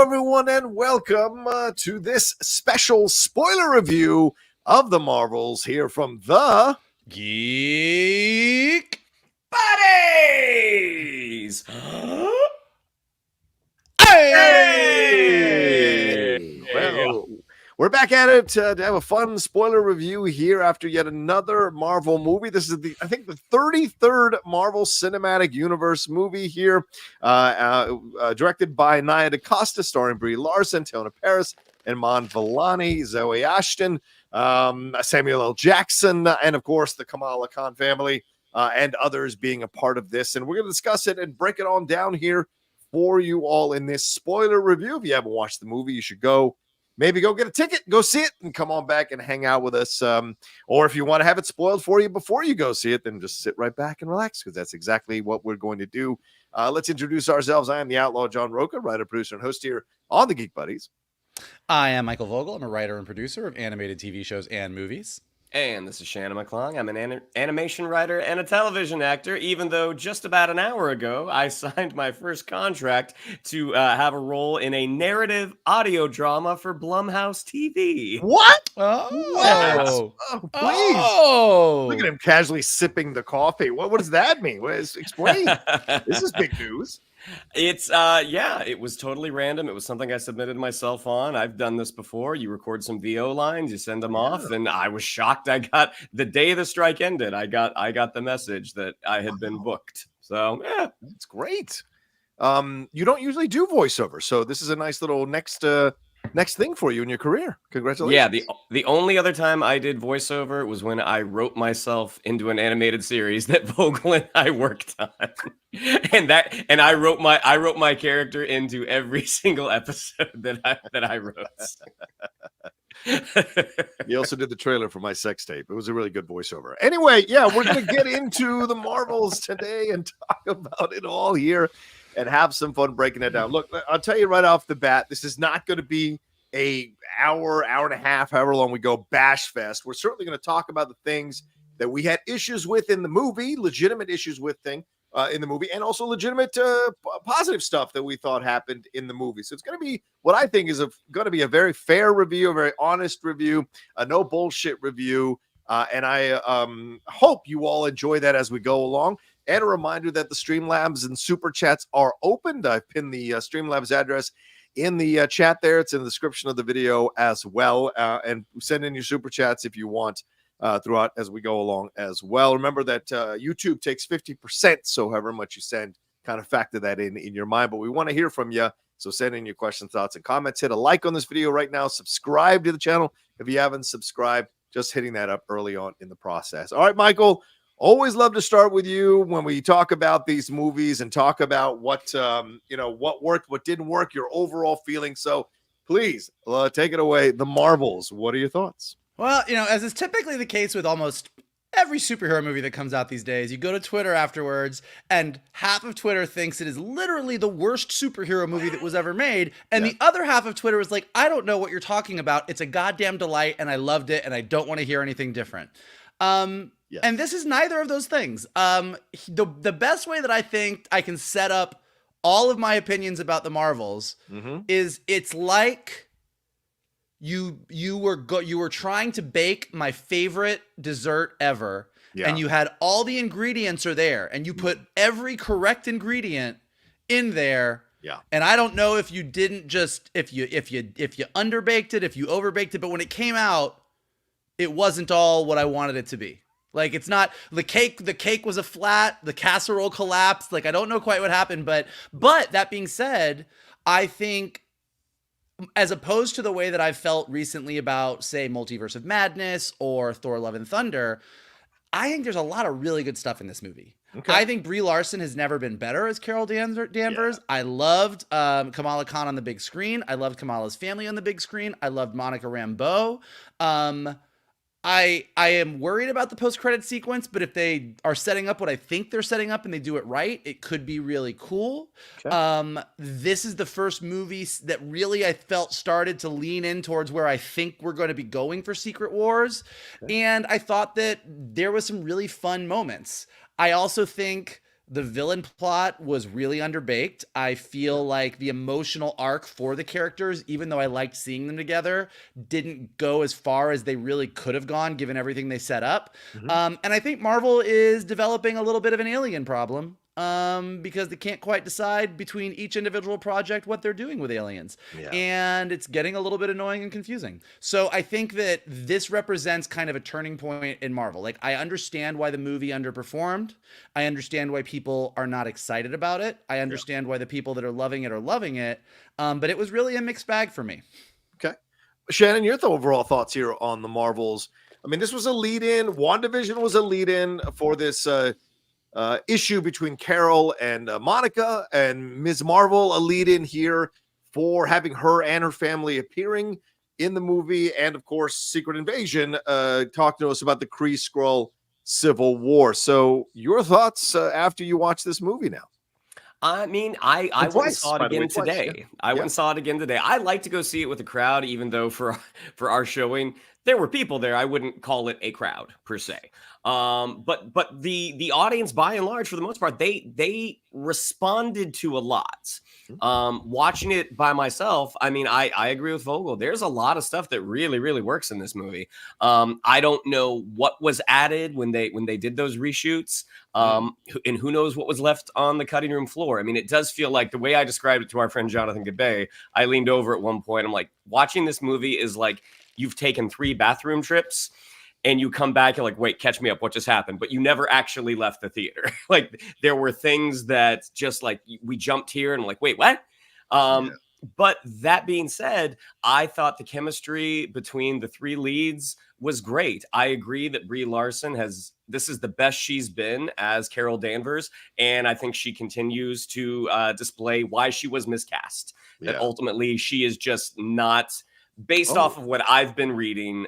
everyone, and welcome to this special spoiler review of the Marvels here from the Geek Buddies. Hey! Well, we're back at it to have a fun spoiler review here after yet another Marvel movie. This is I think the 33rd Marvel Cinematic Universe movie here, directed by NIA DACOSTA, starring BRIE LARSON, TEYONAH PARRIS, IMAN VELLANI, ZAWE ASHTON, Samuel L. Jackson, and of course the Kamala Khan family, and others being a part of this. And we're going to discuss it and break it on down here for you all in this spoiler review. If you haven't watched the movie, you should maybe go get a ticket, go see it, and come on back and hang out with us. Or if you want to have it spoiled for you before you go see it, then just sit right back and relax, because that's exactly what we're going to do. Let's introduce ourselves. I am the Outlaw John Rocha, writer, producer, and host here on the Geek Buddies. I am Michael Vogel. I'm a writer and producer of animated TV shows and movies. And this is Shannon McClung. I'm an animation writer and a television actor, even though just about an hour ago, I signed my first contract to have a role in a narrative audio drama for Blumhouse TV. What? Oh, please. Oh. Look at him casually sipping the coffee. What does that mean? Explain. This is big news. It's it was totally random. It was something I submitted myself on. I've done this before. You record some VO lines, you send them off, and I was shocked. I got the day the strike ended. I got the message that I had been booked. So yeah, that's great. You don't usually do voiceover, so this is a nice little next thing for you in your career. Congratulations. Yeah, the only other time I did voiceover was when I wrote myself into an animated series that Vogel and I worked on. and I wrote my character into every single episode that I wrote. You also did the trailer for my sex tape. It was a really good voiceover. Anyway, yeah, we're going to get into the Marvels today and talk about it all here and have some fun breaking it down. Look, I'll tell you right off the bat, this is not going to be a hour and a half, however long we go, bash fest. We're certainly going to talk about the things that we had issues with in the movie, legitimate issues with in the movie, and also legitimate positive stuff that we thought happened in the movie. So it's going to be what I think is going to be a very fair review, a very honest review, a no bullshit review. And I hope you all enjoy that as we go along. And a reminder that the Streamlabs and Superchats are opened. I've pinned the Streamlabs address in the chat there. It's in the description of the video as well. And send in your Superchats if you want throughout as we go along as well. Remember that YouTube takes 50%, so however much you send, kind of factor that in your mind. But we want to hear from you, so send in your questions, thoughts, and comments. Hit a like on this video right now. Subscribe to the channel if you haven't subscribed. Just hitting that up early on in the process. All right, Michael. Always love to start with you when we talk about these movies and talk about what what worked, what didn't work, your overall feeling. So please take it away. The Marvels. What are your thoughts? Well, as is typically the case with almost every superhero movie that comes out these days, you go to Twitter afterwards and half of Twitter thinks it is literally the worst superhero movie that was ever made. And the other half of Twitter is like, I don't know what you're talking about. It's a goddamn delight. And I loved it. And I don't want to hear anything different. Yes. And this is neither of those things. The best way that I think I can set up all of my opinions about the Marvels is it's like you were trying to bake my favorite dessert ever, and you had all the ingredients are there, and you put every correct ingredient in there. Yeah. And I don't know if you didn't just if you underbaked it, if you overbaked it, but when it came out, it wasn't all what I wanted it to be. Like, it's not the cake was a flat, the casserole collapsed. Like, I don't know quite what happened, but that being said, I think as opposed to the way that I've felt recently about, say, Multiverse of Madness or Thor Love and Thunder, I think there's a lot of really good stuff in this movie. Okay. I think Brie Larson has never been better as Carol Danvers. Yeah. I loved Kamala Khan on the big screen. I loved Kamala's family on the big screen. I loved Monica Rambeau. I am worried about the post-credit sequence, but if they are setting up what I think they're setting up and they do it right, it could be really cool. Okay. This is the first movie that really I felt started to lean in towards where I think we're going to be going for Secret Wars. Okay. And I thought that there was some really fun moments. I also think The villain plot was really underbaked. I feel like the emotional arc for the characters, even though I liked seeing them together, didn't go as far as they really could have gone given everything they set up. And I think Marvel is developing a little bit of an alien problem. Because they can't quite decide between each individual project what they're doing with aliens. Yeah. And it's getting a little bit annoying and confusing. So I think that this represents kind of a turning point in Marvel. Like, I understand why the movie underperformed. I understand why people are not excited about it. I understand why the people that are loving it are loving it. But it was really a mixed bag for me. Okay. Shannon, your overall thoughts here on the Marvels. I mean, this was a lead-in. WandaVision was a lead-in for this issue between Carol and Monica, and Ms. Marvel a lead-in here for having her and her family appearing in the movie, and of course Secret Invasion talking to us about the Kree Skrull Civil War. So your thoughts after you watch this movie now? I mean, I went and saw it again today. Yeah. I went and saw it again today. I like to go see it with a crowd, even though for our showing there were people there. I wouldn't call it a crowd per se. But the audience, by and large, for the most part, they responded to a lot. Watching it by myself, I mean, I agree with Vogel. There's a lot of stuff that really, really works in this movie. I don't know what was added when they did those reshoots, and who knows what was left on the cutting room floor. I mean, it does feel like the way I described it to our friend Jonathan Gabay. I leaned over at one point. I'm like, watching this movie is like you've taken 3 bathroom trips. And you come back, you're like, wait, catch me up. What just happened? But you never actually left the theater. Like, there were things that just like we jumped here and I'm like, wait, what? But that being said, I thought the chemistry between the 3 leads was great. I agree that Brie Larson this is the best she's been as Carol Danvers. And I think she continues to display why she was miscast. That ultimately she is just not... Based off of what I've been reading,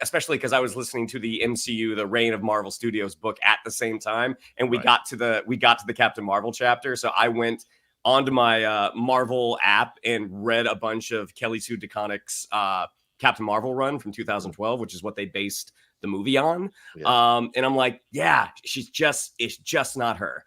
especially because I was listening to the MCU, the Reign of Marvel Studios book at the same time, and we got to the Captain Marvel chapter. So I went onto my Marvel app and read a bunch of Kelly Sue DeConnick's Captain Marvel run from 2012, which is what they based the movie on. And I'm like, yeah, it's just not her.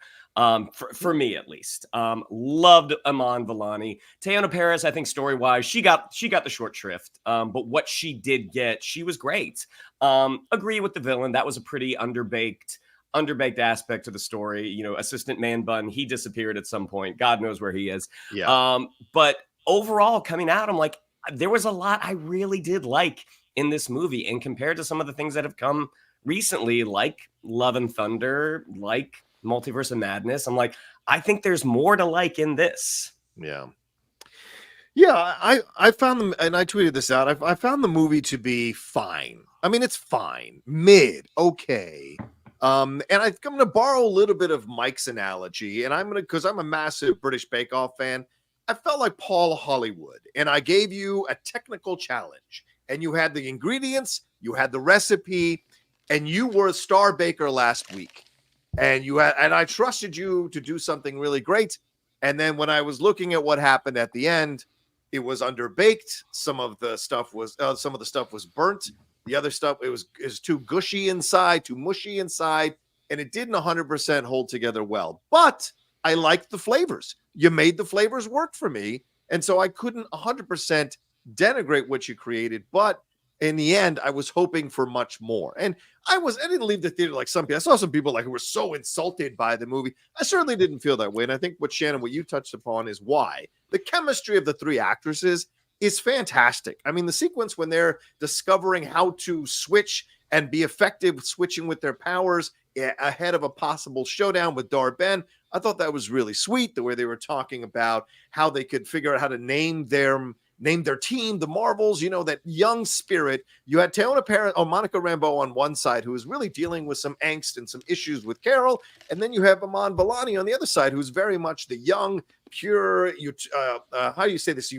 For me at least. Loved Iman Vellani. TEYONAH PARRIS, I think story-wise, she got the short shrift. But what she did get, she was great. Agree with the villain. That was a pretty underbaked aspect to the story. You know, Assistant Man Bun, he disappeared at some point. God knows where he is. But overall, coming out, I'm like, there was a lot I really did like in this movie. And compared to some of the things that have come recently, like Love and Thunder, like Multiverse of Madness, I'm like, I think there's more to like in this. I found them, and I tweeted this out. I found the movie to be fine. I mean, it's fine, mid, okay. And I'm going to borrow a little bit of Mike's analogy, and because I'm a massive British Bake Off fan. I felt like Paul Hollywood, and I gave you a technical challenge, and you had the ingredients, you had the recipe, and you were a star baker last week. And I trusted you to do something really great. And then when I was looking at what happened at the end, it was underbaked. Some of the stuff was burnt. The other stuff, it was too gushy inside, too mushy inside, and it didn't 100% hold together well. But I liked the flavors. You made the flavors work for me, and so I couldn't 100% denigrate what you created. But in the end, I was hoping for much more. And I didn't leave the theater like some people. I saw some people who were so insulted by the movie. I certainly didn't feel that way. And I think what you touched upon is why. The chemistry of the 3 actresses is fantastic. I mean, the sequence when they're discovering how to switch and be effective switching with their powers ahead of a possible showdown with Dar-Benn, I thought that was really sweet. The way they were talking about how they could figure out how to name their team, the Marvels, you know, that young spirit. You had TEYONAH PARRIS, Monica Rambeau on one side, who was really dealing with some angst and some issues with Carol. And then you have Iman Vellani on the other side, who's very much the young, pure, how do you say this?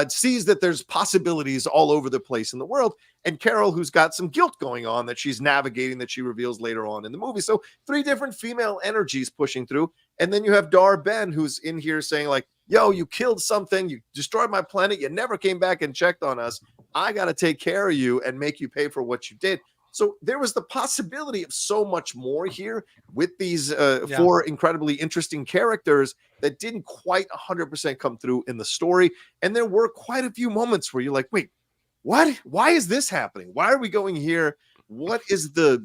Sees that there's possibilities all over the place in the world. And Carol, who's got some guilt going on that she's navigating, that she reveals later on in the movie. So 3 different female energies pushing through. And then you have Dar-Benn, who's in here saying like, yo, you killed something, you destroyed my planet, you never came back and checked on us. I got to take care of you and make you pay for what you did. So there was the possibility of so much more here with these 4 incredibly interesting characters that didn't quite 100% come through in the story. And there were quite a few moments where you're like, wait, what? Why is this happening? Why are we going here? What is the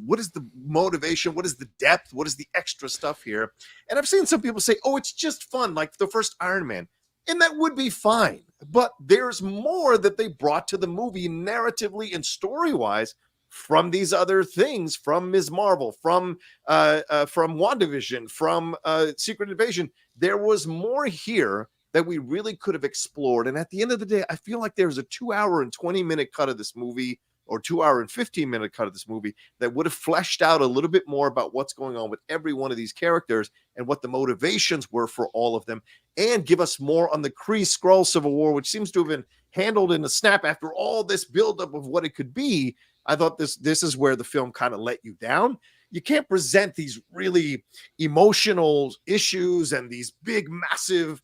motivation? What is the depth? What is the extra stuff here? And I've seen some people say, oh, it's just fun, like the first Iron Man. And that would be fine. But there's more that they brought to the movie narratively and story-wise from these other things, from Ms. Marvel, from WandaVision, from Secret Invasion. There was more here that we really could have explored. And at the end of the day, I feel like there's a 2-hour and 20-minute cut of this movie, or 2-hour and 15-minute cut of this movie that would have fleshed out a little bit more about what's going on with every one of these characters and what the motivations were for all of them, and give us more on the Kree Skrull Civil War, which seems to have been handled in a snap after all this buildup of what it could be. I thought this is where the film kind of let you down. You can't present these really emotional issues and these big, massive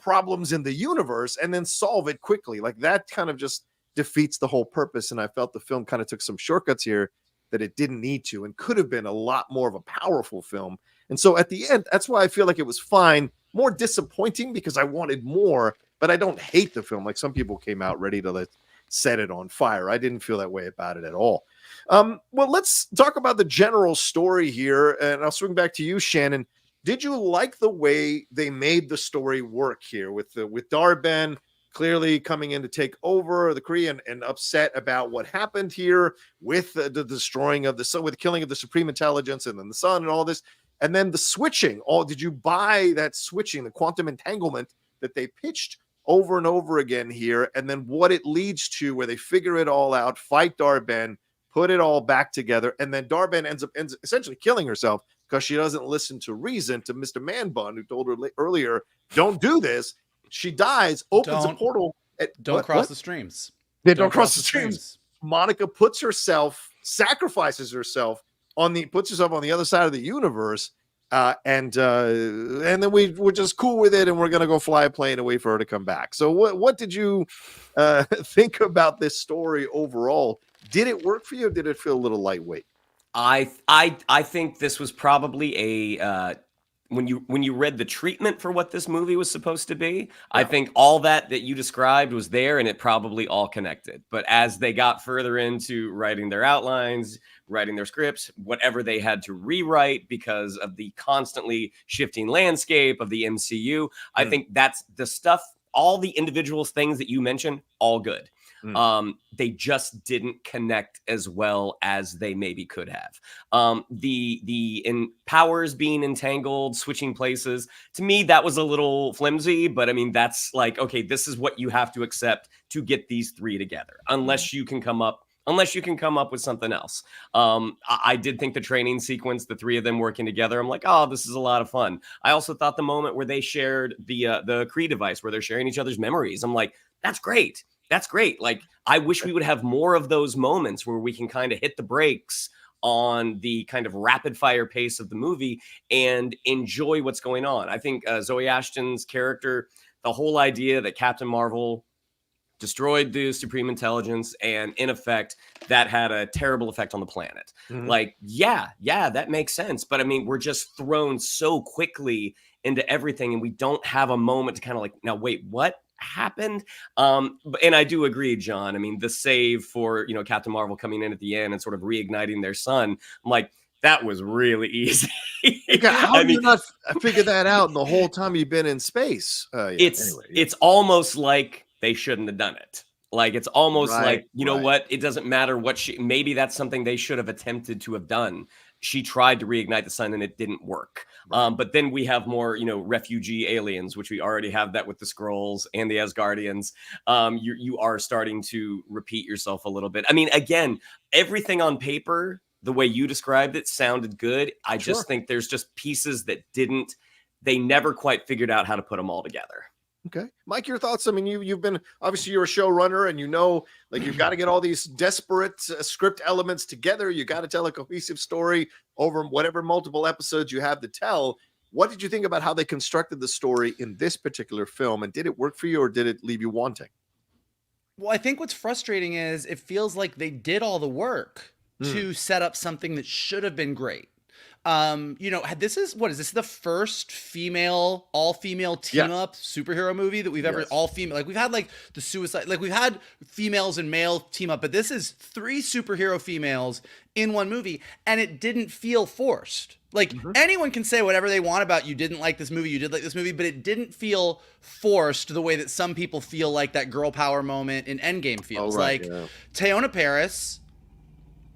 problems in the universe and then solve it quickly. Like, that kind of just defeats the whole purpose. And I felt the film kind of took some shortcuts here that it didn't need to, and could have been a lot more of a powerful film. And so at the end, that's why I feel like it was fine. More disappointing because I wanted more, but I don't hate the film. Like some people came out ready to set it on fire. I didn't feel that way about it at all. Well, let's talk about the general story here, and I'll swing back to you, Shannon. Did you like the way they made the story work here with Dar-Benn clearly coming in to take over the Kree and upset about what happened here with the destroying of the sun, with the killing of the Supreme Intelligence and then the sun and all this, and then the switching? Did you buy that switching, the quantum entanglement that they pitched over and over again here, and then what it leads to, where they figure it all out, fight Dar-Benn, put it all back together, and then Dar-Benn ends essentially killing herself because she doesn't listen to reason, to Mr. Man-Bun, who told her earlier, don't do this. She dies, opens a portal. Don't cross the streams. Yeah, don't cross the streams. Monica puts herself, sacrifices herself puts herself on the other side of the universe, and then we're just cool with it, and we're gonna go fly a plane and wait for her to come back. So what did you think about this story overall? Did it work for you, or did it feel a little lightweight? I think this was probably a when you read the treatment for what this movie was supposed to be, yeah. I think all that you described was there, and it probably all connected. But as they got further into writing their outlines, writing their scripts, whatever they had to rewrite because of the constantly shifting landscape of the MCU, I think that's the stuff, all the individual things that you mentioned, all good. They just didn't connect as well as they maybe could have. The powers being entangled, switching places, to me that was a little flimsy, but I mean that's like, okay, this is what you have to accept to get these three together, unless you can come up with something else. I did think the training sequence, the three of them working together, I'm like, oh, this is a lot of fun. I also thought the moment where they shared the Kree device, where they're sharing each other's memories, I'm like, that's great. That's great. Like, I wish we would have more of those moments where we can kind of hit the brakes on the kind of rapid fire pace of the movie and enjoy what's going on. I think ZAWE ASHTON's character, the whole idea that Captain Marvel destroyed the Supreme Intelligence, and in effect, that had a terrible effect on the planet. Like, yeah, that makes sense. But I mean, we're just thrown so quickly into everything, and we don't have a moment to kind of like, now wait, what happened? And I do agree, John. I mean, the save for, Captain Marvel coming in at the end and sort of reigniting their sun, I'm like, that was really easy. How did you not figure that out the whole time you've been in space? It's almost like they shouldn't have done it. Like, it's almost like, you know what? It doesn't matter what maybe that's something they should have attempted to have done. She tried to reignite the sun and it didn't work. But then we have more, refugee aliens, which we already have that with the Skrulls and the Asgardians. You are starting to repeat yourself a little bit. I mean, again, everything on paper, the way you described it, sounded good. I just think there's just pieces that they never quite figured out how to put them all together. Okay. Mike, your thoughts? I mean, you've been, obviously you're a showrunner, and like you've got to get all these desperate script elements together. You got to tell a cohesive story over whatever multiple episodes you have to tell. What did you think about how they constructed the story in this particular film? And did it work for you, or did it leave you wanting? Well, I think what's frustrating is it feels like they did all the work. to set up something that should have been great. This is the first all-female team-up superhero movie that we've ever all-female. Like we've had like the Suicide, like we've had females and male team-up, but this is 3 superhero females in one movie, and it didn't feel forced. Like anyone can say whatever they want about you didn't like this movie, you did like this movie, but it didn't feel forced the way that some people feel like that girl power moment in Endgame feels. TEYONAH PARRIS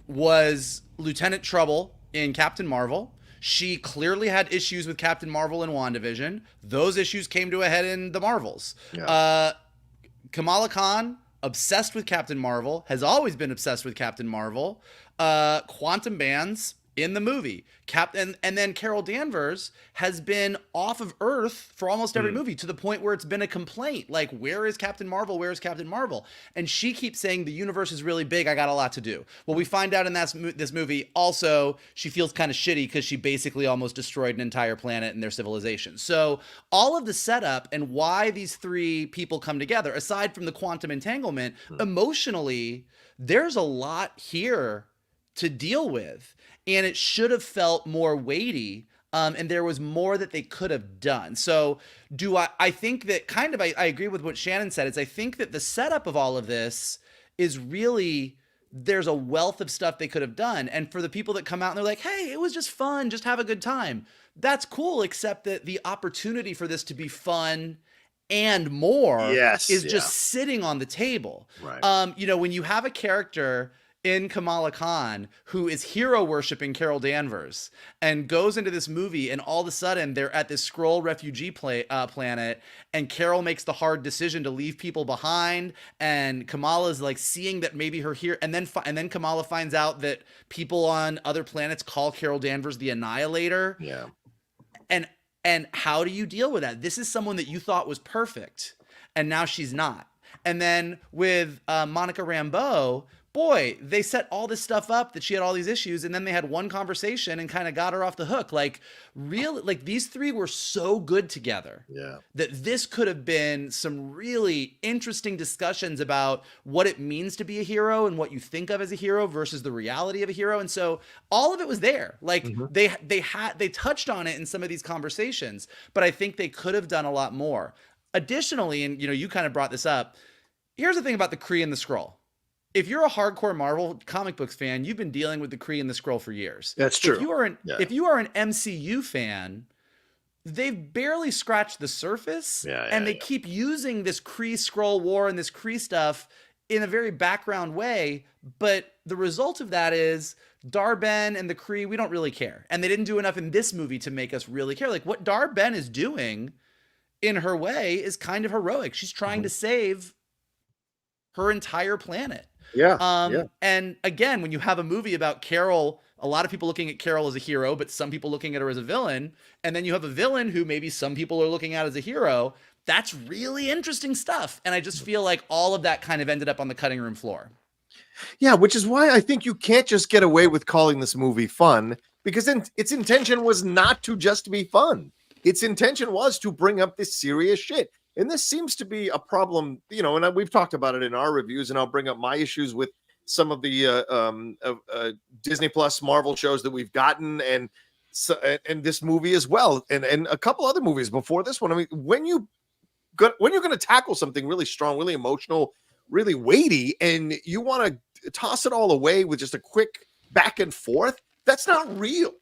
was Lieutenant Trouble in Captain Marvel. She clearly had issues with Captain Marvel and WandaVision. Those issues came to a head in the Marvels. Kamala Khan, obsessed with Captain Marvel, has always been obsessed with Captain Marvel. Quantum bands in the movie. And then Carol Danvers has been off of Earth for almost every movie, to the point where it's been a complaint. Like, where is Captain Marvel? Where is Captain Marvel? And she keeps saying the universe is really big. I got a lot to do. Well, we find out in this movie also she feels kind of shitty because she basically almost destroyed an entire planet and their civilization. So all of the setup and why these 3 people come together, aside from the quantum entanglement, emotionally, there's a lot here to deal with. And it should have felt more weighty, and there was more that they could have done. So I think that I agree with what Shannon said, is I think that the setup of all of this is really, there's a wealth of stuff they could have done. And for the people that come out and they're like, hey, it was just fun, just have a good time. That's cool, except that the opportunity for this to be fun and more is just sitting on the table. Right. When you have a character in Kamala Khan who is hero worshiping Carol Danvers and goes into this movie, and all of a sudden they're at this Skrull refugee planet, and Carol makes the hard decision to leave people behind, and Kamala's like seeing that maybe her here, and then Kamala finds out that people on other planets call Carol Danvers the Annihilator. Yeah. And how do you deal with that? This is someone that you thought was perfect, and now she's not. And then with Monica Rambeau, boy, they set all this stuff up that she had all these issues, and then they had one conversation and kind of got her off the hook. Like, really, like these 3 were so good together that this could have been some really interesting discussions about what it means to be a hero and what you think of as a hero versus the reality of a hero. And so all of it was there. Like they touched on it in some of these conversations, but I think they could have done a lot more. Additionally, and you kind of brought this up, here's the thing about the Kree and the Skrull. If you're a hardcore Marvel comic books fan, you've been dealing with the Kree and the Skrull for years. That's true. If you are an MCU fan, they've barely scratched the surface, and they keep using this Kree Skrull war and this Kree stuff in a very background way. But the result of that is Dar-Benn and the Kree, we don't really care. And they didn't do enough in this movie to make us really care. Like, what Dar-Benn is doing in her way is kind of heroic. She's trying to save her entire planet. And again, when you have a movie about Carol, a lot of people looking at Carol as a hero, but some people looking at her as a villain, and then you have a villain who maybe some people are looking at as a hero, that's really interesting stuff. And I just feel like all of that kind of ended up on the cutting room floor. Yeah, which is why I think you can't just get away with calling this movie fun, because then its intention was not to just be fun. Its intention was to bring up this serious shit. And this seems to be a problem, and we've talked about it in our reviews, and I'll bring up my issues with some of the Disney Plus Marvel shows that we've gotten, and this movie as well, and a couple other movies before this one. I mean, when you're going to tackle something really strong, really emotional, really weighty, and you want to toss it all away with just a quick back and forth, that's not real.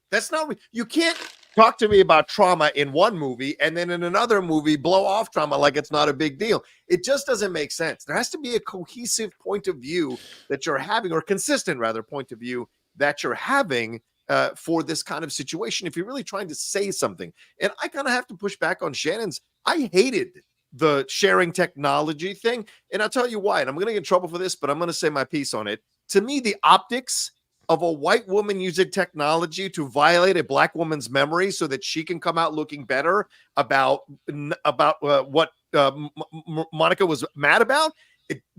You can't talk to me about trauma in one movie and then in another movie blow off trauma like it's not a big deal. It just doesn't make sense. There has to be a cohesive point of view that you're having, or consistent rather point of view that you're having for this kind of situation if you're really trying to say something. And I kind of have to push back on Shannon's. I hated the sharing technology thing, and I'll tell you why. And I'm going to get in trouble for this, but I'm going to say my piece on it. To me, the optics of a white woman using technology to violate a black woman's memory so that she can come out looking better about what Monica was mad about,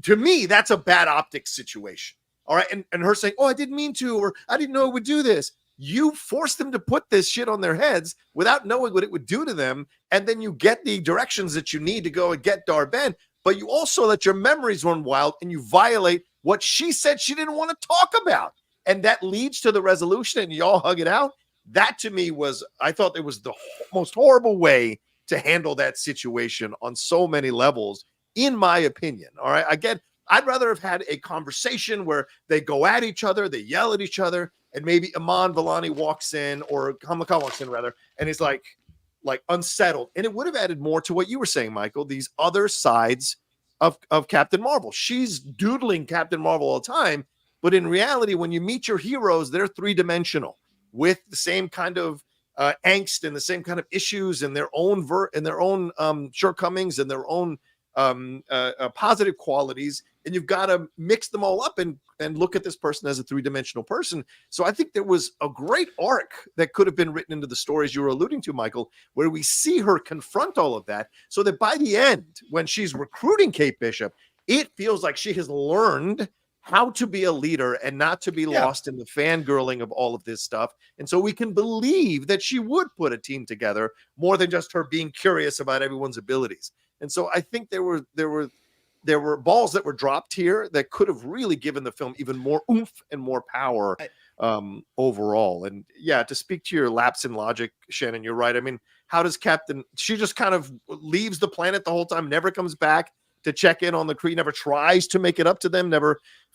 to me, that's a bad optics situation. All right. And her saying, oh, I didn't mean to, or I didn't know it would do this. You forced them to put this shit on their heads without knowing what it would do to them. And then you get the directions that you need to go and get Dar-Benn, but you also let your memories run wild and you violate what she said she didn't want to talk about. and that leads to the resolution and y'all hug it out. That to me was, I thought it was the most horrible way to handle that situation on so many levels, in my opinion. All right. Again, I'd rather have had a conversation where they go at each other, they yell at each other, and maybe Iman Vellani walks in, or Kamala Khan walks in rather, and he's like unsettled. And it would have added more to what you were saying, Michael, these other sides of Captain Marvel. She's doodling Captain Marvel all the time, but in reality, when you meet your heroes, they're three-dimensional with the same kind of angst and the same kind of issues and their own shortcomings and their own positive qualities. And you've got to mix them all up and look at this person as a three-dimensional person. So I think there was a great arc that could have been written into the stories you were alluding to, Michael, where we see her confront all of that, so that by the end, when she's recruiting Kate Bishop, it feels like she has learned how to be a leader and not to be lost in the fangirling of all of this stuff. And so we can believe that she would put a team together more than just her being curious about everyone's abilities. And so I think there were balls that were dropped here that could have really given the film even more oomph and more power overall. And yeah, to speak to your lapse in logic, Shannon, you're right. I mean, how does she just kind of leaves the planet the whole time, never comes back to check in on the Kree, never tries to make it up to them, I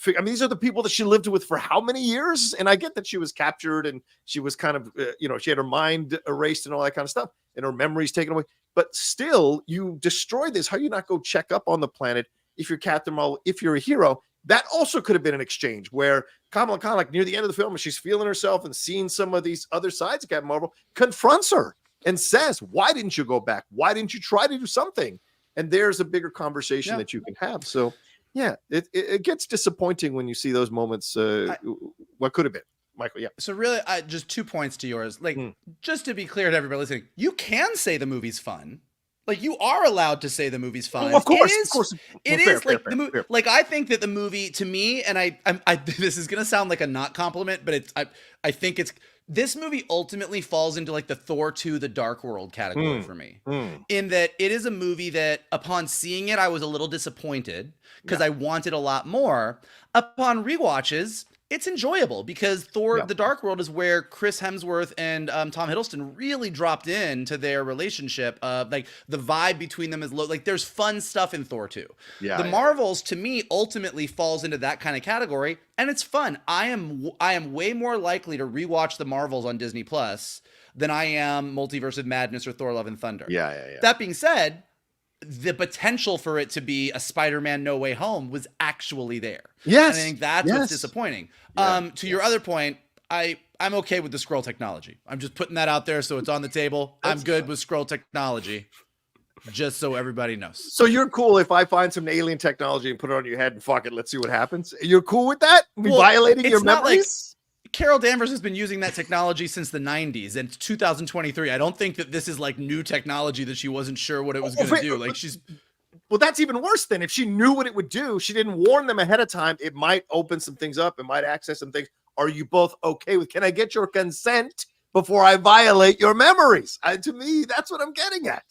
mean, these are the people that she lived with for how many years? And I get that she was captured and she was kind of, she had her mind erased and all that kind of stuff and her memories taken away. But still, you destroy this. How do you not go check up on the planet if you're Captain Marvel, if you're a hero? That also could have been an exchange where Kamala Khan, like near the end of the film, she's feeling herself and seeing some of these other sides of Captain Marvel, confronts her and says, why didn't you go back? Why didn't you try to do something? And there's a bigger conversation that you can have. So, yeah, it gets disappointing when you see those moments. What could have been, Michael? Yeah. So really, just 2 points to yours. Like, just to be clear to everybody listening, you can say the movie's fun. Like, you are allowed to say the movie's fun. Oh, of course. It is like the movie. Like, I think that the movie, to me, and I this is gonna sound like a not compliment, but I think this movie ultimately falls into like the Thor 2 The Dark World category for me. In that it is a movie that upon seeing it, I was a little disappointed because I wanted a lot more. Upon rewatches, it's enjoyable because Thor The Dark World is where Chris Hemsworth and Tom Hiddleston really dropped into their relationship. Like the vibe between them is low. Like there's fun stuff in Thor 2. The Marvels, to me, ultimately falls into that kind of category, and it's fun. I am way more likely to rewatch the Marvels on Disney Plus than I am Multiverse of Madness or Thor: Love and Thunder. That being said, the potential for it to be a Spider-Man No Way Home was actually there. Yes. And I think that's what's disappointing. To your other point, I'm okay with the scroll technology. I'm just putting that out there so it's on the table. I'm good with scroll technology, just so everybody knows. So you're cool if I find some alien technology and put it on your head and fuck it, let's see what happens? You're cool with that? Violating your memories? Carol Danvers has been using that technology since the 90s, and it's 2023. I don't think that this is like new technology that she wasn't sure what it was going to do. Like well, that's even worse than if she knew what it would do. She didn't warn them ahead of time. It might open some things up. It might access some things. Are you both okay with, can I get your consent before I violate your memories? To me, that's what I'm getting at.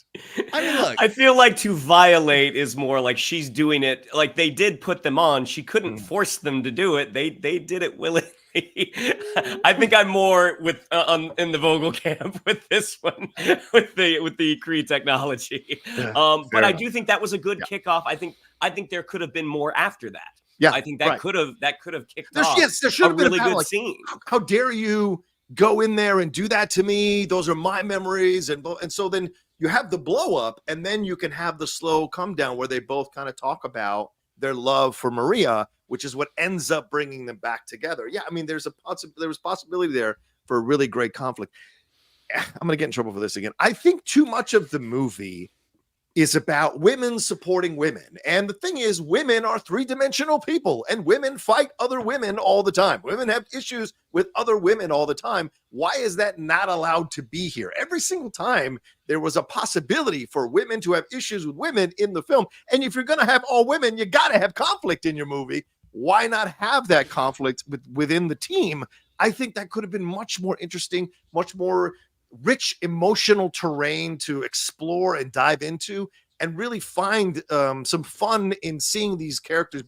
I mean, look, I feel like to violate is more like she's doing it. Like they did put them on. She couldn't force them to do it. They did it willingly. I think I'm more with in the Vogel camp with this one, with the Kree technology. But I do think that was a good kickoff. I think there could have been more after that. Yeah, I think that could have kicked off. Yes, there should have been really good like, scene. How dare you go in there and do that to me? Those are my memories, and so then you have the blow up, and then you can have the slow come down where they both kind of talk about their love for Maria, which is what ends up bringing them back together. Yeah, I mean, there was possibility there for a really great conflict. I'm going to get in trouble for this again. I think too much of the movie is about women supporting women. And the thing is, women are three-dimensional people, and women fight other women all the time. Women have issues with other women all the time. Why is that not allowed to be here? Every single time there was a possibility for women to have issues with women in the film. And if you're going to have all women, you got to have conflict in your movie. Why not have that conflict within the team? I think that could have been much more interesting, much more rich emotional terrain to explore and dive into, and really find some fun in seeing these characters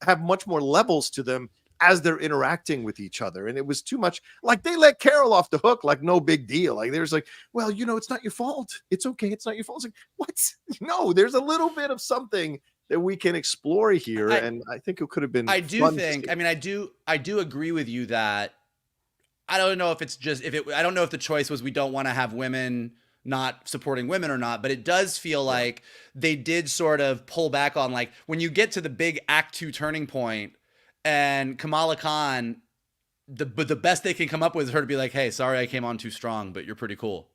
have much more levels to them as they're interacting with each other. And it was too much. Like they let Carol off the hook, like no big deal. Like there's like, well, you know, it's not your fault. It's okay. It's not your fault. It's like, what? No, there's a little bit of something that we can explore here. And I think it could have been. I do think, I mean, I do agree with you that I don't know if it's just, I don't know if the choice was we don't want to have women not supporting women or not, but it does feel like they did sort of pull back on, like, when you get to the big Act 2 turning point and Kamala Khan, the best they can come up with is her to be like, hey, sorry I came on too strong, but you're pretty cool.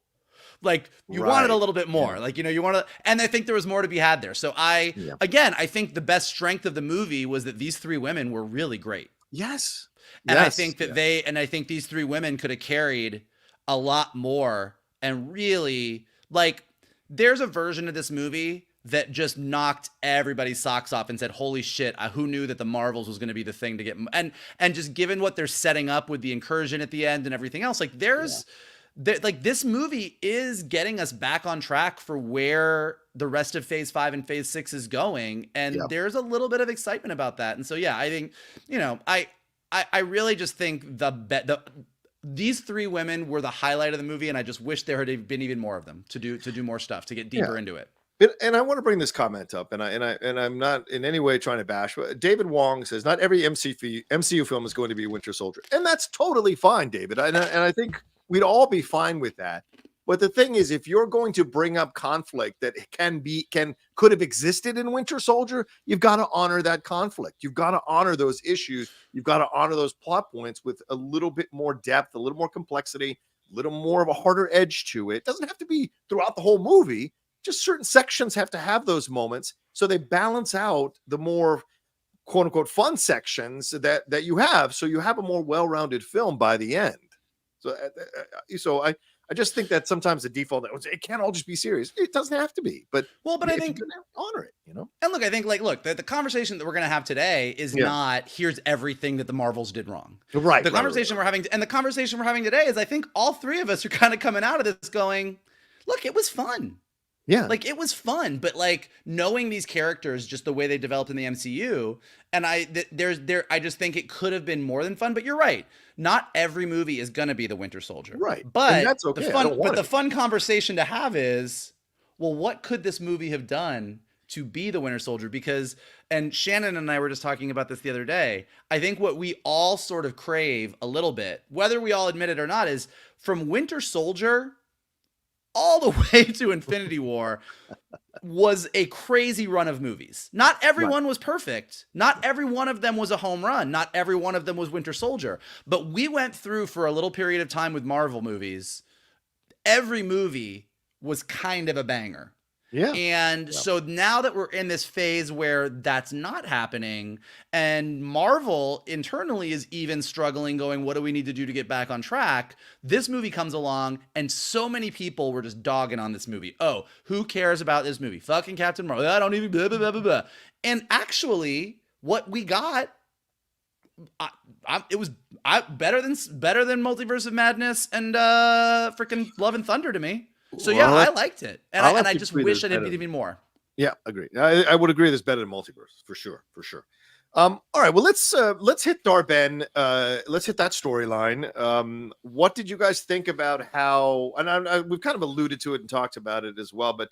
Like, you wanted a little bit more. Like, you know, you want to, and I think there was more to be had there. So again, I think the best strength of the movie was that these 3 women were really great. Yes. And I think that I think these 3 women could have carried a lot more. And really, like, there's a version of this movie that just knocked everybody's socks off and said, holy shit, who knew that the Marvels was going to be the thing to get, and just given what they're setting up with the incursion at the end and everything else, like like this movie is getting us back on track for where the rest of Phase 5 and Phase 6 is going. And there's a little bit of excitement about that. And so, yeah, I think, you know, I really just think these 3 women were the highlight of the movie, and I just wish there had been even more of them to do more stuff, to get deeper into it. And I want to bring this comment up, and I'm not in any way trying to bash. David Wong says not every MCU film is going to be Winter Soldier, and that's totally fine, David. And I think we'd all be fine with that. But the thing is, if you're going to bring up conflict that could have existed in Winter Soldier, you've got to honor that conflict. You've got to honor those issues. You've got to honor those plot points with a little bit more depth, a little more complexity, a little more of a harder edge to it. It doesn't have to be throughout the whole movie. Just certain sections have to have those moments so they balance out the more quote unquote fun sections that you have. So you have a more well-rounded film by the end. So I just think that sometimes the default, it can't all just be serious. It doesn't have to be, but I think honor it, you know? And look, I think the conversation that we're going to have today is not, here's everything that the Marvels did wrong. Right. The conversation we're having, and the conversation we're having today is, I think all 3 of us are kind of coming out of this going, look, it was fun. Yeah. Like, it was fun, but like knowing these characters, just the way they developed in the MCU, and I just think it could have been more than fun, but you're right. Not every movie is going to be the Winter Soldier. Right. But and that's okay. the fun conversation to have is, well, what could this movie have done to be the Winter Soldier? Because, and Shannon and I were just talking about this the other day, I think what we all sort of crave a little bit, whether we all admit it or not, is from Winter Soldier all the way to Infinity War was a crazy run of movies. Not everyone was perfect. Not every one of them was a home run. Not every one of them was Winter Soldier. But we went through, for a little period of time with Marvel movies, every movie was kind of a banger. Yeah. And so now that we're in this phase where that's not happening, and Marvel internally is even struggling, going, what do we need to do to get back on track? This movie comes along, and so many people were just dogging on this movie. Oh, who cares about this movie? Fucking Captain Marvel. I don't even blah, blah, blah, blah, blah. And actually, what we got, it was better than Multiverse of Madness and freaking Love and Thunder to me. So yeah, I liked it, and I just wish I didn't even more. Yeah, agree. I would agree. This better than Multiverse for sure. All right, well let's hit Dar-Benn. Let's hit that storyline. What did you guys think about how? And we've kind of alluded to it and talked about it as well. But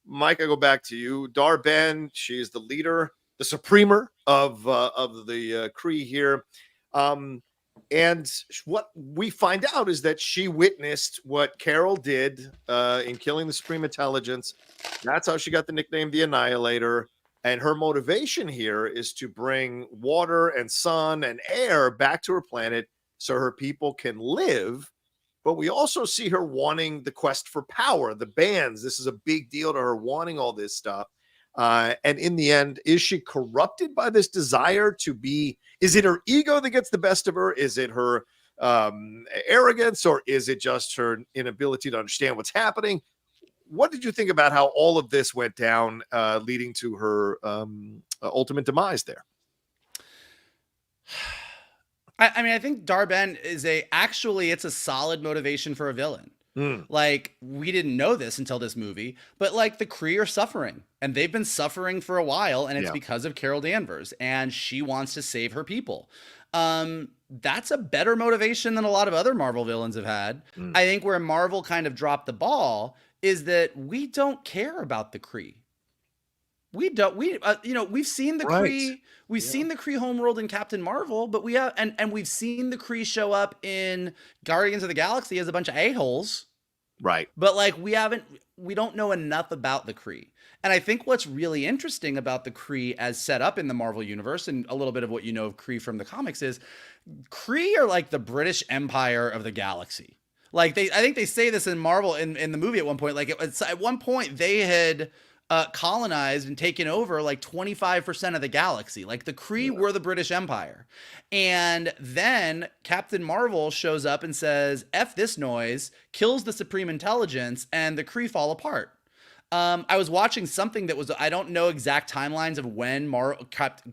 Mike, I go back to you. Dar-Benn, she is the leader, the supremer of the Kree here. And what we find out is that she witnessed what Carol did in killing the Supreme Intelligence. That's how she got the nickname the Annihilator. And her motivation here is to bring water and sun and air back to her planet so her people can live. But we also see her wanting the quest for power, the bands. This is a big deal to her, wanting all this stuff. And in the end, is she corrupted by this desire to be? Is it her ego that gets the best of her? Is it her arrogance, or is it just her inability to understand what's happening? What did you think about how all of this went down, leading to her ultimate demise there? I mean, I think Dar-Benn is it's a solid motivation for a villain. Like, we didn't know this until this movie, but like the Kree are suffering, and they've been suffering for a while, and it's because of Carol Danvers, and she wants to save her people. That's a better motivation than a lot of other Marvel villains have had. I think where Marvel kind of dropped the ball is that we don't care about the Kree. We've seen the Kree, seen the Kree homeworld in Captain Marvel, but we have, and we've seen the Kree show up in Guardians of the Galaxy as a bunch of a-holes. Right. But like, we don't know enough about the Kree. And I think what's really interesting about the Kree as set up in the Marvel universe, and a little bit of what you know of Kree from the comics, is Kree are like the British Empire of the galaxy. Like I think they say this in Marvel in the movie at one point. Like at one point they had colonized and taken over like 25% of the galaxy. Like the Kree were the British Empire. And then Captain Marvel shows up and says, F this noise, kills the Supreme Intelligence, and the Kree fall apart. I was watching something that was, I don't know exact timelines of when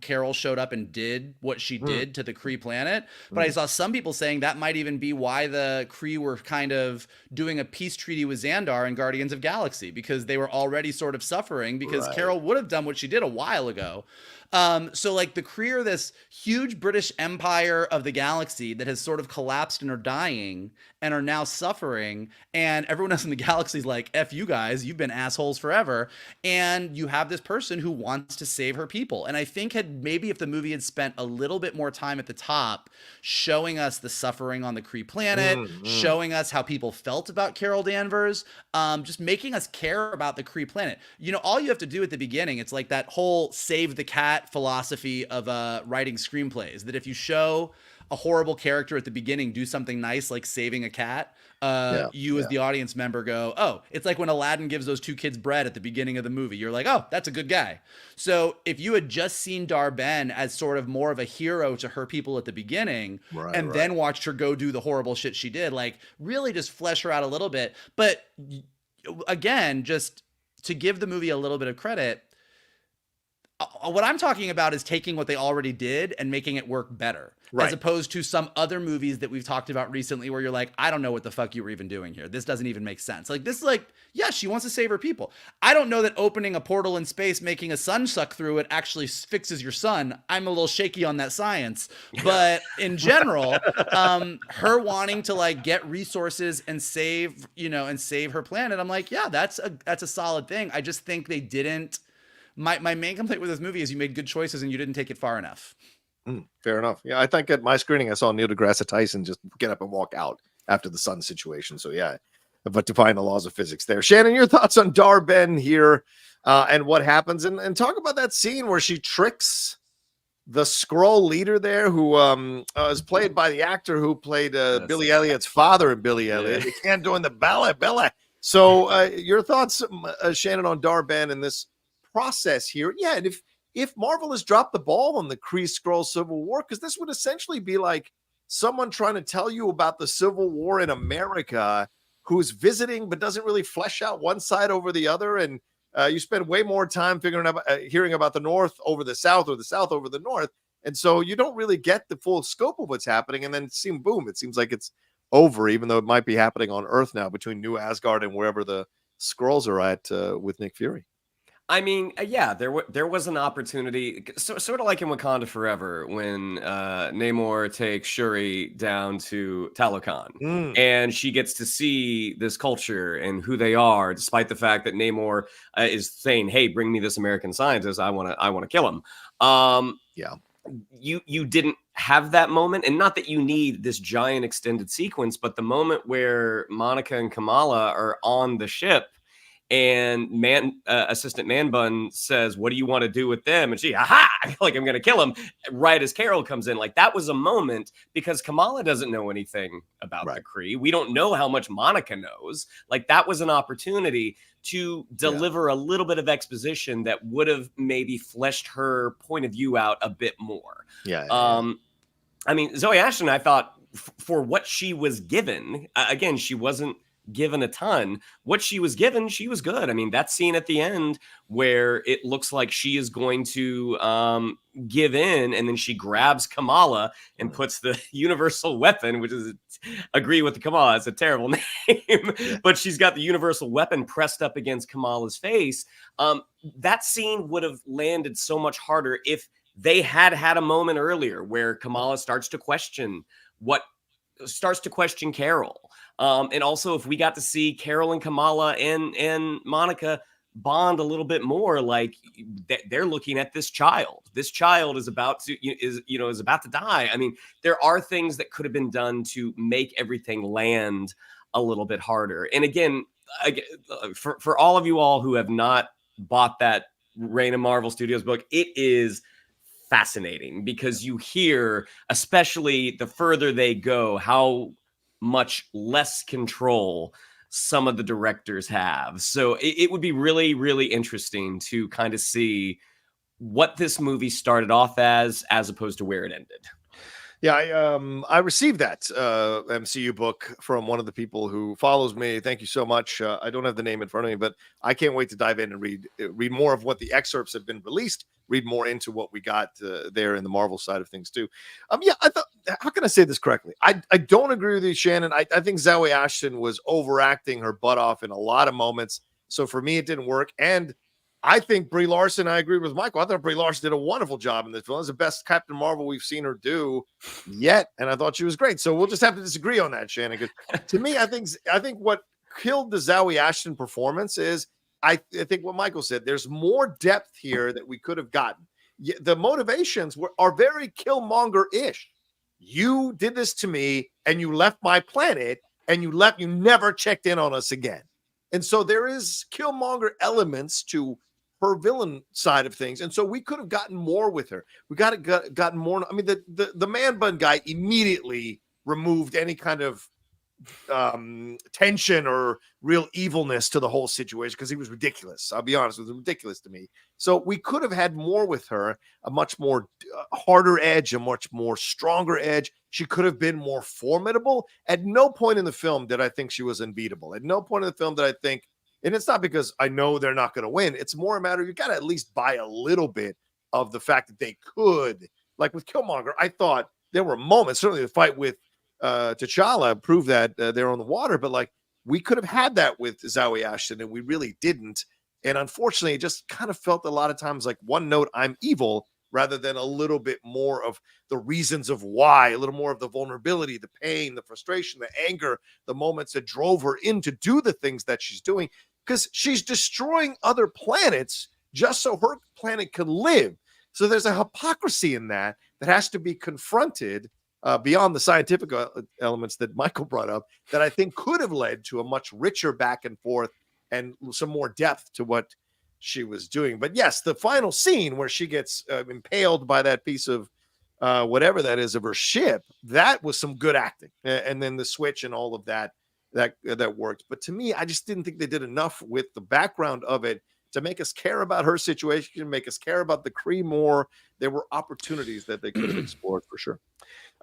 Carol showed up and did what she did to the Kree planet, but I saw some people saying that might even be why the Kree were kind of doing a peace treaty with Xandar in Guardians of Galaxy, because they were already sort of suffering because Carol would have done what she did a while ago. So like the Kree are this huge British empire of the galaxy that has sort of collapsed and are dying and are now suffering. And everyone else in the galaxy is like, F you guys, you've been assholes forever. And you have this person who wants to save her people. And I think if the movie had spent a little bit more time at the top showing us the suffering on the Kree planet, showing us how people felt about Carol Danvers, just making us care about the Kree planet. You know, all you have to do at the beginning, it's like that whole save the cat philosophy of writing screenplays, that if you show a horrible character at the beginning do something nice like saving a cat, you as the audience member go, oh, it's like when Aladdin gives those two kids bread at the beginning of the movie. You're like, oh, that's a good guy. So if you had just seen Dar-Benn as sort of more of a hero to her people at the beginning, then watched her go do the horrible shit she did, like really just flesh her out a little bit. But again, just to give the movie a little bit of credit, what I'm talking about is taking what they already did and making it work better, as opposed to some other movies that we've talked about recently where you're like, I don't know what the fuck you were even doing here. This doesn't even make sense. Like this is like, yeah, she wants to save her people. I don't know that opening a portal in space, making a sun suck through it actually fixes your sun. I'm a little shaky on that science, but in general, her wanting to like get resources and save her planet. I'm like, yeah, that's a solid thing. I just think they didn't. My main complaint with this movie is you made good choices and you didn't take it far enough. Fair enough. Yeah, I think at my screening I saw Neil deGrasse Tyson just get up and walk out after the sun situation. So yeah, but define the laws of physics there. Shannon, your thoughts on Dar-Benn here and what happens, and talk about that scene where she tricks the Skrull leader there, who is played by the actor who played Billy Elliot's father in Billy Elliot. He can't join the ballet. So your thoughts, Shannon, on Dar-Benn and this process here. Yeah, and if Marvel has dropped the ball on the Kree-Skrull Civil War, because this would essentially be like someone trying to tell you about the Civil War in America who's visiting but doesn't really flesh out one side over the other, and you spend way more time hearing about the North over the South or the South over the North, and so you don't really get the full scope of what's happening, and then it seems like it's over, even though it might be happening on Earth now between New Asgard and wherever the Skrulls are at with Nick Fury. I mean, yeah, there was an opportunity, sort of like in Wakanda Forever when Namor takes Shuri down to Talokan, and she gets to see this culture and who they are, despite the fact that Namor is saying, "Hey, bring me this American scientist. I want to kill him." You didn't have that moment, and not that you need this giant extended sequence, but the moment where Monica and Kamala are on the ship. And Assistant Man Bun says, "What do you want to do with them?" And she, aha, like I'm going to kill him right as Carol comes in. Like that was a moment because Kamala doesn't know anything about the Kree. We don't know how much Monica knows. Like that was an opportunity to deliver a little bit of exposition that would have maybe fleshed her point of view out a bit more. I mean, Zoe Ashton, I thought for what she was given, again, she wasn't given a ton. What she was given, she was good. I mean, that scene at the end where it looks like she is going to give in, and then she grabs Kamala and puts the universal weapon, which is, agree with the Kamala, it's a terrible name, but she's got the universal weapon pressed up against Kamala's face. That scene would have landed so much harder if they had a moment earlier where Kamala starts to question Carol. And also, if we got to see Carol and Kamala and Monica bond a little bit more, like they're looking at this child. This child is about to die. I mean, there are things that could have been done to make everything land a little bit harder. And again, for all of you all who have not bought that Reign of Marvel Studios book, it is fascinating because you hear, especially the further they go, how much less control some of the directors have. So it would be really, really interesting to kind of see what this movie started off as opposed to where it ended. Yeah, I received that MCU book from one of the people who follows me. Thank you so much. I don't have the name in front of me, but I can't wait to dive in and read more of what the excerpts have been released, read more into what we got there in the Marvel side of things too. Yeah, I thought, how can I say this correctly? I don't agree with you, Shannon. I think ZAWE ASHTON was overacting her butt off in a lot of moments. So for me, it didn't work. And I think Brie Larson, I agree with Michael. I thought Brie Larson did a wonderful job in this film. It's the best Captain Marvel we've seen her do yet, and I thought she was great. So we'll just have to disagree on that, Shannon. Because to me, I think what killed the ZAWE ASHTON performance is I think what Michael said. There's more depth here that we could have gotten. The motivations are very Killmonger-ish. You did this to me, and you left my planet, and you never checked in on us again. And so there is Killmonger elements to her villain side of things. And so we could have gotten more with her. We gotten more. I mean, the man bun guy immediately removed any kind of tension or real evilness to the whole situation because he was ridiculous. I'll be honest, it was ridiculous to me. So we could have had more with her, a much more harder edge, a much more stronger edge. She could have been more formidable. At no point in the film did I think she was unbeatable. At no point in the film did I think, and it's not because I know they're not going to win. It's more a matter of you got to at least buy a little bit of the fact that they could. Like with Killmonger, I thought there were moments, certainly the fight with T'Challa proved that they're on the water, but like we could have had that with ZAWE ASHTON and we really didn't. And unfortunately, it just kind of felt a lot of times like one note, I'm evil, rather than a little bit more of the reasons of why, a little more of the vulnerability, the pain, the frustration, the anger, the moments that drove her in to do the things that she's doing, because she's destroying other planets just so her planet can live. So there's a hypocrisy in that has to be confronted beyond the scientific elements that Michael brought up that I think could have led to a much richer back and forth and some more depth to what she was doing. But yes, the final scene where she gets impaled by that piece of whatever that is of her ship, that was some good acting. And then the switch and all of that worked. But to me, I just didn't think they did enough with the background of it to make us care about her situation, make us care about the Kree more. There were opportunities that they could have explored for sure.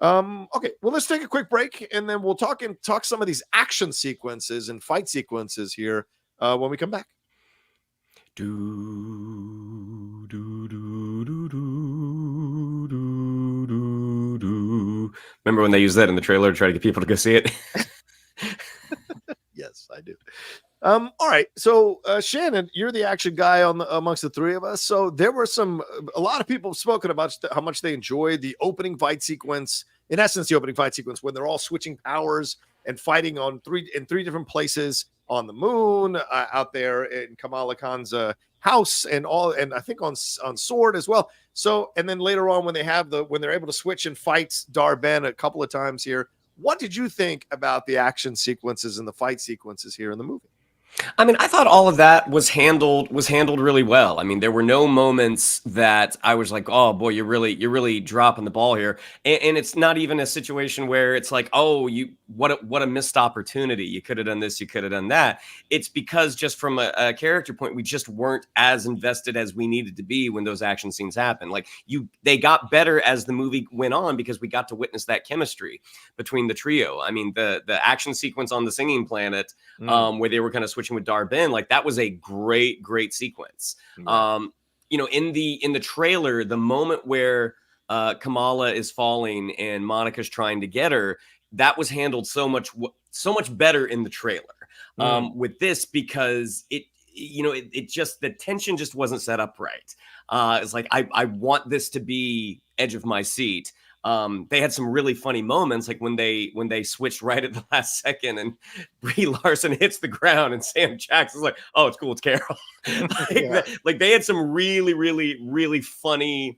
Okay, well, let's take a quick break and then we'll talk some of these action sequences and fight sequences here when we come back. Remember when they used that in the trailer to try to get people to go see it? Yes, I do. All right. So, Shannon, you're the action guy amongst the three of us. So there were a lot of people have spoken about how much they enjoyed the opening fight sequence. In essence, the opening fight sequence when they're all switching powers and fighting in three different places on the moon, out there in Kamala Khan's house, and I think on Sword as well. So, and then later on when they're able to switch and fight Dar-Benn a couple of times here. What did you think about the action sequences and the fight sequences here in the movie? I mean, I thought all of that was handled really well. I mean, there were no moments that I was like, "Oh boy, you're really dropping the ball here." And it's not even a situation where it's like, "Oh, what a missed opportunity. You could have done this, you could have done that." It's because just from a character point, we just weren't as invested as we needed to be when those action scenes happened. Like they got better as the movie went on because we got to witness that chemistry between the trio. I mean, the action sequence on the singing planet, where they were kind of switching with Dar-Benn, like that was a great sequence. Yeah. In the trailer, the moment where Kamala is falling and Monica's trying to get her, that was handled so much better in the trailer. With this, because you know, it just, the tension just wasn't set up right. It's like, I want this to be edge of my seat. They had some really funny moments, like when they switched right at the last second and Brie Larson hits the ground and Sam Jackson's like, oh, it's cool, it's Carol. Like they had some really, really, really funny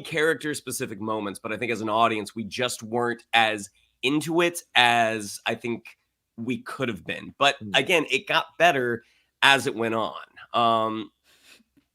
character specific moments, but I think as an audience, we just weren't as into it as I think we could have been. But again, it got better as it went on.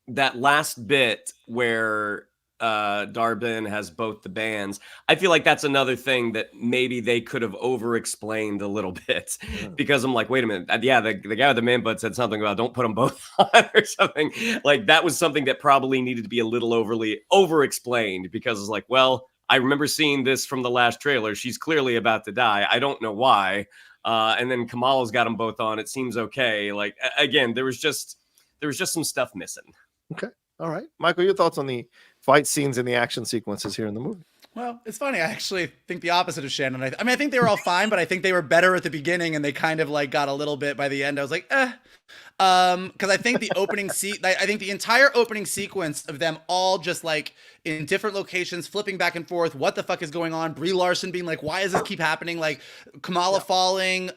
That last bit where Dar-Benn has both the bands, I feel like that's another thing that maybe they could have over-explained a little bit, because I'm like, wait a minute, yeah, the guy with the man butt said something about don't put them both on or something. Like that was something that probably needed to be a little overly over-explained, because it's like, well, I remember seeing this from the last trailer. She's clearly about to die. I don't know why. And then Kamala's got them both on. It seems okay. Like again, there was just some stuff missing. Okay. All right. Michael, your thoughts on the fight scenes and the action sequences here in the movie? Well, it's funny. I actually think the opposite of Shannon. I mean, I think they were all fine, but I think they were better at the beginning, and they kind of like got a little bit by the end. I was like, because I think the opening I think the entire opening sequence of them all just like in different locations, flipping back and forth. What the fuck is going on? Brie Larson being like, why does this keep happening? Like Kamala falling,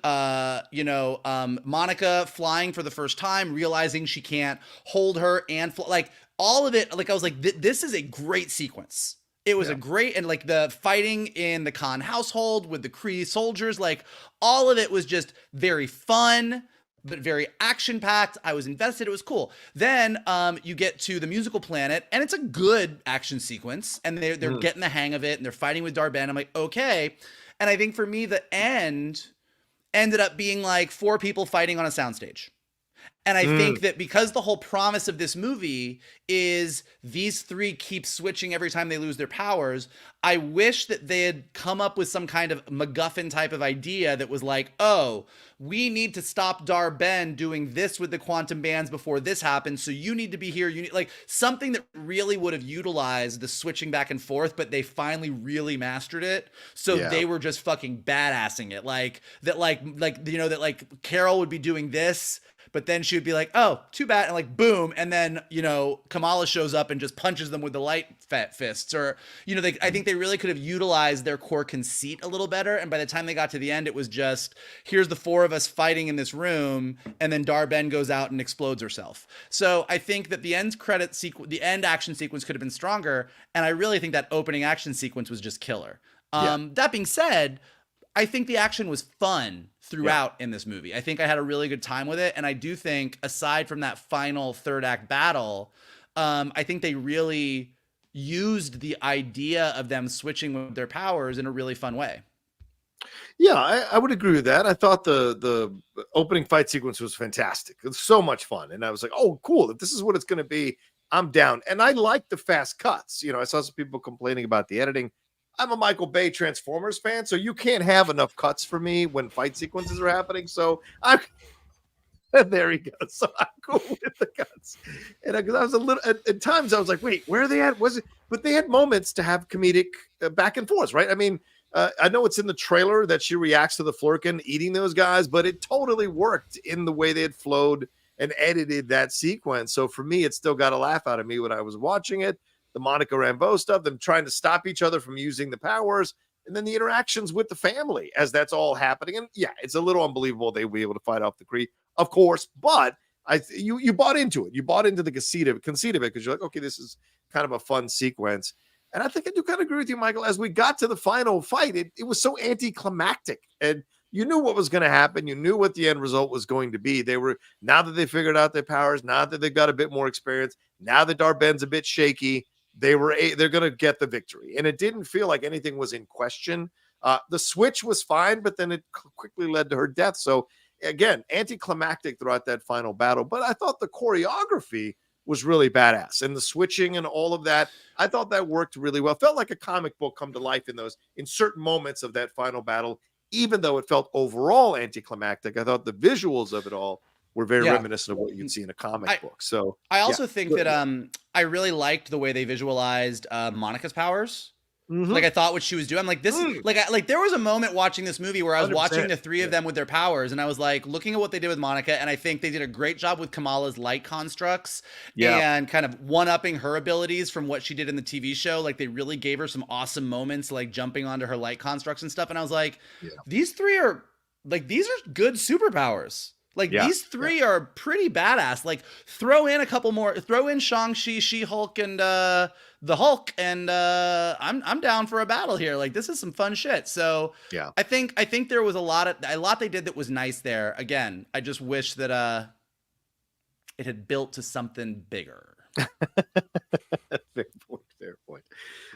Monica flying for the first time, realizing she can't hold her, and like all of it. Like I was like, this is a great sequence. It was a great, and like the fighting in the Khan household with the Kree soldiers, like all of it was just very fun, but very action packed. I was invested. It was cool. Then you get to the musical planet, and it's a good action sequence, and they're getting the hang of it, and they're fighting with Dar-Benn. I'm like, okay. And I think for me, the end ended up being like 4 people fighting on a soundstage. And I think that because the whole promise of this movie is these 3 keep switching every time they lose their powers, I wish that they had come up with some kind of MacGuffin type of idea that was like, oh, we need to stop Dar-Benn doing this with the quantum bands before this happens, so you need to be here. You need like something that really would have utilized the switching back and forth, but they finally really mastered it. So they were just fucking badassing it. Like that, like that like Carol would be doing this, but then she would be like, oh, too bad. And like, boom. And then, Kamala shows up and just punches them with the light fists. Or, I think they really could have utilized their core conceit a little better. And by the time they got to the end, it was just, here's the 4 of us fighting in this room. And then Dar-Benn goes out and explodes herself. So I think that the end action sequence could have been stronger. And I really think that opening action sequence was just killer. That being said, I think the action was fun throughout in this movie. I think I had a really good time with it. And I do think, aside from that final 3rd act battle, I think they really used the idea of them switching with their powers in a really fun way. Yeah, I would agree with that. I thought the opening fight sequence was fantastic. It was so much fun. And I was like, oh, cool. If this is what it's going to be, I'm down. And I like the fast cuts. I saw some people complaining about the editing. I'm a Michael Bay Transformers fan, so you can't have enough cuts for me when fight sequences are happening. So there he goes. So I'm cool with the cuts. And I was a little at times I was like, wait, where are they at? But they had moments to have comedic back and forth, right? I mean, I know it's in the trailer that she reacts to the Flerken eating those guys, but it totally worked in the way they had flowed and edited that sequence. So for me, it still got a laugh out of me when I was watching it. The Monica Rambeau stuff, them trying to stop each other from using the powers, and then the interactions with the family as that's all happening. And yeah, it's a little unbelievable they were able to fight off the Kree, of course, but you bought into it. You bought into the conceit of it because you're like, okay, this is kind of a fun sequence. And I think I do kind of agree with you, Michael. As we got to the final fight, it was so anticlimactic, and you knew what was going to happen. You knew what the end result was going to be. Now that they figured out their powers, now that they've got a bit more experience, now that Dar-Benn's a bit shaky, they're going to get the victory. And it didn't feel like anything was in question. The switch was fine, but then it quickly led to her death. So again, anticlimactic throughout that final battle. But I thought the choreography was really badass, and the switching and all of that, I thought that worked really well. Felt like a comic book come to life in certain moments of that final battle, even though it felt overall anticlimactic. I thought the visuals of it all were very reminiscent of what you'd see in a comic book. So I also think that I really liked the way they visualized Monica's powers. Like I thought what she was doing. I'm like, this is like there was a moment watching this movie where I was 100%. watching the three of them with their powers, and I was like looking at what they did with Monica, and I think they did a great job with Kamala's light constructs and kind of one-upping her abilities from what she did in the TV show. Like they really gave her some awesome moments, like jumping onto her light constructs and stuff. And I was like, these three are good superpowers. Like these three are pretty badass. Like throw in a couple more, throw in Shang-Chi, She-Hulk, and the Hulk, and I'm down for a battle here. Like this is some fun shit. So I think there was a lot they did that was nice there. Again, I just wish that it had built to something bigger. Fair point.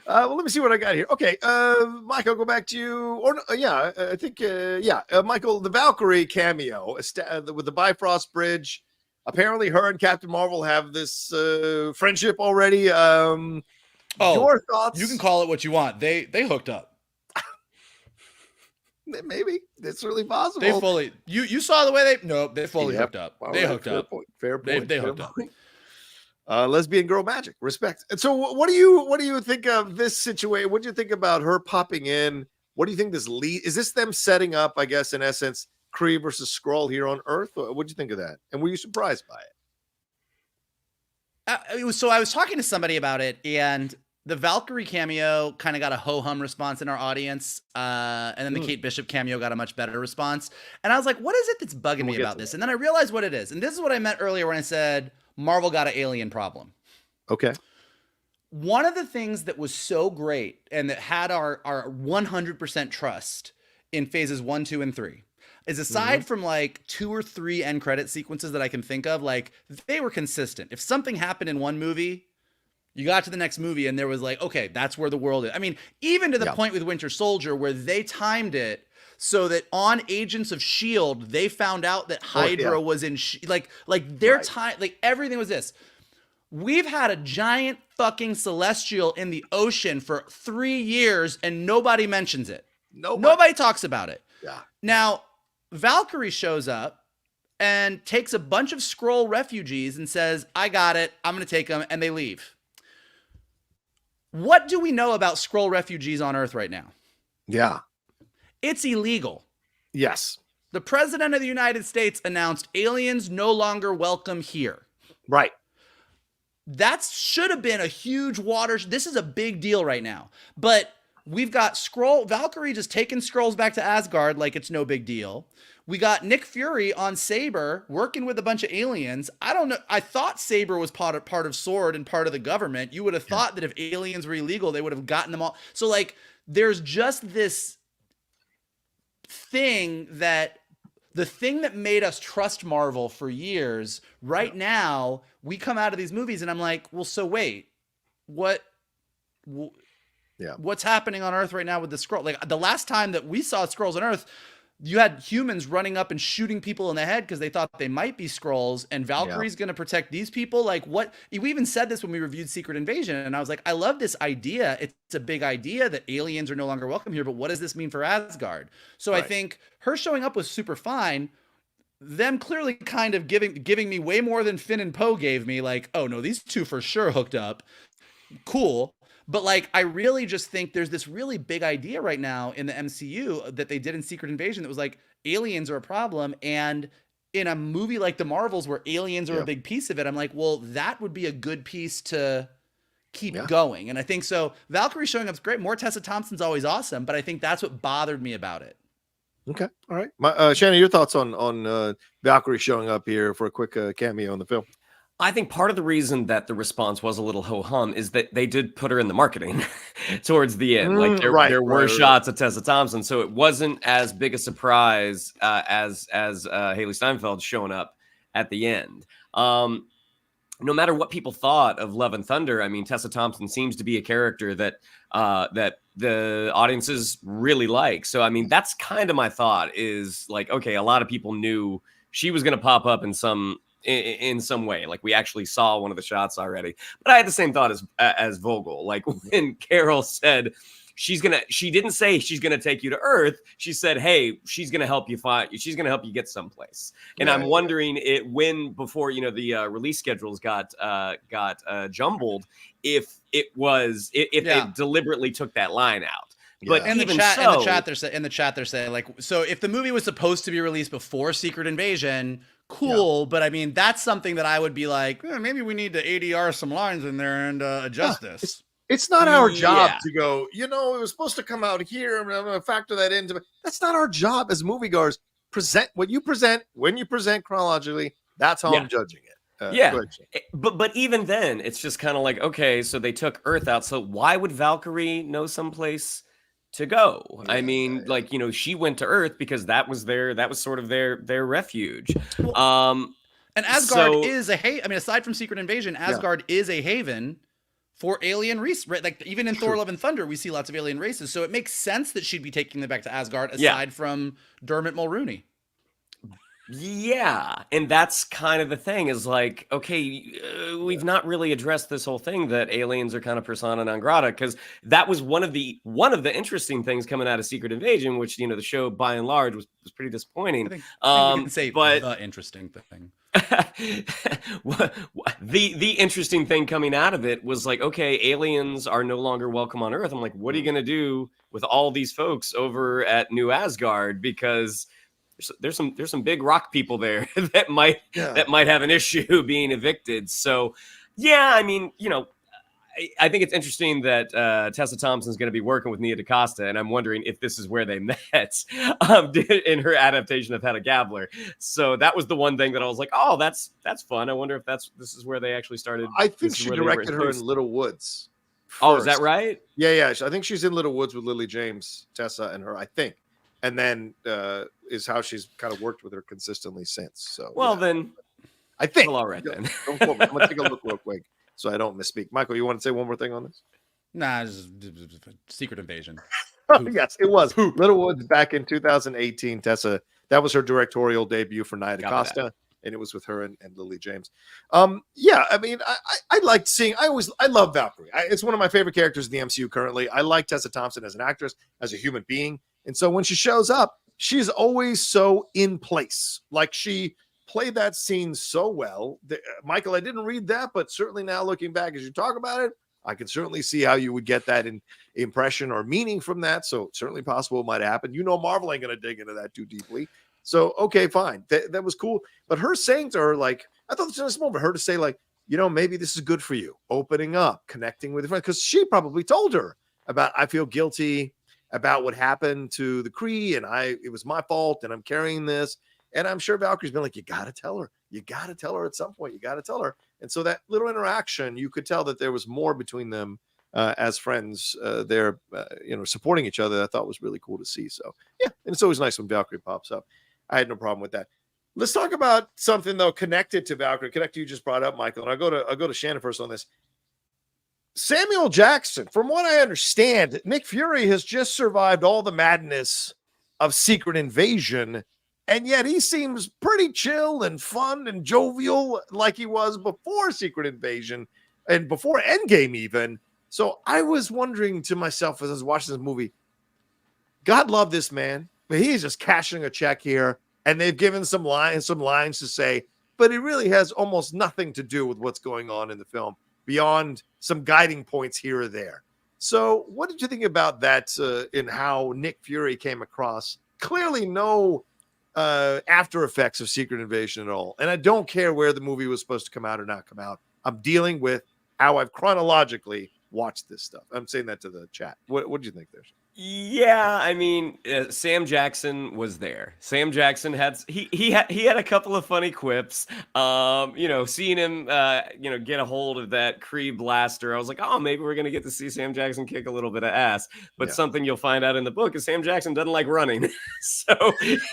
Well, let me see what I got here. Okay, Michael, go back to you. Or I think Michael, the Valkyrie cameo with the Bifrost Bridge. Apparently, her and Captain Marvel have this friendship already. Your thoughts? You can call it what you want. They hooked up. Maybe it's really possible. They fully. You saw the way they fully hooked up. They hooked up. Fair point. They hooked up. Lesbian girl magic, respect. And so, what do you think of this situation? What do you think about her popping in? What do you think this lead is? This them setting up, I guess, in essence, Kree versus Skrull here on Earth? What do you think of that? And were you surprised by it? So I was talking to somebody about it, and the Valkyrie cameo kind of got a ho-hum response in our audience, and then the Kate Bishop cameo got a much better response. And I was like, what is it that's bugging me about this? And then I realized what it is. And this is what I meant earlier when I said Marvel got an alien problem. Okay. One of the things that was so great and that had our 100% trust in phases 1, 2, and 3 is aside from like 2 or 3 end credit sequences that I can think of, like they were consistent. If something happened in one movie, you got to the next movie and there was like, okay, that's where the world is. I mean, even to the point with Winter Soldier where they timed so that on Agents of S.H.I.E.L.D., they found out that Hydra was in, like their time, like everything was this. We've had a giant fucking celestial in the ocean for 3 years and nobody mentions it. Nobody talks about it. Yeah. Now, Valkyrie shows up and takes a bunch of Skrull refugees and says, I got it, I'm going to take them, and they leave. What do we know about Skrull refugees on Earth right now? Yeah. It's illegal. Yes. The President of the United States announced aliens no longer welcome here. Right. That should have been a huge this is a big deal right now. But we've got Valkyrie just taking Skrulls back to Asgard like it's no big deal. We got Nick Fury on SABER working with a bunch of aliens. I don't know. I thought SABER was part of SWORD and part of the government. You would have thought that if aliens were illegal, they would have gotten them all. So like, there's just this thing that the thing that made us trust Marvel for years, right now, we come out of these movies and I'm like, well, so wait, what's happening on Earth right now with the Skrull? Like the last time that we saw Skrulls on Earth, you had humans running up and shooting people in the head because they thought they might be Skrulls, and Valkyrie's going to protect these people. Like what? We even said this when we reviewed Secret Invasion, and I was like, I love this idea. It's a big idea that aliens are no longer welcome here, but what does this mean for Asgard? So I think her showing up was super fine. Them clearly kind of giving me way more than Finn and Poe gave me. Like, oh no, these two for sure hooked up. Cool. But like, I really just think there's this really big idea right now in the MCU that they did in Secret Invasion that was like, aliens are a problem. And in a movie like the Marvels where aliens are a big piece of it, I'm like, well, that would be a good piece to keep going. And I think so. Valkyrie showing up is great. More Tessa Thompson's always awesome, but I think that's what bothered me about it. Okay. All right. Shannon, your thoughts on Valkyrie showing up here for a quick cameo in the film? I think part of the reason that the response was a little ho-hum is that they did put her in the marketing towards the end. Like there were shots of Tessa Thompson, so it wasn't as big a surprise as Haley Steinfeld showing up at the end. No matter what people thought of Love and Thunder, I mean, Tessa Thompson seems to be a character that the audiences really like. So, I mean, that's kind of my thought is like, okay, a lot of people knew she was going to pop up in some way. Like we actually saw one of the shots already, but I had the same thought as Vogel. Like when Carol said she didn't say she's gonna take you to Earth. She said, hey, she's gonna help you get someplace. And I'm wondering before the release schedules got jumbled, if they deliberately took that line out. But in the chat they're saying like, so if the movie was supposed to be released before Secret Invasion, cool, but I mean that's something that I would be like, maybe we need to ADR some lines in there and adjust this. It's not our job to go, it was supposed to come out here. I'm going to factor that into. That's not our job as moviegoers. Present what you present when you present chronologically. That's how I'm judging it. But even then, it's just kind of like, okay, so they took Earth out. So why would Valkyrie know someplace to go? I mean, she went to Earth because that was sort of their refuge. And Asgard is a aside from Secret Invasion, Asgard is a haven for alien race, right? Like even in Thor: Love and Thunder, we see lots of alien races. So it makes sense that she'd be taking them back to Asgard, aside from Dermot Mulroney. Yeah, and that's kind of the thing is like, okay, we've not really addressed this whole thing that aliens are kind of persona non grata, because that was one of the interesting things coming out of Secret Invasion, which the show by and large was pretty disappointing. I think we can say the interesting thing. The interesting thing coming out of it was like, okay, aliens are no longer welcome on Earth. I'm like, what are you gonna do with all these folks over at New Asgard? Because there's some big rock people there that might have an issue being evicted. So I mean, I think it's interesting that Tessa Thompson's going to be working with NIA DaCosta, and I'm wondering if this is where they met in her adaptation of Hedda Gabler. So that was the one thing that I was like, oh, that's fun. I wonder if this is where they actually started. I think she directed her in Little Woods first. Oh, is that right? Yeah. I think she's in Little Woods with Lily James, Tessa, and her, I think. And then is how she's kind of worked with her consistently since. So then I think. Well, all right then. Don't quote me. I'm gonna take a look real quick so I don't misspeak. Michael, you want to say one more thing on this? Nah, Secret Invasion. Yes, it was. Little Woods back in 2018. Tessa, that was her directorial debut for NIA DaCosta, and it was with her and Lily James. I mean, I liked seeing. I love Valkyrie. It's one of my favorite characters in the MCU currently. I like Tessa Thompson as an actress, as a human being. And so when she shows up, she's always so in place. Like she played that scene so well. Michael, I didn't read that, but certainly now looking back as you talk about it, I can certainly see how you would get that impression or meaning from that. So certainly possible it might happen. Marvel ain't going to dig into that too deeply. So, okay, fine. That was cool. But her saying to her, like, I thought it was a moment for her to say, like, maybe this is good for you. Opening up, connecting with your friends. Because she probably told her about, I feel guilty about what happened to the Kree, and it was my fault, and I'm carrying this. And I'm sure Valkyrie's been like, you got to tell her. You got to tell her at some point. You got to tell her. And so that little interaction, you could tell that there was more between them as friends there, supporting each other. I thought was really cool to see. So, yeah, and it's always nice when Valkyrie pops up. I had no problem with that. Let's talk about something, though, connected to Valkyrie, you just brought up, Michael. And I'll go to Shannon first on this. Samuel Jackson, from what I understand, Nick Fury has just survived all the madness of Secret Invasion, and yet he seems pretty chill and fun and jovial like he was before Secret Invasion and before Endgame even. So I was wondering to myself as I was watching this movie, God love this man, but he's just cashing a check here, and they've given some lines to say, but it really has almost nothing to do with what's going on in the film, beyond some guiding points here or there. So what did you think about that in how Nick Fury came across? Clearly no after effects of Secret Invasion at all. And I don't care where the movie was supposed to come out or not come out. I'm dealing with how I've chronologically watched this stuff. I'm saying that to the chat. What do you think there? Yeah, I mean, Sam Jackson was there. Sam Jackson had a couple of funny quips. Seeing him, get a hold of that Kree blaster, I was like, oh, maybe we're gonna get to see Sam Jackson kick a little bit of ass. But something you'll find out in the book is Sam Jackson doesn't like running. So,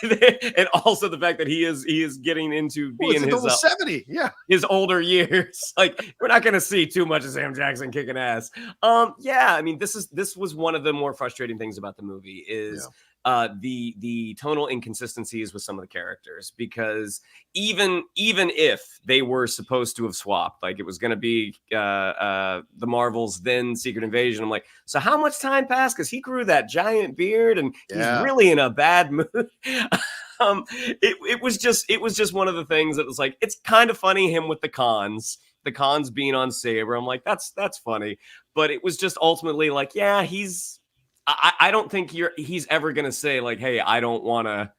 and also the fact that he is getting into being his 70, his older years. Like, we're not gonna see too much of Sam Jackson kicking ass. I mean, this was one of the more frustrating things about the movie is the tonal inconsistencies with some of the characters, because even if they were supposed to have swapped, like it was going to be the Marvels then Secret Invasion, I'm like, so how much time passed? Because he grew that giant beard and he's really in a bad mood. It was just one of the things that was like, it's kind of funny him with the cons being on Saber. I'm like, that's funny, but it was just ultimately like, yeah, I don't think he's ever gonna say like, hey, I don't wanna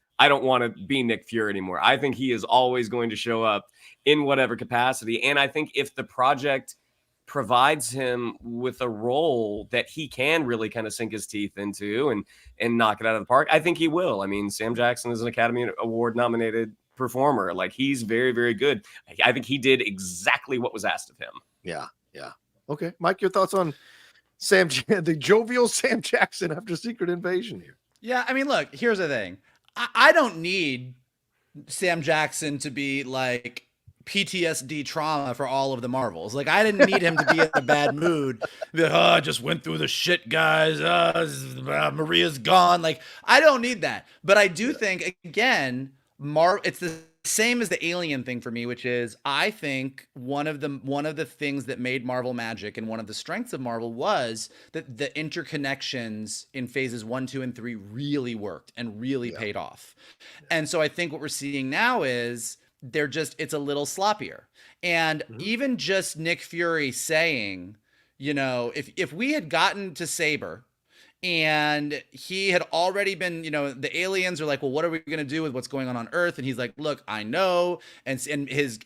be Nick Fury anymore. I think he is always going to show up in whatever capacity. And I think if the project provides him with a role that he can really kind of sink his teeth into and knock it out of the park, I think he will. I mean, Sam Jackson is an Academy Award nominated performer. Like, he's very, very good. I think he did exactly what was asked of him. Yeah. Okay, Mike, your thoughts on the jovial Sam Jackson after Secret Invasion here? Yeah, I mean, look, here's the thing. I don't need Sam Jackson to be like PTSD trauma for all of the Marvels. Like, I didn't need him to be in a bad mood. I just went through the shit, guys. Maria's gone. Like, I don't need that. But I do think, again, it's the same as the Alien thing for me, which is, I think one of the things that made Marvel magic and one of the strengths of Marvel was that the interconnections in phases 1, 2, and 3 really worked and really paid off. And so I think what we're seeing now is it's a little sloppier. And even just Nick Fury saying, you know, if we had gotten to Saber and he had already been, you know, the aliens are like, well, what are we going to do with what's going on Earth? And he's like, look, I know. And his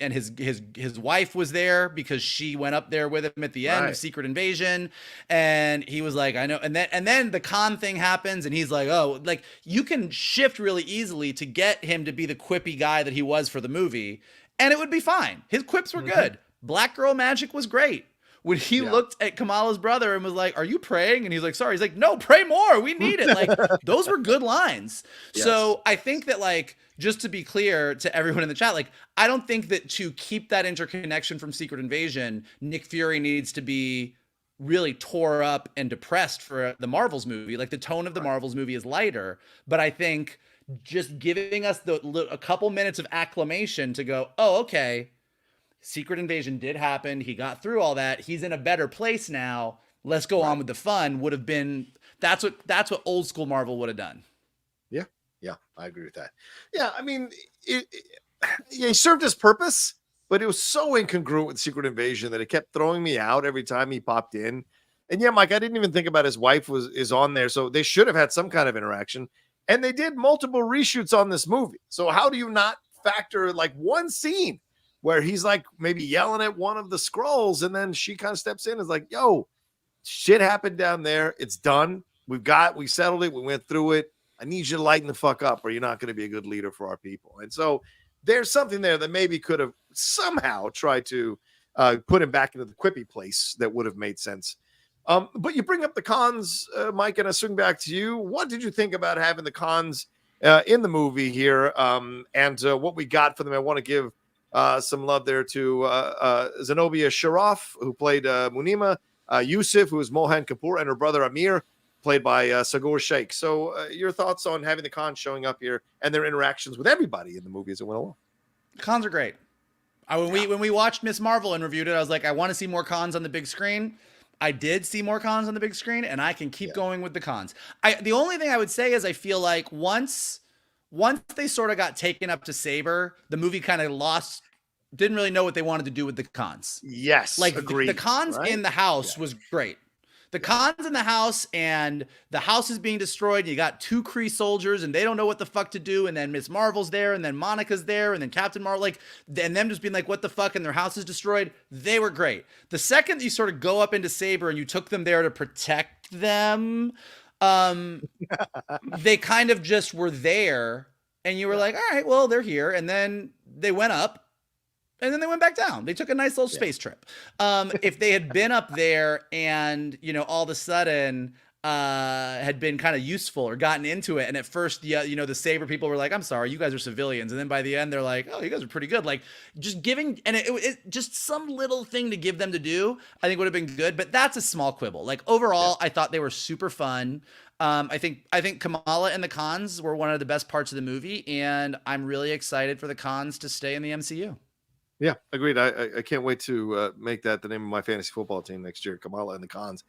wife was there because she went up there with him at the end of Secret Invasion. And he was like, I know. And then the Khan thing happens and he's like, oh, like, you can shift really easily to get him to be the quippy guy that he was for the movie. And it would be fine. His quips were good. Black Girl Magic was great. When he looked at Kamala's brother and was like, are you praying? And he's like, sorry. He's like, no, pray more. We need it. Like, those were good lines. Yes. So I think that, like, just to be clear to everyone in the chat, like, I don't think that to keep that interconnection from Secret Invasion, Nick Fury needs to be really tore up and depressed for the Marvels movie. Like, the tone of the Marvels movie is lighter, but I think just giving us a couple minutes of acclamation to go, oh, okay, Secret Invasion did happen. He got through all that. He's in a better place now. Let's go on with the fun. Would have been, that's what old school Marvel would have done. Yeah, I agree with that. Yeah, I mean, he served his purpose, but it was so incongruent with Secret Invasion that it kept throwing me out every time he popped in. And yeah, Mike, I didn't even think about his wife is on there, so they should have had some kind of interaction. And they did multiple reshoots on this movie. So how do you not factor like one scene where he's like maybe yelling at one of the Skrulls, and then she kind of steps in and is like, yo, shit happened down there. It's done. We settled it. We went through it. I need you to lighten the fuck up, or you're not going to be a good leader for our people. And so there's something there that maybe could have somehow tried to put him back into the quippy place that would have made sense. But you bring up the cons, Mike, and I swing back to you. What did you think about having the cons in the movie here, and what we got for them? I want to give some love there to Zenobia Sharaf, who played Munima, Yusuf, who is Mohan Kapoor, and her brother Amir, played by Sagoor Sheikh. So your thoughts on having the cons showing up here and their interactions with everybody in the movie as it went along? Cons are great. When we watched Miss Marvel and reviewed it, I was like, I want to see more cons on the big screen. I did see more cons on the big screen, and I can keep going with the cons. The only thing I would say is I feel like once they sort of got taken up to Saber, the movie kind of didn't really know what they wanted to do with the cons. Yes, like agreed, the cons in the house was great. The cons in the house, and the house is being destroyed. And you got 2 Kree soldiers, and they don't know what the fuck to do. And then Miss Marvel's there, and then Monica's there, and then Captain Marvel, and them just being like, what the fuck? And their house is destroyed. They were great. The second that you sort of go up into Saber and you took them there to protect them, they kind of just were there, and you were like, all right, well, they're here. And then they went up. And then they went back down. They took a nice little space trip. If they had been up there and, you know, all of a sudden had been kind of useful or gotten into it, and at first, the Saber people were like, I'm sorry, you guys are civilians. And then by the end, they're like, oh, you guys are pretty good. Like, just giving, and it just some little thing to give them to do, I think would have been good. But that's a small quibble. Like, overall, I thought they were super fun. I think Kamala and the Khans were one of the best parts of the movie, and I'm really excited for the Khans to stay in the MCU. Yeah, agreed. I can't wait to make that the name of my fantasy football team next year, Kamala and the Khans.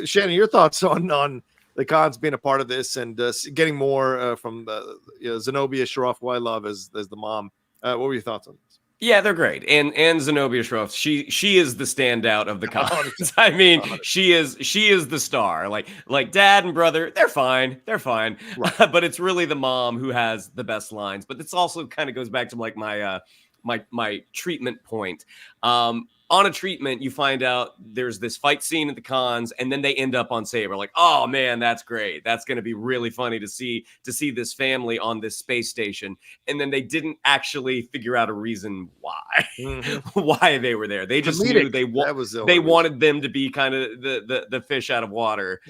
Shannon, your thoughts on the Khans being a part of this and getting more from Zenobia Shroff, who I love as the mom. What were your thoughts on this? Yeah, they're great. And Zenobia Shroff, she is the standout of the Khans. I mean, she is the star. Like dad and brother, they're fine. Right. But it's really the mom who has the best lines. But this also kind of goes back to like my treatment point. On a treatment, you find out there's this fight scene at the Khans, and then they end up on Saber. Like, oh man, that's great. That's going to be really funny to see this family on this space station. And then they didn't actually figure out a reason why they were there. They just knew they wanted them to be kind of the fish out of water,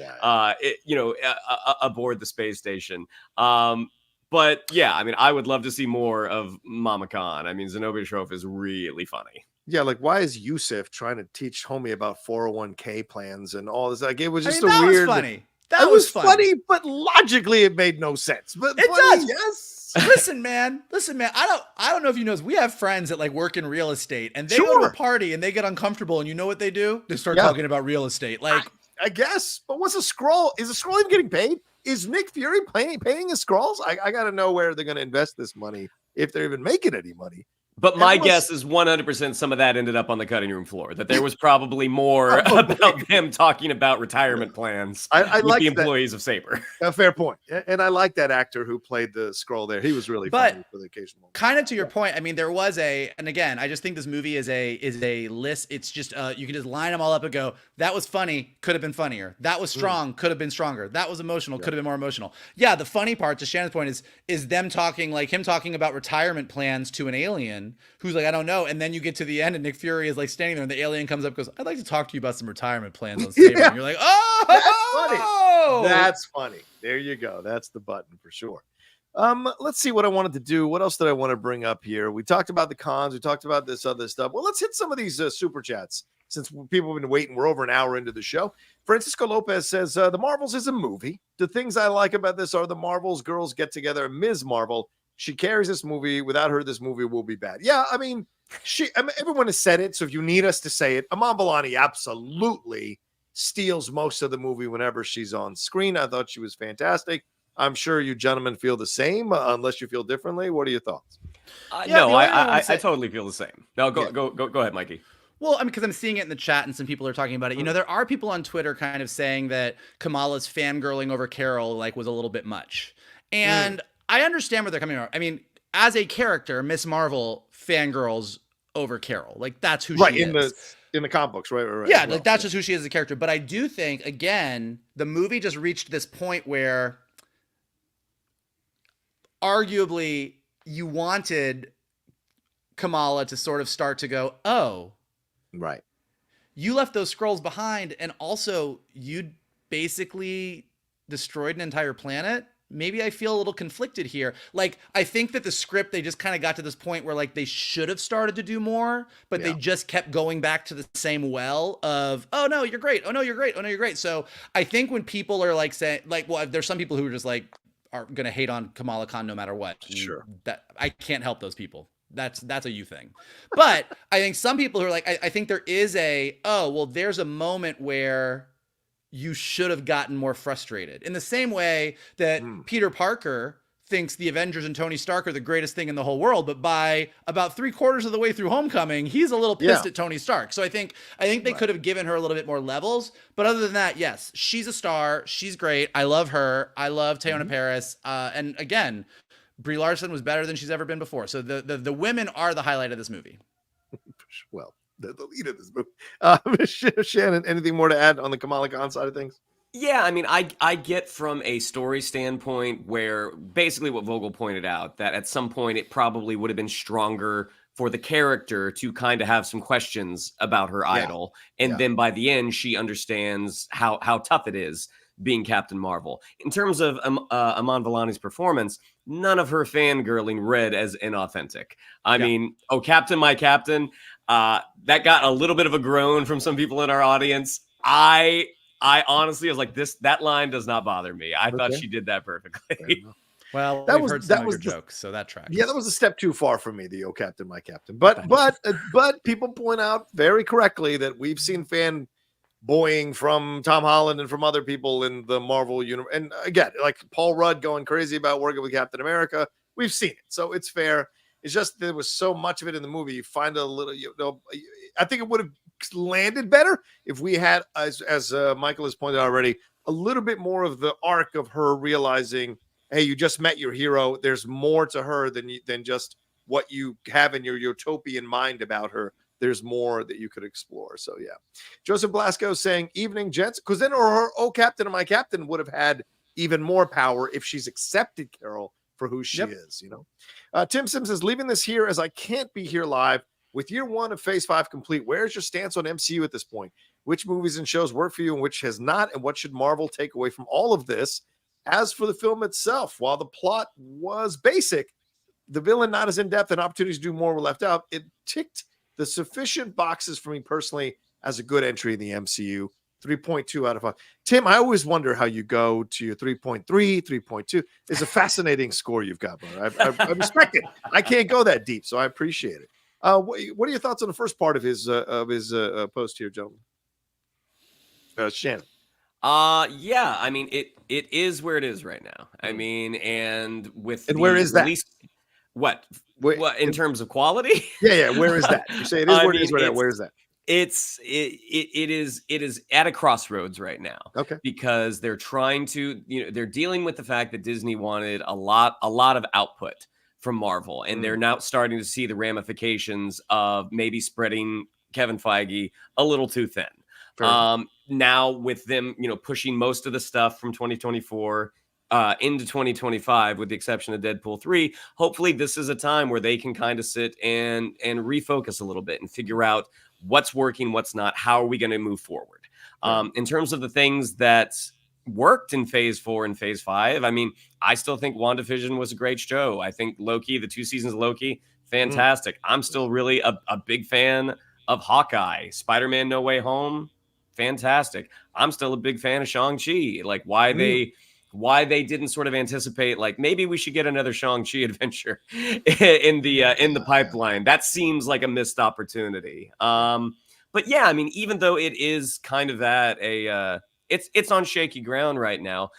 aboard the space station. But yeah, I mean, I would love to see more of Mama Khan. I mean, Zenobia Shroff is really funny. Yeah, like why is Yusuf trying to teach homie about 401k plans and all this? Like it was just that weird. Was funny. That was funny, but logically it made no sense. But it does. Yes. Listen, man. I don't know if you know this. We have friends that like work in real estate, and they go to a party and they get uncomfortable, and you know what they do? They start talking about real estate. Like I guess. But what's a scroll? Is a scroll even getting paid? Is Nick Fury paying his scrolls? I got to know where they're going to invest this money if they're even making any money. But my guess is 100% some of that ended up on the cutting room floor, that there was probably more about them talking about retirement plans I with like the employees of Saber. A fair point. And I like that actor who played the scroll there. He was really funny for the occasional moment. Kind of to your point, I mean, there was and again, I just think this movie is a list. It's just, you can just line them all up and go, that was funny, could have been funnier. That was strong, could have been stronger. That was emotional, could have been more emotional. Yeah, the funny part, to Shannon's point, is them talking, like him talking about retirement plans to an alien who's like, I don't know. And then you get to the end and Nick Fury is like standing there and the alien comes up and goes, I'd like to talk to you about some retirement plans on Saber. And you're like, oh, that's funny. That's funny. There you go. That's the button for sure. Let's see what I wanted to do. What else did I want to bring up here? We talked about the Khans. We talked about this other stuff. Well, let's hit some of these super chats since people have been waiting. We're over an hour into the show. Francisco Lopez says, the Marvels is a movie. The things I like about this are the Marvels girls get together. Ms. Marvel, she carries this movie. Without her, this movie will be bad. Yeah, I mean, everyone has said it. So if you need us to say it, Iman Vellani absolutely steals most of the movie whenever she's on screen. I thought she was fantastic. I'm sure you gentlemen feel the same, unless you feel differently. What are your thoughts? No, I totally feel the same. No, go ahead, Mikey. Well, I mean, because I'm seeing it in the chat and some people are talking about it. You know, there are people on Twitter kind of saying that Kamala's fangirling over Carol was a little bit much. And I understand where they're coming from. I mean, as a character, Miss Marvel fangirls over Carol. Like, that's who she is. In the comic books, right? Yeah, like that's just who she is as a character. But I do think, again, the movie just reached this point where arguably you wanted Kamala to sort of start to go, oh, right, you left those scrolls behind, and also you basically destroyed an entire planet. Maybe I feel a little conflicted here. Like, I think that the script, they just kind of got to this point where like they should have started to do more, but they just kept going back to the same well of, oh no, you're great. Oh no, you're great. Oh no, you're great. So I think when people are like saying, like, well, there's some people who are just like, are going to hate on Kamala Khan no matter what. Sure. That I can't help those people. That's a you thing. But I think some people who are like, I think there is there's a moment where you should have gotten more frustrated. In the same way that Peter Parker thinks the Avengers and Tony Stark are the greatest thing in the whole world, but by about 3/4 of the way through Homecoming, he's a little pissed at Tony Stark. So I think they could have given her a little bit more levels. But other than that, yes, she's a star. She's great. I love her. I love TEYONAH PARRIS. And again, BRIE LARSON was better than she's ever been before. So the women are the highlight of this movie. Well, the lead of this movie. Shannon, anything more to add on the Kamala Khan side of things? Yeah, I mean, I get from a story standpoint where basically what Vogel pointed out, that at some point it probably would have been stronger for the character to kind of have some questions about her idol. And then by the end, she understands how tough it is being Captain Marvel. In terms of Iman Vellani's performance, none of her fangirling read as inauthentic. I mean, oh, Captain, my Captain, that got a little bit of a groan from some people in our audience. I I honestly was like, that line does not bother me. I thought Okay. she did that perfectly. Well, That we've was- heard that some of was your the- jokes, so that tracks. Yeah, that was a step too far for me, the "Oh Captain, my Captain." But people point out very correctly that we've seen fanboying from Tom Holland and from other people in the Marvel universe. And again, like Paul Rudd going crazy about working with Captain America. We've seen it, so it's fair. It's just there was so much of it in the movie. You find a little, I think it would have landed better if we had, as Michael has pointed out already, a little bit more of the arc of her realizing, hey, you just met your hero. There's more to her than just what you have in your utopian mind about her. There's more that you could explore. So yeah, Joseph Blasco saying, "Evening, gents," because then her "Oh Captain and my Captain" would have had even more power if she's accepted Carol for who she is. Tim Sims says, "Leaving this here as I can't be here live with year 1 of Phase 5 complete. Where's your stance on MCU at this point? Which movies and shows work for you and which has not? And what should Marvel take away from all of this? As for the film itself, while the plot was basic, the villain not as in-depth and opportunities to do more were left out. It ticked the sufficient boxes for me personally as a good entry in the MCU. 3.2 out of 5. Tim, I always wonder how you go to your 3.3, 3.2. It's a fascinating score you've got, brother. I respect it. I can't go that deep, so I appreciate it. What are your thoughts on the first part of his post here, gentlemen? Shannon. Yeah, I mean it is where it is right now. I mean, and with And where is that? What Where, in terms of quality? Yeah. Where is that? You say it is where it is right now. Where is that? It is at a crossroads right now. Okay. Because they're trying to, they're dealing with the fact that Disney wanted a lot of output from Marvel, and they're now starting to see the ramifications of maybe spreading Kevin Feige a little too thin. Now with them, pushing most of the stuff from 2024 into 2025, with the exception of Deadpool 3, hopefully this is a time where they can kind of sit and refocus a little bit and figure out what's working, what's not, how are we going to move forward. In terms of the things that worked in Phase 4 and Phase 5, I mean, I still think WandaVision was a great show. I think Loki, the 2 seasons of Loki, fantastic. I'm still really a big fan of Hawkeye. Spider-Man No Way Home, fantastic. I'm still a big fan of Shang-Chi. Like why they didn't sort of anticipate, like maybe we should get another Shang-Chi adventure in the pipeline. That seems like a missed opportunity. But yeah, I mean, even though it is kind of it's on shaky ground right now.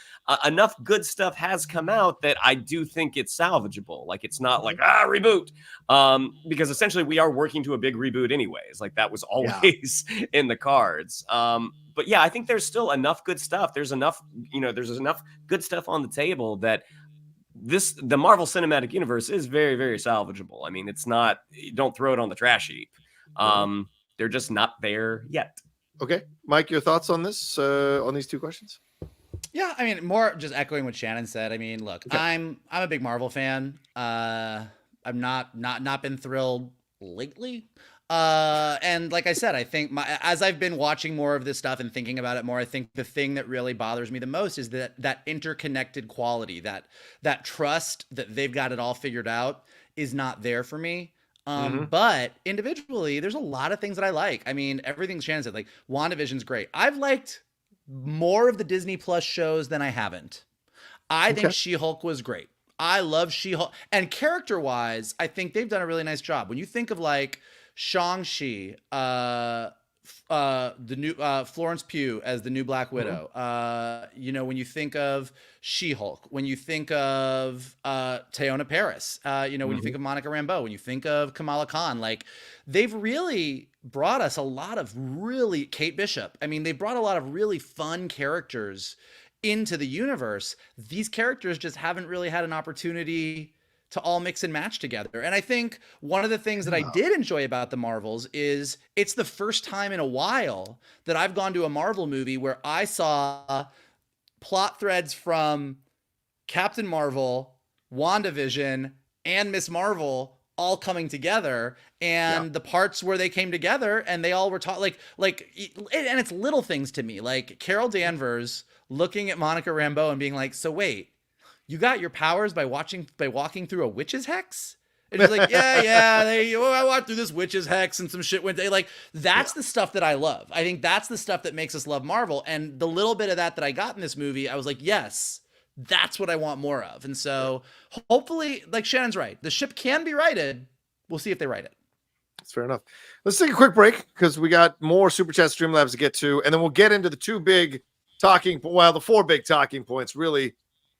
Enough good stuff has come out that I do think it's salvageable. Like it's not like reboot, because essentially we are working to a big reboot anyways. Like that was always in the cards. But yeah, I think there's still enough good stuff. There's enough good stuff on the table that the Marvel Cinematic Universe is very, very salvageable. I mean, it's not. Don't throw it on the trash heap. They're just not there yet. Okay, Mike, your thoughts on this? On these 2 questions? Yeah, I mean, more just echoing what Shannon said. I mean, look, I'm a big Marvel fan. I'm not been thrilled lately. And like I said, I think as I've been watching more of this stuff and thinking about it more, I think the thing that really bothers me the most is that interconnected quality, that trust that they've got it all figured out is not there for me. But individually, there's a lot of things that I like. I mean, everything Shannon said, like WandaVision's great. I've liked more of the Disney Plus shows than I haven't. I think She-Hulk was great. I love She-Hulk. And character-wise, I think they've done a really nice job. When you think of like Shang-Chi, the new Florence Pugh as the new Black Widow, when you think of She-Hulk, when you think of TEYONAH PARRIS, when you think of Monica Rambeau, when you think of Kamala Khan, like they've really brought us a lot of really Kate Bishop. I mean, they brought a lot of really fun characters into the universe. These characters just haven't really had an opportunity to all mix and match together. And I think one of the things that I did enjoy about the Marvels is it's the first time in a while that I've gone to a Marvel movie where I saw plot threads from Captain Marvel, WandaVision, and Miss Marvel all coming together, and the parts where they came together and they all were taught and it's little things to me, like Carol Danvers looking at Monica Rambeau and being like, so wait, you got your powers by walking through a witch's hex? And he's like, I walked through this witch's hex and some shit went. Like, that's the stuff that I love. I think that's the stuff that makes us love Marvel. And the little bit of that I got in this movie, I was like, yes, that's what I want more of. And so hopefully, like Shannon's right, the ship can be righted. We'll see if they write it. That's fair enough. Let's take a quick break because we got more Super Chat Streamlabs to get to, and then we'll get into the four big talking points, really.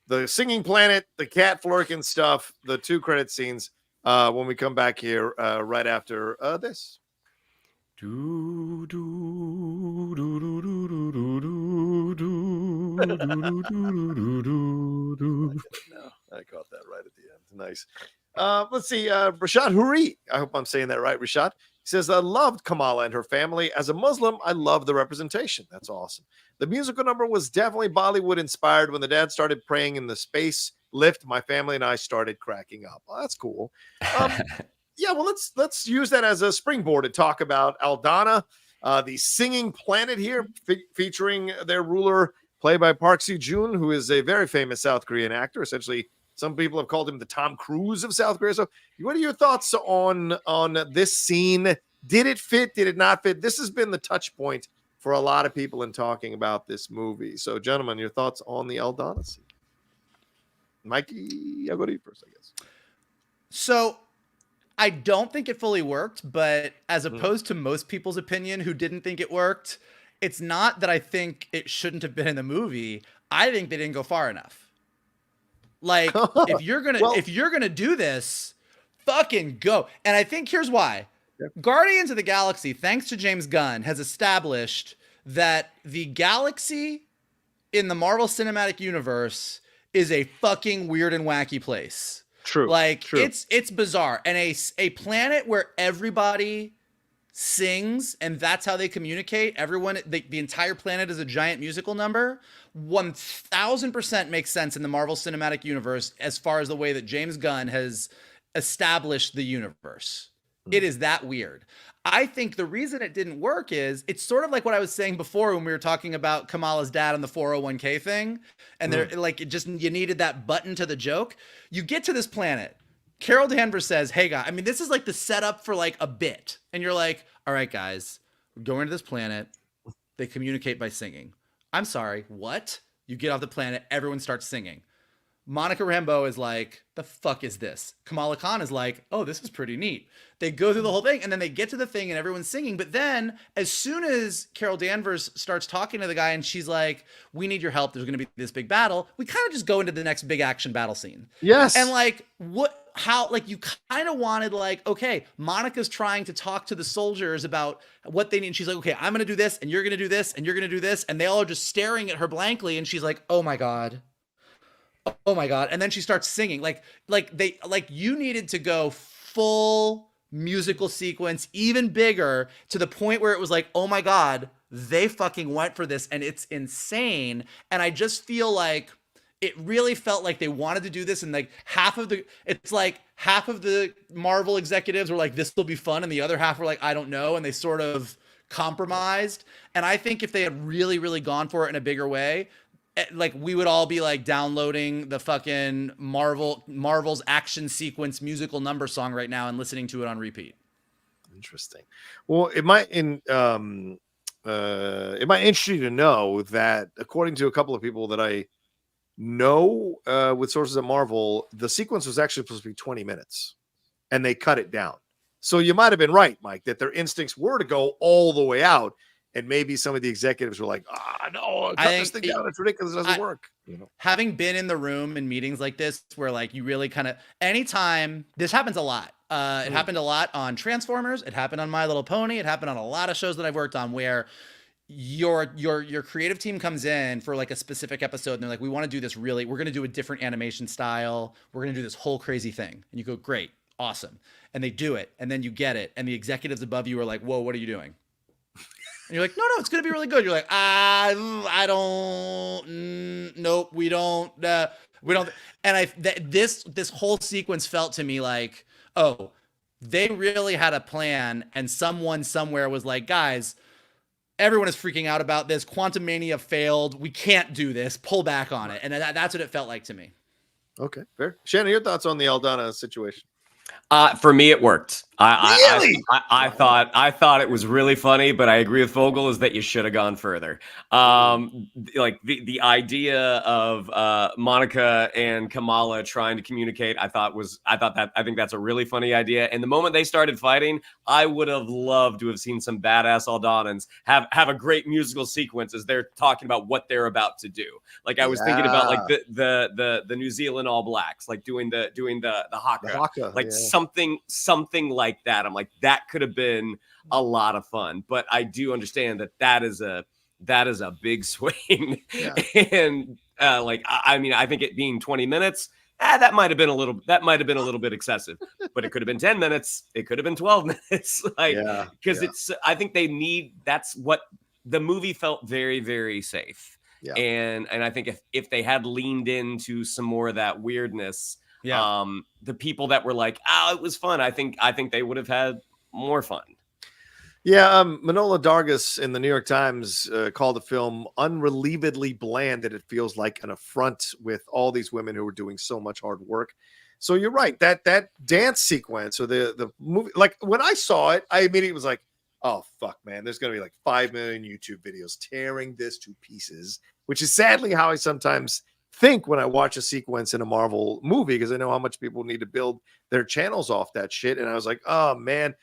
The singing planet, the cat Flerkens stuff, the 2 credit scenes when we come back here right after this. I caught that right at the end. Nice. Let's see. Rashad Huri. I hope I'm saying that right, Rashad. He says, I loved Kamala and her family. As a Muslim, I love the representation. That's awesome. The musical number was definitely Bollywood inspired. When the dad started praying in the space lift, my family and I started cracking up. Well, that's cool. Yeah, well, let's use that as a springboard to talk about Aldana, the singing planet here, featuring their ruler, played by Park Seo-joon, who is a very famous South Korean actor. Essentially, some people have called him the Tom Cruise of South Korea. So what are your thoughts on this scene? Did it fit? Did it not fit? This has been the touch point for a lot of people in talking about this movie. So, gentlemen, your thoughts on the Aldana scene? Mikey, I'll go to you first, I guess. So I don't think it fully worked, but as opposed to most people's opinion who didn't think it worked, it's not that I think it shouldn't have been in the movie. I think they didn't go far enough. Like, if you're gonna do this, fucking go. And I think here's why. Yep. Guardians of the Galaxy, thanks to James Gunn, has established that the galaxy in the Marvel Cinematic Universe is a fucking weird and wacky place. True. Like, true. It's bizarre. And a planet where everybody sings and that's how they communicate. Everyone, the entire planet is a giant musical number. 1000% makes sense in the Marvel Cinematic Universe as far as the way that James Gunn has established the universe. It is that weird. I think the reason it didn't work is it's sort of like what I was saying before when we were talking about Kamala's dad and the 401k thing. And they're like, you needed that button to the joke. You get to this planet. Carol Danvers says, hey, guys, I mean, this is like the setup for like a bit. And you're like, all right, guys, we're going to this planet. They communicate by singing. I'm sorry, what? You get off the planet, everyone starts singing. Monica Rambeau is like, the fuck is this? Kamala Khan is like, oh, this is pretty neat. They go through the whole thing, and then they get to the thing, and everyone's singing. But then, as soon as Carol Danvers starts talking to the guy, and she's like, we need your help, there's going to be this big battle, we kind of just go into the next big action battle scene. Yes. And like, you kind of wanted like, okay, Monica's trying to talk to the soldiers about what they need. And she's like, okay, I'm going to do this, and you're going to do this, and you're going to do this. And they all are just staring at her blankly. And she's like, oh my God. Oh my God. And then she starts singing like you needed to go full musical sequence, even bigger, to the point where it was like, oh my God, they fucking went for this and it's insane. And I just feel like it really felt like they wanted to do this. And like half of the Marvel executives were like, this will be fun. And the other half were like, I don't know. And they sort of compromised. And I think if they had really, really gone for it in a bigger way, like we would all be like downloading the fucking Marvel's action sequence musical number song right now and listening to it on repeat. Interesting. Well, it might interest you to know that according to a couple of people that I know with sources at Marvel, the sequence was actually supposed to be 20 minutes and they cut it down. So you might have been right, Mike, that their instincts were to go all the way out. And maybe some of the executives were like, no, cut this thing down. It's ridiculous. It doesn't work. You know? Having been in the room in meetings like this, where like you really kind of, anytime, this happens a lot. It happened a lot on Transformers. It happened on My Little Pony. It happened on a lot of shows that I've worked on where your creative team comes in for like a specific episode and they're like, we want to do this we're going to do a different animation style. We're going to do this whole crazy thing. And you go, great, awesome. And they do it. And then you get it. And the executives above you are like, whoa, what are you doing? And you're like, no, it's going to be really good. You're like, I don't, nope, we don't. And this whole sequence felt to me like, oh, they really had a plan. And someone somewhere was like, guys, everyone is freaking out about this. Quantum Mania failed. We can't do this. Pull back on it. And that's what it felt like to me. Okay, fair. Shannon, your thoughts on the Aldana situation? For me, it worked. Really? I thought it was really funny, but I agree with Vogel is that you should have gone further. Like the idea of Monica and Kamala trying to communicate, I think that's a really funny idea. And the moment they started fighting, I would have loved to have seen some badass Aldanans have a great musical sequence as they're talking about what they're about to do. Like I was thinking about like the New Zealand All Blacks, like doing the haka, like something like that. I'm like, that could have been a lot of fun, but I do understand that is a big swing. And I mean, I think it being 20 minutes, that might have been a little bit excessive, but it could have been 10 minutes. It could have been 12 minutes. Because I think that's what the movie felt very, very safe. Yeah. And I think if they had leaned into some more of that weirdness, the people that were like, it was fun, I think they would have had more fun. Yeah, Manohla Dargis in the New York Times called the film unrelievedly bland, that it feels like an affront with all these women who are doing so much hard work. So you're right, that dance sequence or the movie, like when I saw it, I immediately was like, oh fuck, man, there's gonna be like 5 million YouTube videos tearing this to pieces, which is sadly how I sometimes think when I watch a sequence in a Marvel movie, because I know how much people need to build their channels off that shit. And I was like, oh man.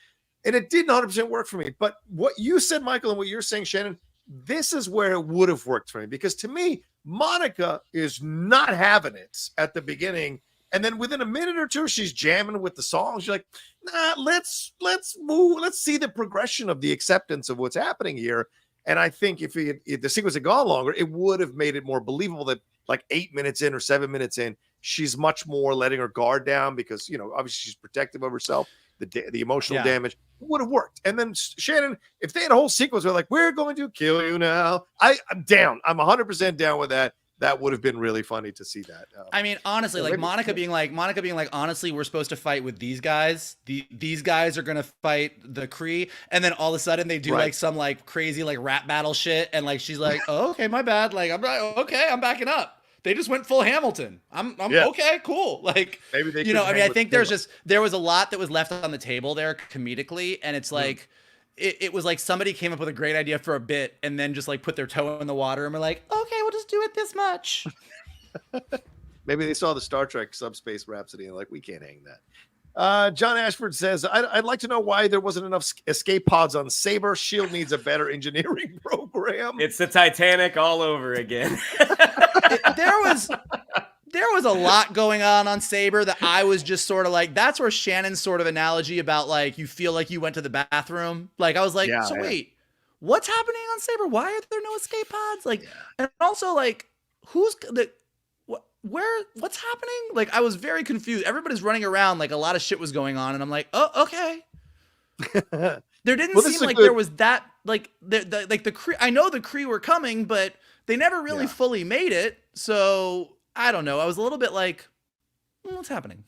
And it didn't 100% work for me. But what you said, Michael, and what you're saying, Shannon, this is where it would have worked for me. Because to me, Monica is not having it at the beginning. And then within a minute or two, she's jamming with the songs. You're like, nah, let's move. Let's see the progression of the acceptance of what's happening here. And I think if the sequence had gone longer, it would have made it more believable that like 8 minutes in or 7 minutes in, she's much more letting her guard down because, obviously she's protective of herself. The emotional damage would have worked. And then Shannon, if they had a whole sequence where like, we're going to kill you now, I'm down. I'm 100% down with that. That would have been really funny to see that. I mean, honestly, like Monica being like, honestly, we're supposed to fight with these guys. These guys are going to fight the Kree. And then all of a sudden they do like some like crazy like rap battle shit. And like, she's like, oh, okay, my bad. Like, I'm backing up. They just went full Hamilton. I'm okay, cool. Like, maybe they I think there was a lot that was left on the table there comedically. And it's like, it was like somebody came up with a great idea for a bit and then just like put their toe in the water and we're like, okay, we'll just do it this much. Maybe they saw the Star Trek Subspace Rhapsody and like, we can't hang that. John Ashford says, I'd like to know why there wasn't enough escape pods on Saber. S.H.I.E.L.D. needs a better engineering program. It's the Titanic all over again. There was a lot going on Saber that I was just sort of like, that's where Shannon's sort of analogy about like, you feel like you went to the bathroom. Like, I was like, wait, what's happening on Saber? Why are there no escape pods? Like, and also like, what's happening? Like, I was very confused. Everybody's running around like a lot of shit was going on. And I'm like, oh, okay. There didn't seem like there was that, like the Kree. I know the Kree were coming, but they never really fully made it. So I don't know. I was a little bit like, what's happening?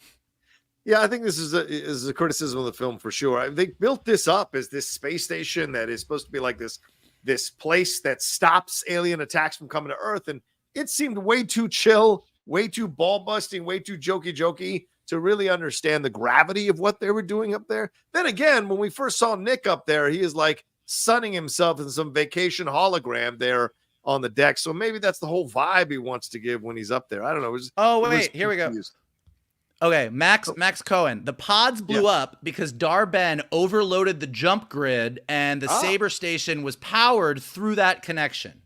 Yeah, I think this is a criticism of the film for sure. They built this up as this space station that is supposed to be like this place that stops alien attacks from coming to Earth. And it seemed way too chill, way too ball busting, way too jokey to really understand the gravity of what they were doing up there. Then again, when we first saw Nick up there, he is like sunning himself in some vacation hologram there on the deck. So maybe that's the whole vibe he wants to give when he's up there. I don't know. Here we go. Okay, Max Cohen. The pods blew up because Dar-Benn overloaded the jump grid and the Saber station was powered through that connection.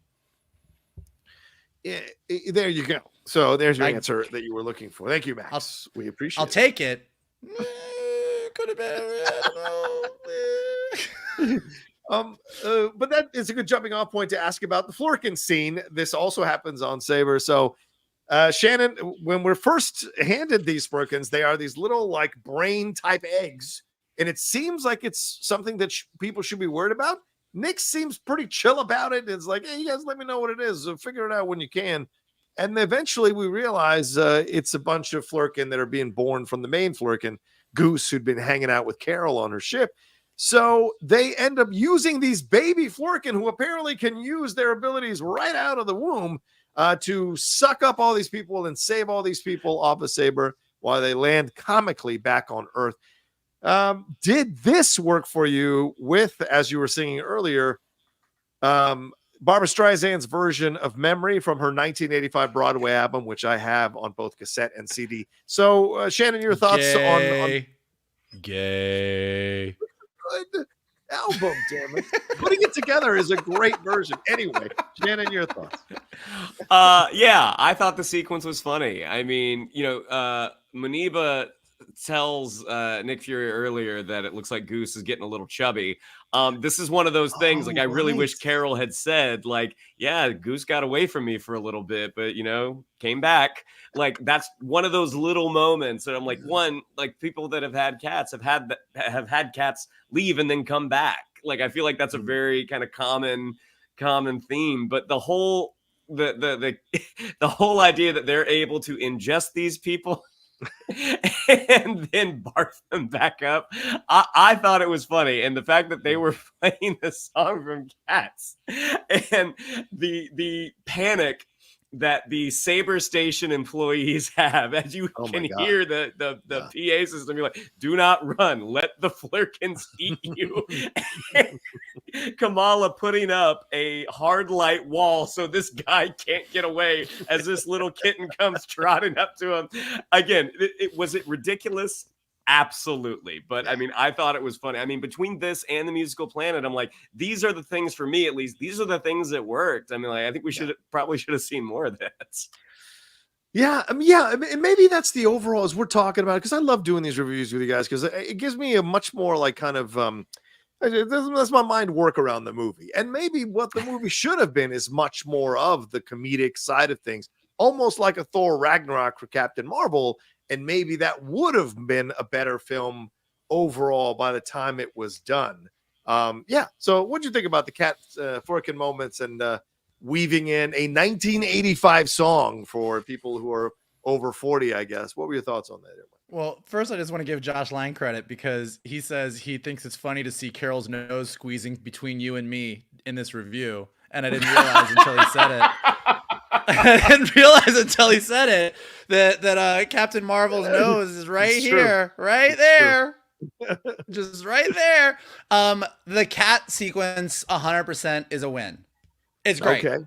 Yeah, there you go. So there's your answer that you were looking for. Thank you, Max. We appreciate it. I'll take it. Could have been. I don't know. But that is a good jumping off point to ask about the Flerkens scene. This also happens on Saber. So, Shannon, when we're first handed these Flerkens, they are these little like brain type eggs, and it seems like it's something that people should be worried about. Nick seems pretty chill about it. It's like, hey, you guys, let me know what it is. So figure it out when you can. And eventually we realize it's a bunch of Flerken that are being born from the main Flerken, Goose, who'd been hanging out with Carol on her ship. So they end up using these baby Flerken who apparently can use their abilities right out of the womb to suck up all these people and save all these people off of Saber. while they land comically back on Earth. Did this work for you with, as you were singing earlier, Barbra Streisand's version of Memory from her 1985 Broadway album, which I have on both cassette and CD. So, Shannon, your thoughts on Gay. good album, damn it. Putting it together is a great version. Anyway, Shannon, your thoughts. Yeah, I thought the sequence was funny. I mean, Muniba tells Nick Fury earlier that it looks like Goose is getting a little chubby. This is one of those things, like, I really wish Carol had said, like, yeah, Goose got away from me for a little bit, but, came back. Like, that's one of those little moments that I'm like, one, like, people that have had cats have had cats leave and then come back. Like, I feel like that's a very kind of common theme, but the whole the whole idea that they're able to ingest these people and then barf them back up, I thought it was funny. And the fact that they were playing the song from Cats and the panic that the SABER station employees have, as you can hear the PA system be like, do not run, let the Flerkens eat you. Kamala putting up a hard light wall so this guy can't get away as this little kitten comes trotting up to him. Again, was it ridiculous? Absolutely. But I mean, I thought it was funny. I mean, between this and the Musical Planet, I'm like, these are the things, for me at least, these are the things that worked. I mean, like, I think we probably should have seen more of that. Yeah, maybe that's the overall, as we're talking about it, because I love doing these reviews with you guys, because it gives me a much more like kind of that's my mind work around the movie. And maybe what the movie should have been is much more of the comedic side of things, almost like a Thor Ragnarok for Captain Marvel. And maybe that would have been a better film overall by the time it was done. So what'd you think about the cat Flerken moments and weaving in a 1985 song for people who are over 40, I guess? What were your thoughts on that? Well, first, I just want to give Josh Lang credit, because he says he thinks it's funny to see Carol's nose squeezing between you and me in this review. And I didn't realize until he said it. I didn't realize until he said it that Captain Marvel's nose is right here, right there, just right there. The cat sequence 100% is a win. It's great. Okay.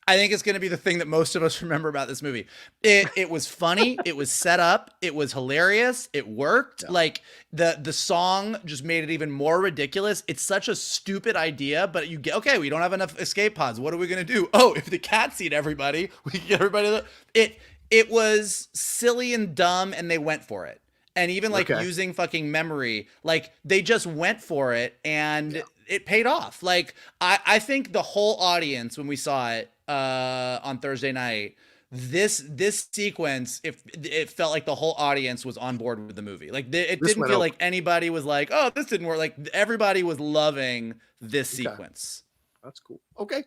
I think it's going to be the thing that most of us remember about this movie. It was funny. It was set up. It was hilarious. It worked. Yeah. Like the song just made it even more ridiculous. It's such a stupid idea, but you get, okay, we don't have enough escape pods. What are we going to do? Oh, if the cats eat everybody, we can get everybody. It was silly and dumb, and they went for it. And even like using fucking memory, like they just went for it, and it paid off. Like I think the whole audience, when we saw it on Thursday night, this sequence, it felt like the whole audience was on board with the movie. Like it didn't feel like anybody was like, oh, this didn't work. Like everybody was loving this sequence. That's cool. Okay.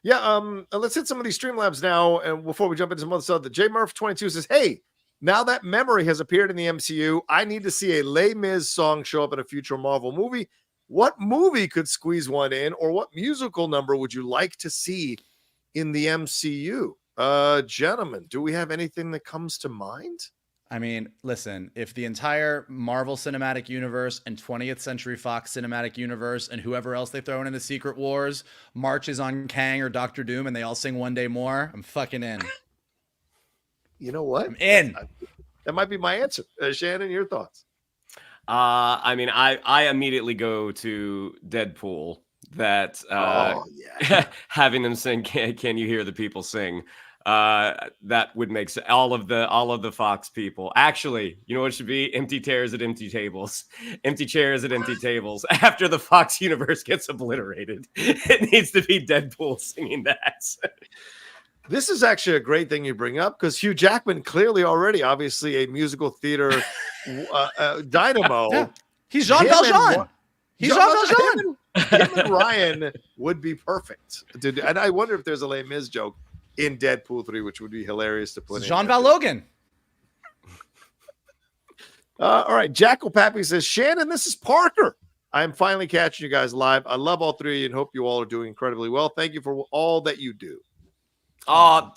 Yeah. Let's hit some of these Streamlabs now. And before we jump into some other stuff, the J Murph 22 says, hey, now that Memory has appeared in the MCU, I need to see a Les Mis song show up in a future Marvel movie. What movie could squeeze one in, or what musical number would you like to see in the MCU? Gentlemen, do we have anything that comes to mind? I mean, listen, if the entire Marvel Cinematic Universe and 20th Century Fox Cinematic Universe and whoever else they throw in the Secret Wars marches on Kang or Doctor Doom and they all sing One Day More, I'm fucking in. You know what? I'm in. That might be my answer. Shannon, your thoughts? I mean, I immediately go to Deadpool. That having them sing "Can You Hear the People Sing?" That would make sense. All of the Fox people. Actually, you know what it should be? Empty chairs at empty tables. Empty chairs at empty tables. After the Fox universe gets obliterated, it needs to be Deadpool singing that. This is actually a great thing you bring up, because Hugh Jackman clearly already, obviously, a musical theater dynamo. Yeah. He's Jean Valjean. He's Jean Valjean. Him and Ryan would be perfect. And I wonder if there's a Les Mis joke in Deadpool 3, which would be hilarious to put in. Jean Val Logan. All right. Jackal Pappy says, Shannon, this is Parker. I am finally catching you guys live. I love all three of you and hope you all are doing incredibly well. Thank you for all that you do.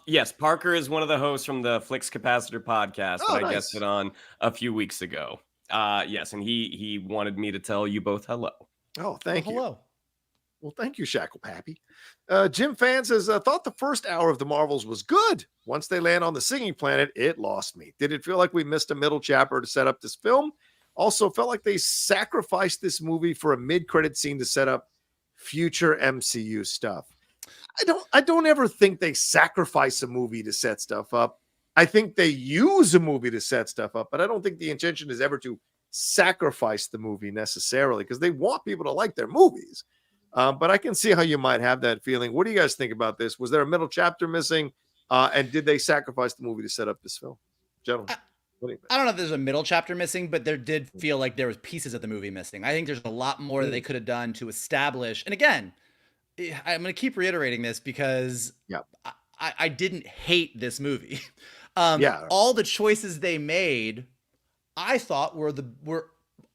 Yes, Parker is one of the hosts from the Flix Capacitor podcast that I nice. guested on a few weeks ago. Yes, and he wanted me to tell you both hello. Oh, thank you. Hello. Well, thank you, Shackle Pappy. Jim Fan says, I thought the first hour of the Marvels was good. Once they land on the singing planet, it lost me. Did it feel like we missed a middle chapter to set up this film? Also, felt like they sacrificed this movie for a mid-credit scene to set up future MCU stuff. I don't ever think they sacrifice a movie to set stuff up. I think they use a movie to set stuff up, but I don't think the intention is ever to sacrifice the movie necessarily, because they want people to like their movies. But I can see how you might have that feeling. What do you guys think about this? Was there a middle chapter missing? And did they sacrifice the movie to set up this film? Gentlemen, what do you think? I don't know if there's a middle chapter missing, but there did feel like there was pieces of the movie missing. I think there's a lot more that they could have done to establish. And again, I'm going to keep reiterating this because I didn't hate this movie. All the choices they made, I thought were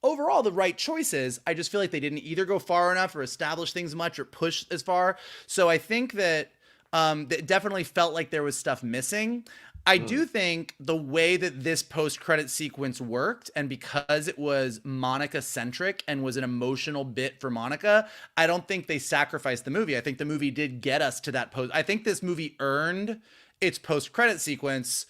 overall the right choices. I just feel like they didn't either go far enough or establish things much or push as far. So I think that it definitely felt like there was stuff missing. I do think the way that this post-credit sequence worked, and because it was Monica-centric and was an emotional bit for Monica, I don't think they sacrificed the movie. I think the movie did get us to that post. I think this movie earned its post-credit sequence.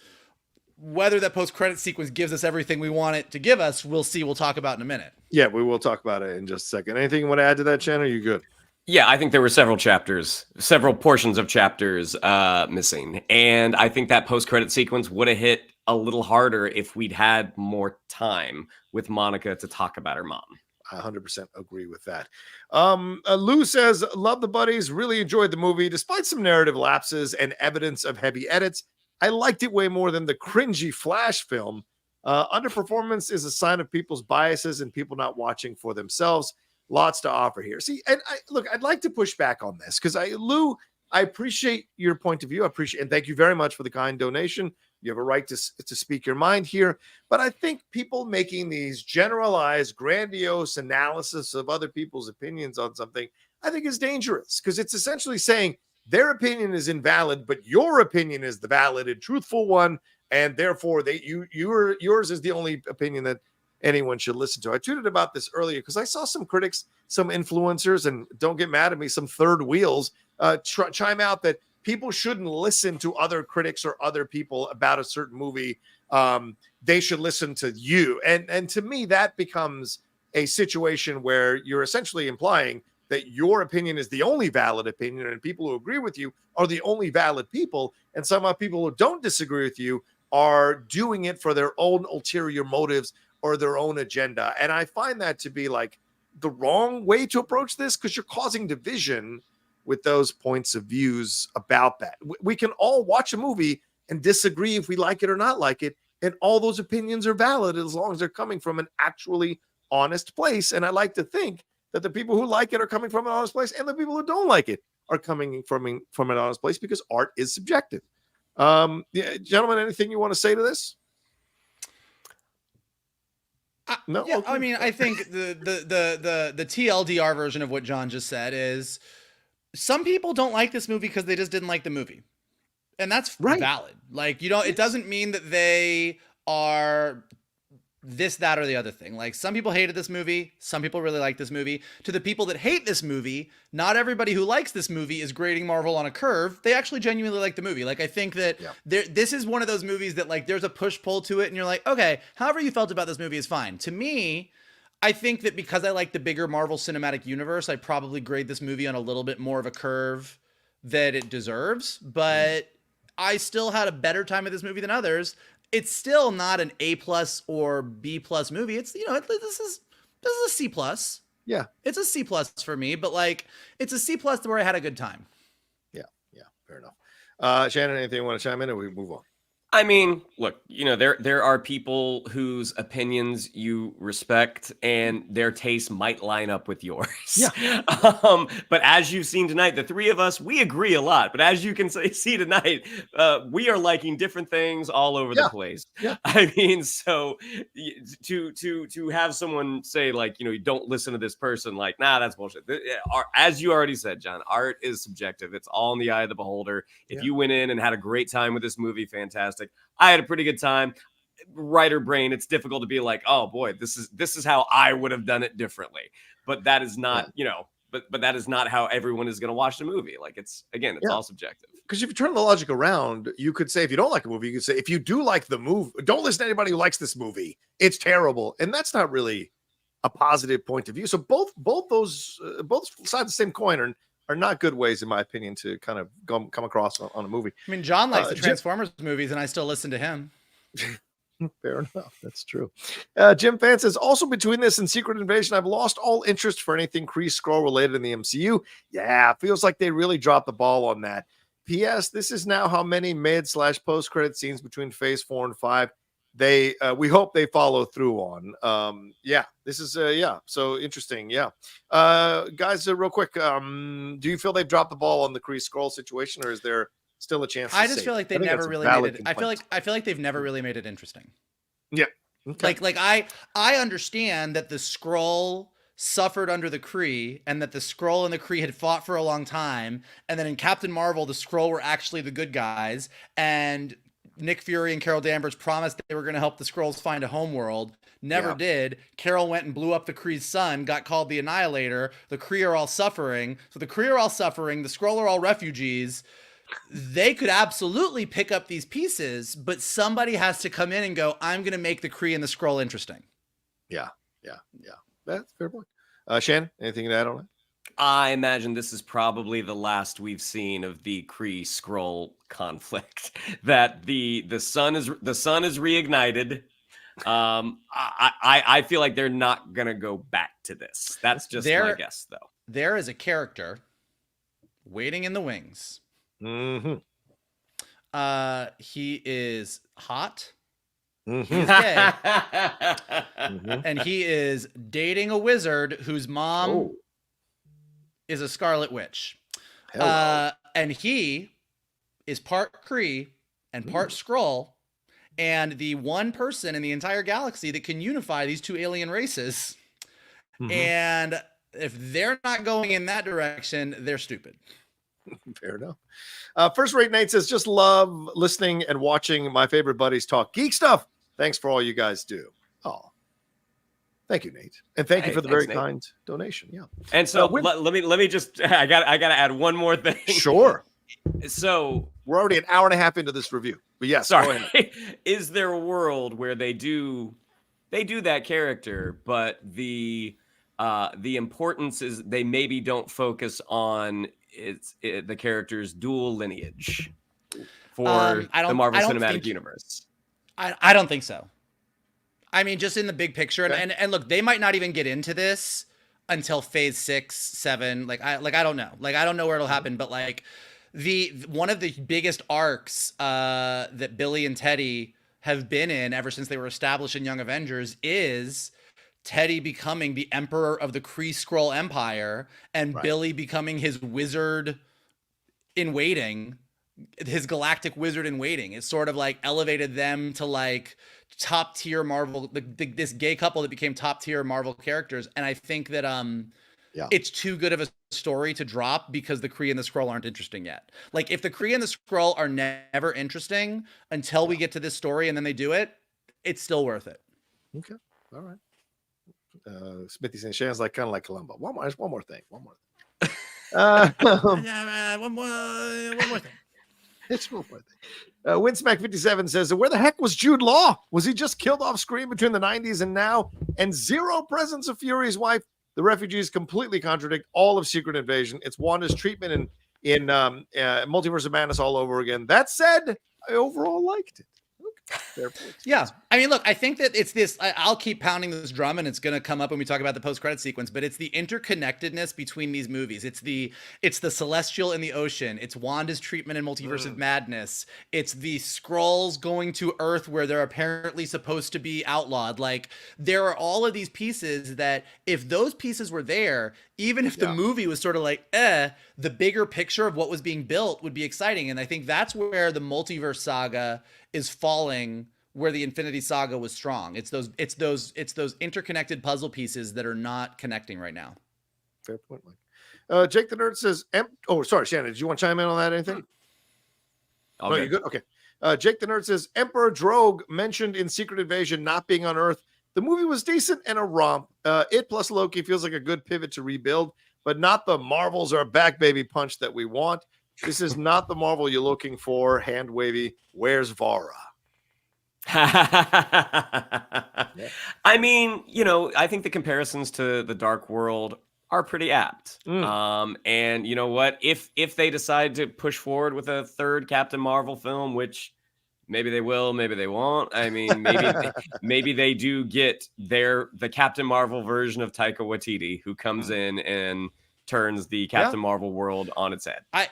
Whether that post-credit sequence gives us everything we want it to give us, we'll see. We'll talk about in a minute. Yeah, we will talk about it in just a second. Anything you want to add to that, Shannon? Are you good? Yeah, I think there were several portions of chapters missing. And I think that post-credit sequence would have hit a little harder if we'd had more time with Monica to talk about her mom. I 100% agree with that. Lou says, love the buddies, really enjoyed the movie. Despite some narrative lapses and evidence of heavy edits, I liked it way more than the cringy Flash film. Underperformance is a sign of people's biases and people not watching for themselves. Lots to offer here. See, and I'd like to push back on this because Lou, I appreciate your point of view. And thank you very much for the kind donation. You have a right to speak your mind here. But I think people making these generalized, grandiose analysis of other people's opinions on something, I think is dangerous because it's essentially saying their opinion is invalid, but your opinion is the valid and truthful one. And therefore yours is the only opinion that anyone should listen to. I tweeted about this earlier because I saw some critics, some influencers, and don't get mad at me, some third wheels chime out that people shouldn't listen to other critics or other people about a certain movie. They should listen to you. And to me, that becomes a situation where you're essentially implying that your opinion is the only valid opinion and people who agree with you are the only valid people. And somehow people who don't disagree with you are doing it for their own ulterior motives or their own agenda. And I find that to be like the wrong way to approach this because you're causing division with those points of views about that. We can all watch a movie and disagree if we like it or not like it. And all those opinions are valid as long as they're coming from an actually honest place. And I like to think that the people who like it are coming from an honest place and the people who don't like it are coming from an honest place because art is subjective. Gentlemen, anything you want to say to this? No. Yeah, Okay. I mean, I think the TLDR version of what John just said is some people don't like this movie because they just didn't like the movie. And that's valid. Like, it doesn't mean that they are this, that, or the other thing. Like, some people hated this movie. Some people really like this movie. To the people that hate this movie, not everybody who likes this movie is grading Marvel on a curve. They actually genuinely like the movie. Like, I think that this is one of those movies that, like, there's a push-pull to it, and you're like, okay, however you felt about this movie is fine. To me, I think that because I like the bigger Marvel Cinematic Universe, I probably grade this movie on a little bit more of a curve that it deserves. But I still had a better time with this movie than others. It's still not an A+ or B+ movie. It's, this is a C+. Yeah. It's a C+ for me, but like it's a C+ where I had a good time. Yeah, fair enough. Shannon, anything you want to chime in or we move on? I mean, look, there are people whose opinions you respect and their taste might line up with yours. Yeah. But as you've seen tonight, the three of us, we agree a lot. But as you can see tonight, we are liking different things all over the place. Yeah. I mean, so to have someone say like, you don't listen to this person, like, nah, that's bullshit. As you already said, John, art is subjective. It's all in the eye of the beholder. If you went in and had a great time with this movie, fantastic. I had a pretty good time. Writer brain, it's difficult to be like, oh boy, this is how I would have done it differently. But that is not, but that is not how everyone is going to watch the movie. Like it's all subjective. Because if you turn the logic around, you could say if you don't like a movie, you could say if you do like the movie, don't listen to anybody who likes this movie. It's terrible, and that's not really a positive point of view. So both sides of the same coin are not good ways, in my opinion, to kind of come across on a movie. I mean, John likes the Transformers movies, and I still listen to him. Fair enough. That's true. Jim Fan says, also between this and Secret Invasion, I've lost all interest for anything Kree Skrull related in the MCU. Yeah, feels like they really dropped the ball on that. P.S. This is now how many mid/post-credit scenes between Phase 4 and 5 we hope they follow through on. This is so interesting. Guys, real quick, do you feel they've dropped the ball on the Kree Skrull situation, or is there still a chance? I just feel like they never really made it. I feel like they've never really made it interesting. Yeah. Okay. Like I understand that the Skrull suffered under the Kree, and that the Skrull and the Kree had fought for a long time, and then in Captain Marvel, the Skrull were actually the good guys, and Nick Fury and Carol Danvers promised they were going to help the Skrulls find a homeworld. Never did. Carol went and blew up the Kree's son, got called the Annihilator. The Kree are all suffering. So the Kree are all suffering. The Skrull are all refugees. They could absolutely pick up these pieces, but somebody has to come in and go, I'm going to make the Kree and the Skrull interesting. Yeah. That's a fair point. Shannon, anything to add on it? I imagine this is probably the last we've seen of the Kree Skrull conflict. That the sun is reignited. I feel like they're not gonna go back to this. That's just my guess, though. There is a character waiting in the wings. Mm-hmm. He is hot. Mm-hmm. He's gay. Mm-hmm. And he is dating a wizard whose mom is a Scarlet Witch. And he is part Kree and part Skrull, and the one person in the entire galaxy that can unify these two alien races. Mm-hmm. And if they're not going in that direction, they're stupid. Fair enough. First Rate Nate says, just love listening and watching my favorite buddies talk geek stuff. Thanks for all you guys do. Oh, thank you, Nate, and thank you for the very kind donation. Yeah. And so let me just I got to add one more thing. Sure. So we're already an hour and a half into this review, but yes, sorry. Is there a world where they do that character, but the importance is they maybe don't focus on the character's dual lineage for the Marvel Cinematic Universe? I don't think so. I mean, just in the big picture, and look, they might not even get into this until Phase 6, 7. I don't know. I don't know where it'll happen, but one of the biggest arcs that Billy and Teddy have been in ever since they were established in Young Avengers is Teddy becoming the emperor of the Kree Skrull Empire, and Billy becoming his wizard in waiting, his galactic wizard in waiting. It sort of elevated them to top tier Marvel, this gay couple that became top tier Marvel characters. And I think that it's too good of a story to drop because the Kree and the Skrull aren't interesting yet. If the Kree and the Skrull are never interesting until we get to this story and then they do it, it's still worth it. Okay. All right. Smithy saying Shannon's kind of like Columbo. One more thing. One more thing. One more thing. It's one more thing. Winsmack57 says, where the heck was Jude Law? Was he just killed off screen between the 90s and now? And zero presence of Fury's wife. The refugees completely contradict all of Secret Invasion. It's Wanda's treatment in Multiverse of Madness all over again. That said, I overall liked it. Fair point. Yeah. I mean, look, I think that it's this, I'll keep pounding this drum and it's going to come up when we talk about the post-credit sequence, but it's the interconnectedness between these movies. It's the Celestial in the ocean. It's Wanda's treatment in Multiverse of Madness. It's the Skrulls going to Earth where they're apparently supposed to be outlawed. Like, there are all of these pieces that if those pieces were there, even if the movie was sort of like, the bigger picture of what was being built would be exciting. And I think that's where the multiverse saga is falling, where the Infinity Saga was strong. It's those interconnected puzzle pieces that are not connecting right now. Fair point, Mike. Jake the Nerd says, oh, sorry, Shannon, did you want to chime in on that? Anything? No, you good? Okay. Jake the Nerd says, Emperor Drogue mentioned in Secret Invasion not being on Earth. The movie was decent and a romp. It plus Loki feels like a good pivot to rebuild, but not the Marvels are back, baby punch that we want. This is not the Marvel you're looking for. Hand wavy. Where's Vara? I mean, I think the comparisons to the Dark World are pretty apt. And you know what? If they decide to push forward with a third Captain Marvel film, which maybe they will, maybe they won't. I mean, maybe they do get the Captain Marvel version of Taika Waititi, who comes in and turns the Captain Marvel world on its head. I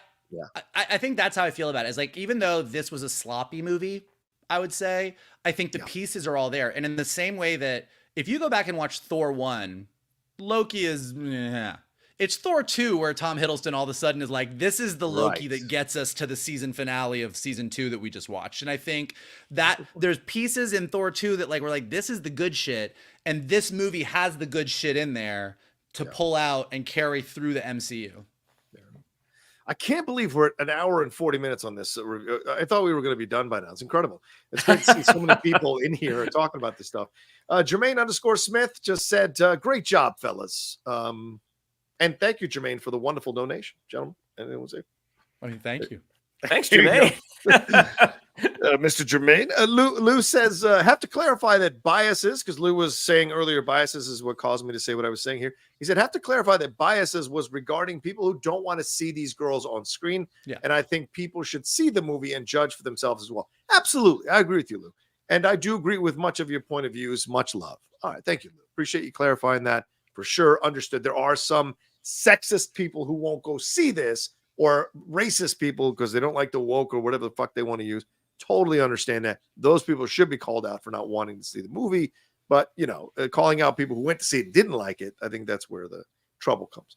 think that's how I feel about it. It's like, even though this was a sloppy movie, I would say, I think the pieces are all there. And in the same way that if you go back and watch Thor 1, Loki is, it's Thor 2 where Tom Hiddleston all of a sudden is like, this is the Loki that gets us to the season finale of season 2 that we just watched. And I think that there's pieces in Thor 2 that like, we're like, this is the good shit. And this movie has the good shit in there to pull out and carry through the MCU. I can't believe we're at an hour and 40 minutes on this. I thought we were going to be done by now. It's incredible. It's great to see so many people in here talking about this stuff. Jermaine_Smith just said, great job, fellas. And thank you, Jermaine, for the wonderful donation. Gentlemen, anyone say? I mean, thank you. Thanks, Jermaine. Mr. Jermaine. Lou says, have to clarify that biases, because Lou was saying earlier, biases is what caused me to say what I was saying here. He said, have to clarify that biases was regarding people who don't want to see these girls on screen. Yeah. And I think people should see the movie and judge for themselves as well. Absolutely. I agree with you, Lou. And I do agree with much of your point of views. Much love. All right. Thank you, Lou. Appreciate you clarifying that. For sure. Understood. There are some sexist people who won't go see this, or racist people because they don't like the woke or whatever the fuck they want to use. Totally understand that. Those people should be called out for not wanting to see the movie. But, calling out people who went to see it, didn't like it, I think that's where the trouble comes.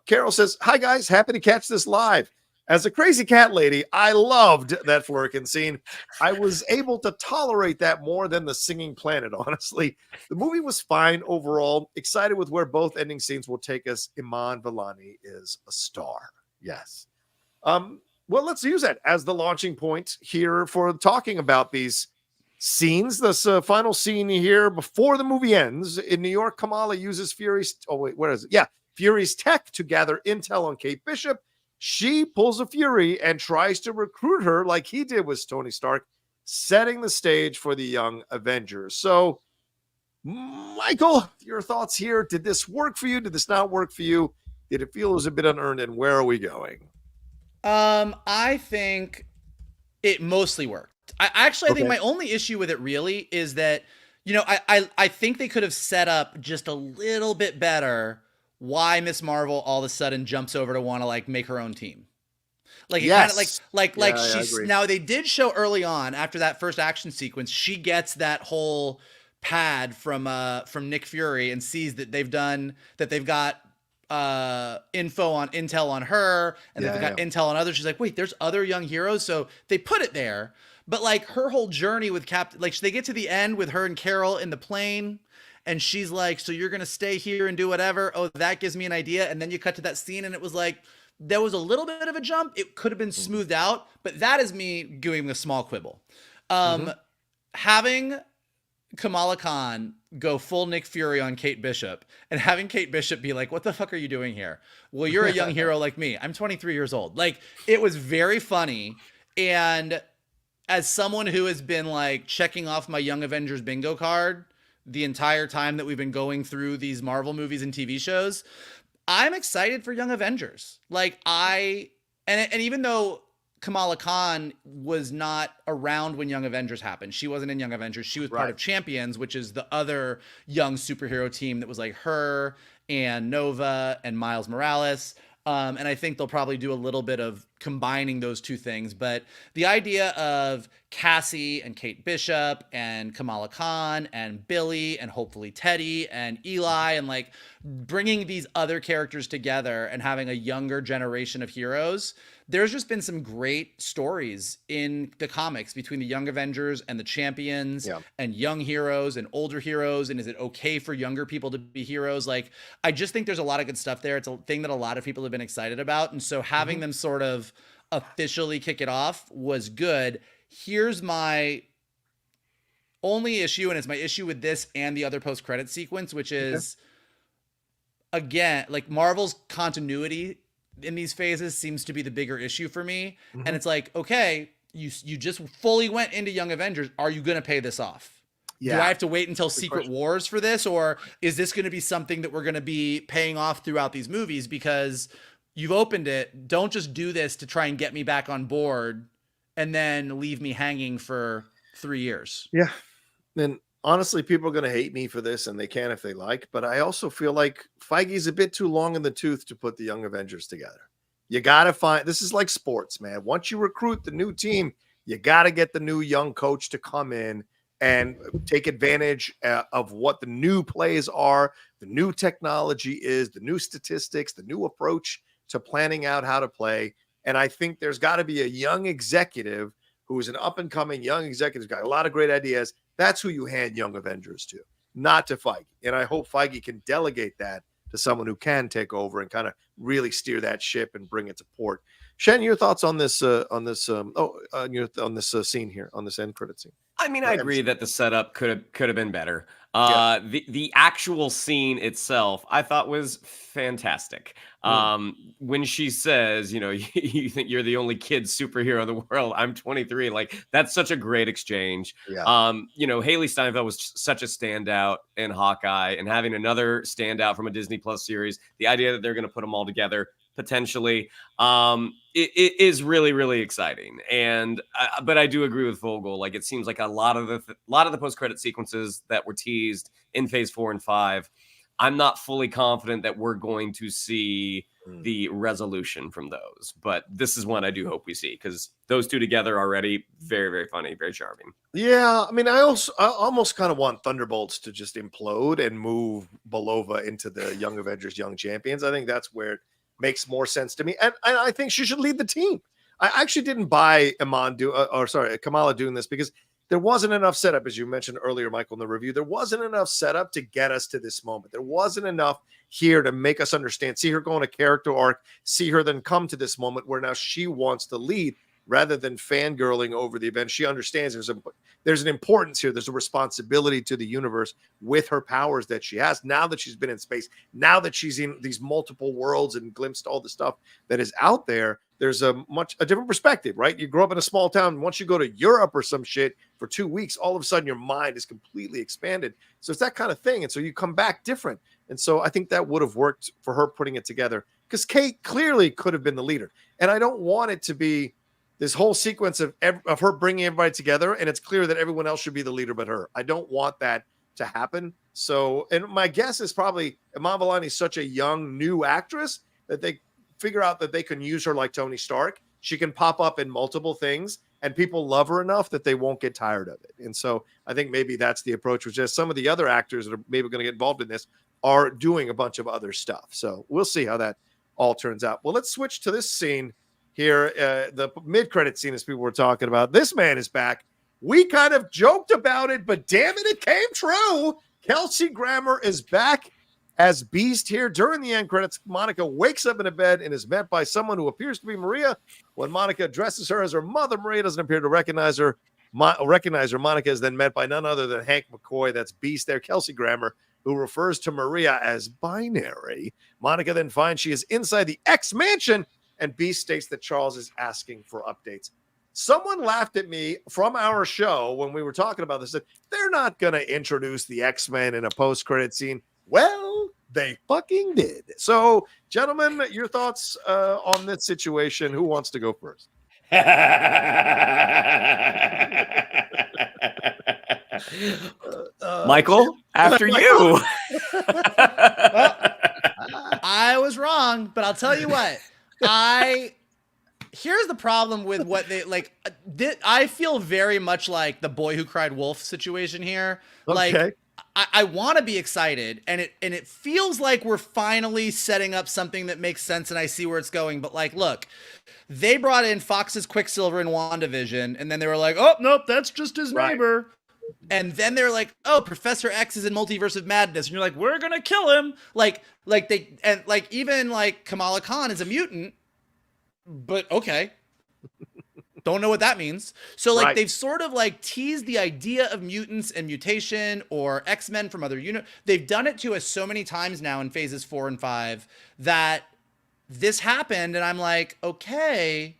Carol says, hi, guys. Happy to catch this live. As a crazy cat lady, I loved that Flerkens scene. I was able to tolerate that more than the singing planet, honestly. The movie was fine overall. Excited with where both ending scenes will take us. Iman Vellani is a star. Yes. Well, let's use that as the launching point here for talking about these scenes. This final scene here before the movie ends. In New York, Kamala uses Fury's... Oh, wait, where is it? Yeah, Fury's tech to gather intel on Kate Bishop. She pulls a Fury and tries to recruit her like he did with Tony Stark, setting the stage for the young Avengers. So, Michael, your thoughts here. Did this work for you? Did this not work for you? Did it feel it was a bit unearned? And where are we going? I think it mostly worked. I think my only issue with it really is that, I think they could have set up just a little bit better why Miss Marvel all of a sudden jumps over to want to like make her own team. Like, yes. She's now, they did show early on after that first action sequence, she gets that whole pad from Nick Fury and sees that they've got intel on her, and they've got intel on others. She's like, wait, there's other young heroes. So they put it there, but like her whole journey with Captain, like they get to the end with her and Carol in the plane, and she's like, so you're going to stay here and do whatever. Oh, that gives me an idea. And then you cut to that scene and it was like, there was a little bit of a jump. It could have been smoothed out, but that is me doing a small quibble. Having Kamala Khan go full Nick Fury on Kate Bishop and having Kate Bishop be like, what the fuck are you doing here? Well, you're a young hero like me. I'm 23 years old. Like, it was very funny. And as someone who has been like checking off my Young Avengers bingo card the entire time that we've been going through these Marvel movies and TV shows, I'm excited for Young Avengers. Like, and even though Kamala Khan was not around when Young Avengers happened. She wasn't in Young Avengers. She was part of Champions, which is the other young superhero team that was like her and Nova and Miles Morales. And I think they'll probably do a little bit of combining those two things. But the idea of Cassie and Kate Bishop and Kamala Khan and Billy and hopefully Teddy and Eli and like bringing these other characters together and having a younger generation of heroes, there's just been some great stories in the comics between the Young Avengers and the Champions and young heroes and older heroes. And is it okay for younger people to be heroes? Like, I just think there's a lot of good stuff there. It's a thing that a lot of people have been excited about. And so having them sort of officially kick it off was good. Here's my only issue, and it's my issue with this and the other post-credit sequence, which is, again, like Marvel's continuity in these phases seems to be the bigger issue for me. And it's like, okay, you just fully went into Young Avengers. Are you going to pay this off? Do I have to wait until Secret Wars for this? Or is this going to be something that we're going to be paying off throughout these movies? Because you've opened it. Don't just do this to try and get me back on board and then leave me hanging for 3 years. Yeah. And honestly, people are going to hate me for this, and they can if they like. But I also feel like Feige's a bit too long in the tooth to put the Young Avengers together. You got to find, this is like sports, man. Once you recruit the new team, you got to get the new young coach to come in and take advantage of what the new plays are, the new technology is, the new statistics, the new approach to planning out how to play. And I think there's got to be a young executive who is an up-and-coming young executive, got a lot of great ideas. That's who you hand Young Avengers to, not to Feige. And I hope Feige can delegate that to someone who can take over and kind of really steer that ship and bring it to port. Shen, your thoughts on this scene here, on this end credit scene? I mean, I agree that the setup could have been better. The actual scene itself, I thought was fantastic. When she says, you know, you think you're the only kid superhero in the world, I'm 23. Like, that's such a great exchange. You know, Haley Steinfeld was such a standout in Hawkeye, and having another standout from a Disney Plus series, the idea that they're going to put them all together potentially, it is really, really exciting. And but I do agree with Vogel. Like, it seems like a lot of the post-credit sequences that were teased in phase 4 and 5, I'm not fully confident that we're going to see the resolution from those. But this is one I do hope we see, because those two together are already very, very funny, very charming. Yeah, I mean, I almost kind of want Thunderbolts to just implode and move Belova into the Young Avengers, Young Champions. I think that's where it makes more sense to me. And I think she should lead the team. I actually didn't buy Kamala doing this, because there wasn't enough setup, as you mentioned earlier, Michael, in the review. There wasn't enough setup to get us to this moment. There wasn't enough here to make us understand, see her go on a character arc, see her then come to this moment where now she wants to lead rather than fangirling over the event. She understands there's an importance here. There's a responsibility to the universe with her powers that she has now that she's been in space, now that she's in these multiple worlds and glimpsed all the stuff that is out there. There's a different perspective, right? You grow up in a small town. Once you go to Europe or some shit for 2 weeks, all of a sudden your mind is completely expanded. So it's that kind of thing. And so you come back different. And so I think that would have worked for her putting it together, because Kate clearly could have been the leader. And I don't want it to be this whole sequence of her bringing everybody together, and it's clear that everyone else should be the leader but her. I don't want that to happen. So, and my guess is probably Iman Vellani is such a young, new actress that they figure out that they can use her like Tony Stark. She can pop up in multiple things, and people love her enough that they won't get tired of it. And so I think maybe that's the approach, which is some of the other actors that are maybe going to get involved in this are doing a bunch of other stuff. So we'll see how that all turns out. Well, let's switch to this scene here, the mid-credit scene, as people were talking about. This man is back. We kind of joked about it, but damn it, it came true. Kelsey Grammer is back as Beast here. During the end credits, Monica wakes up in a bed and is met by someone who appears to be Maria. When Monica addresses her as her mother, Maria doesn't appear to recognize her. Monica is then met by none other than Hank McCoy. That's Beast there, Kelsey Grammer, who refers to Maria as binary. Monica then finds she is inside the X mansion, and Beast states that Charles is asking for updates. Someone laughed at me from our show when we were talking about this, that they're not going to introduce the X-Men in a post-credit scene. Well, they fucking did. So, gentlemen, your thoughts on this situation? Who wants to go first? Michael, after you. I was wrong, but I'll tell you what. Here's the problem with what they like. I feel very much like the Boy Who Cried Wolf situation here. Okay. Like, I want to be excited, and it feels like we're finally setting up something that makes sense, and I see where it's going. But like, look, they brought in Fox's Quicksilver in WandaVision, and then they were like, oh nope, that's just his neighbor. And then they're like, oh, Professor X is in Multiverse of Madness, and you're like, we're gonna kill him. Like even like Kamala Khan is a mutant, but okay. Don't know what that means. So like they've sort of like teased the idea of mutants and mutation or X-Men from other units. They've done it to us so many times now in phases 4 and 5 that this happened, and I'm like, okay,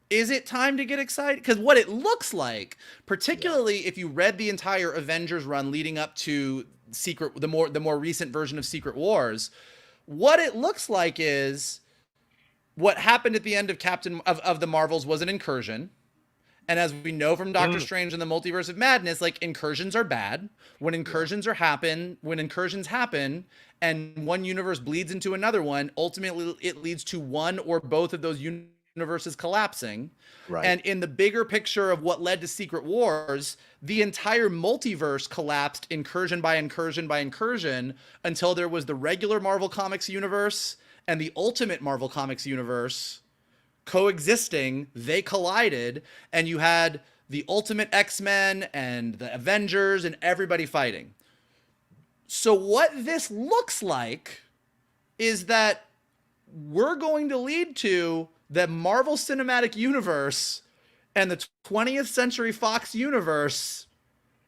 is it time to get excited? Because what it looks like, particularly if you read the entire Avengers run leading up to the more recent version of Secret Wars, what it looks like is what happened at the end of the Marvels was an incursion. And as we know from Doctor Strange and the Multiverse of Madness, like incursions are bad. When incursions happen and one universe bleeds into another one, ultimately it leads to one or both of those universes collapsing. Right. And in the bigger picture of what led to Secret Wars, the entire multiverse collapsed incursion by incursion by incursion until there was the regular Marvel Comics universe and the Ultimate Marvel Comics universe coexisting. They collided, and you had the Ultimate X-Men and the Avengers and everybody fighting. So what this looks like is that we're going to lead to the Marvel Cinematic Universe and the 20th Century Fox universe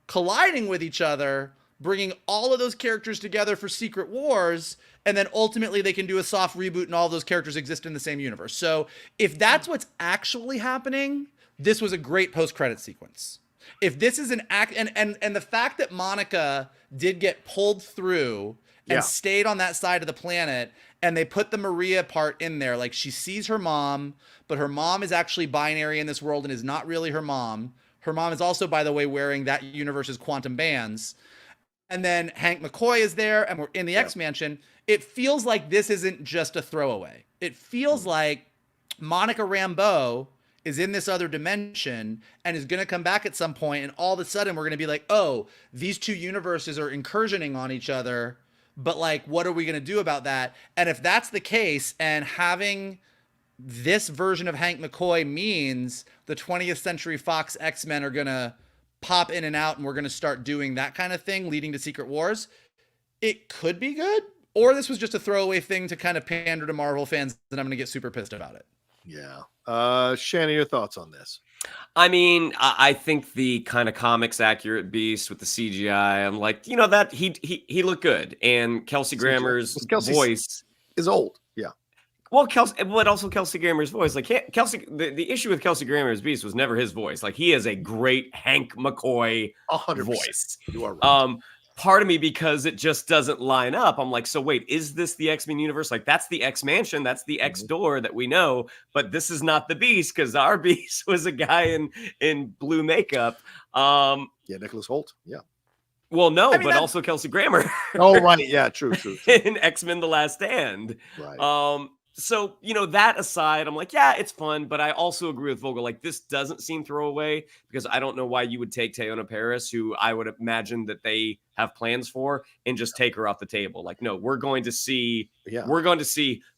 colliding with each other, bringing all of those characters together for Secret Wars, and then ultimately they can do a soft reboot and all of those characters exist in the same universe. So if that's what's actually happening, this was a great post-credit sequence. If this is an act, and the fact that Monica did get pulled through and stayed on that side of the planet, and they put the Maria part in there, like she sees her mom, but her mom is actually binary in this world and is not really her mom. Her mom is also, by the way, wearing that universe's quantum bands. And then Hank McCoy is there, and we're in the X-Mansion. It feels like this isn't just a throwaway. It feels like Monica Rambeau is in this other dimension and is going to come back at some point, and all of a sudden we're going to be like, oh, these two universes are incursioning on each other, but like, what are we going to do about that? And if that's the case, and having this version of Hank McCoy means the 20th Century Fox X-Men are going to pop in and out, and we're going to start doing that kind of thing leading to Secret Wars, it could be good. Or this was just a throwaway thing to kind of pander to Marvel fans, and I'm going to get super pissed about it. Yeah. Shannon, your thoughts on this? I mean, I think the kind of comics accurate Beast with the CGI, I'm like, you know, that he looked good. And Kelsey Grammer's voice is old. Yeah. Well, but also Kelsey Grammer's voice. Like Kelsey, the issue with Kelsey Grammer's Beast was never his voice. Like, he is a great Hank McCoy 100%. voice. You are right. Part of me, because it just doesn't line up, I'm like, so wait, is this the X-Men universe? Like, that's the X-Mansion, that's the X-Door that we know, but this is not the Beast, because our Beast was a guy in blue makeup. Yeah, Nicholas Hoult. Yeah. Well, no, I mean, but also Kelsey Grammer. Oh, right. Yeah, true. In X-Men The Last Stand. Right. So, you know, that aside, I'm like, yeah, it's fun, but I also agree with Vogel. Like, this doesn't seem throwaway, because I don't know why you would take TEYONAH PARRIS, who I would imagine that they have plans for, and just take her off the table. Like, no, we're going to see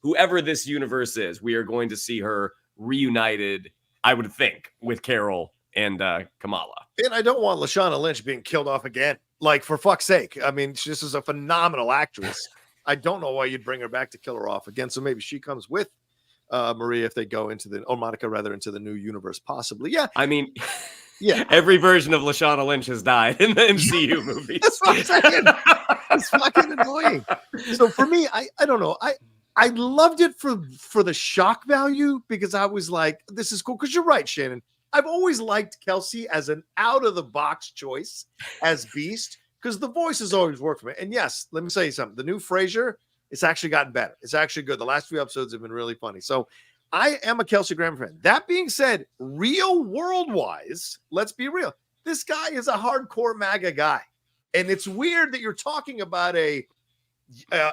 whoever this universe is. We are going to see her reunited, I would think, with Carol and Kamala. And I don't want Lashana Lynch being killed off again. Like, for fuck's sake. I mean, this is a phenomenal actress. I don't know why you'd bring her back to kill her off again. So maybe she comes with Maria if they go into Monica rather, into the new universe, possibly. Yeah. I mean, yeah. Every version of Lashana Lynch has died in the MCU movies. That's what I'm saying. It's fucking annoying. So for me, I don't know. I loved it for the shock value, because I was like, this is cool. Because you're right, Shannon. I've always liked Kelsey as an out of the box choice as Beast, because the voice has always worked for me. And yes, let me say something. The new Frasier, it's actually gotten better. It's actually good. The last few episodes have been really funny. So I am a Kelsey Grammer fan. That being said, real world wise, let's be real. This guy is a hardcore MAGA guy. And it's weird that you're talking about a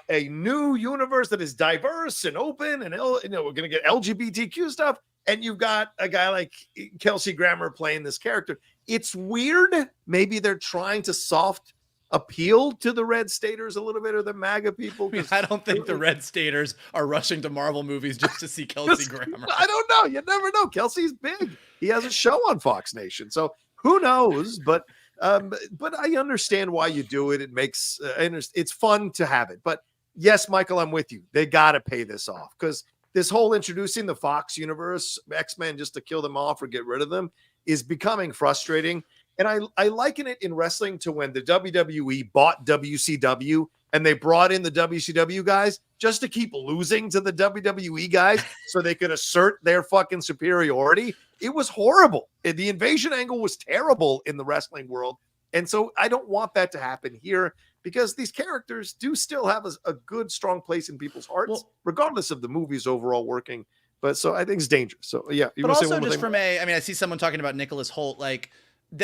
new universe that is diverse and open, and we're going to get LGBTQ stuff, and you've got a guy like Kelsey Grammer playing this character. It's weird. Maybe they're trying to soft appeal to the red staters a little bit, or the MAGA people. I don't think the red staters are rushing to Marvel movies just to see Kelsey Grammer. I don't know. You never know. Kelsey's big. He has a show on Fox Nation, so who knows? But I understand why you do it. It makes it's fun to have it. But yes, Michael, I'm with you. They got to pay this off, because this whole introducing the Fox universe X-Men just to kill them off or get rid of them is becoming frustrating. And I liken it in wrestling to when the WWE bought WCW and they brought in the WCW guys just to keep losing to the WWE guys so they could assert their fucking superiority. It was horrible. The invasion angle was terrible in the wrestling world. And so I don't want that to happen here, because these characters do still have a good, strong place in people's hearts, regardless of the movies overall working. But so I think it's dangerous. So yeah. But also just from I see someone talking about Nicholas Hoult, like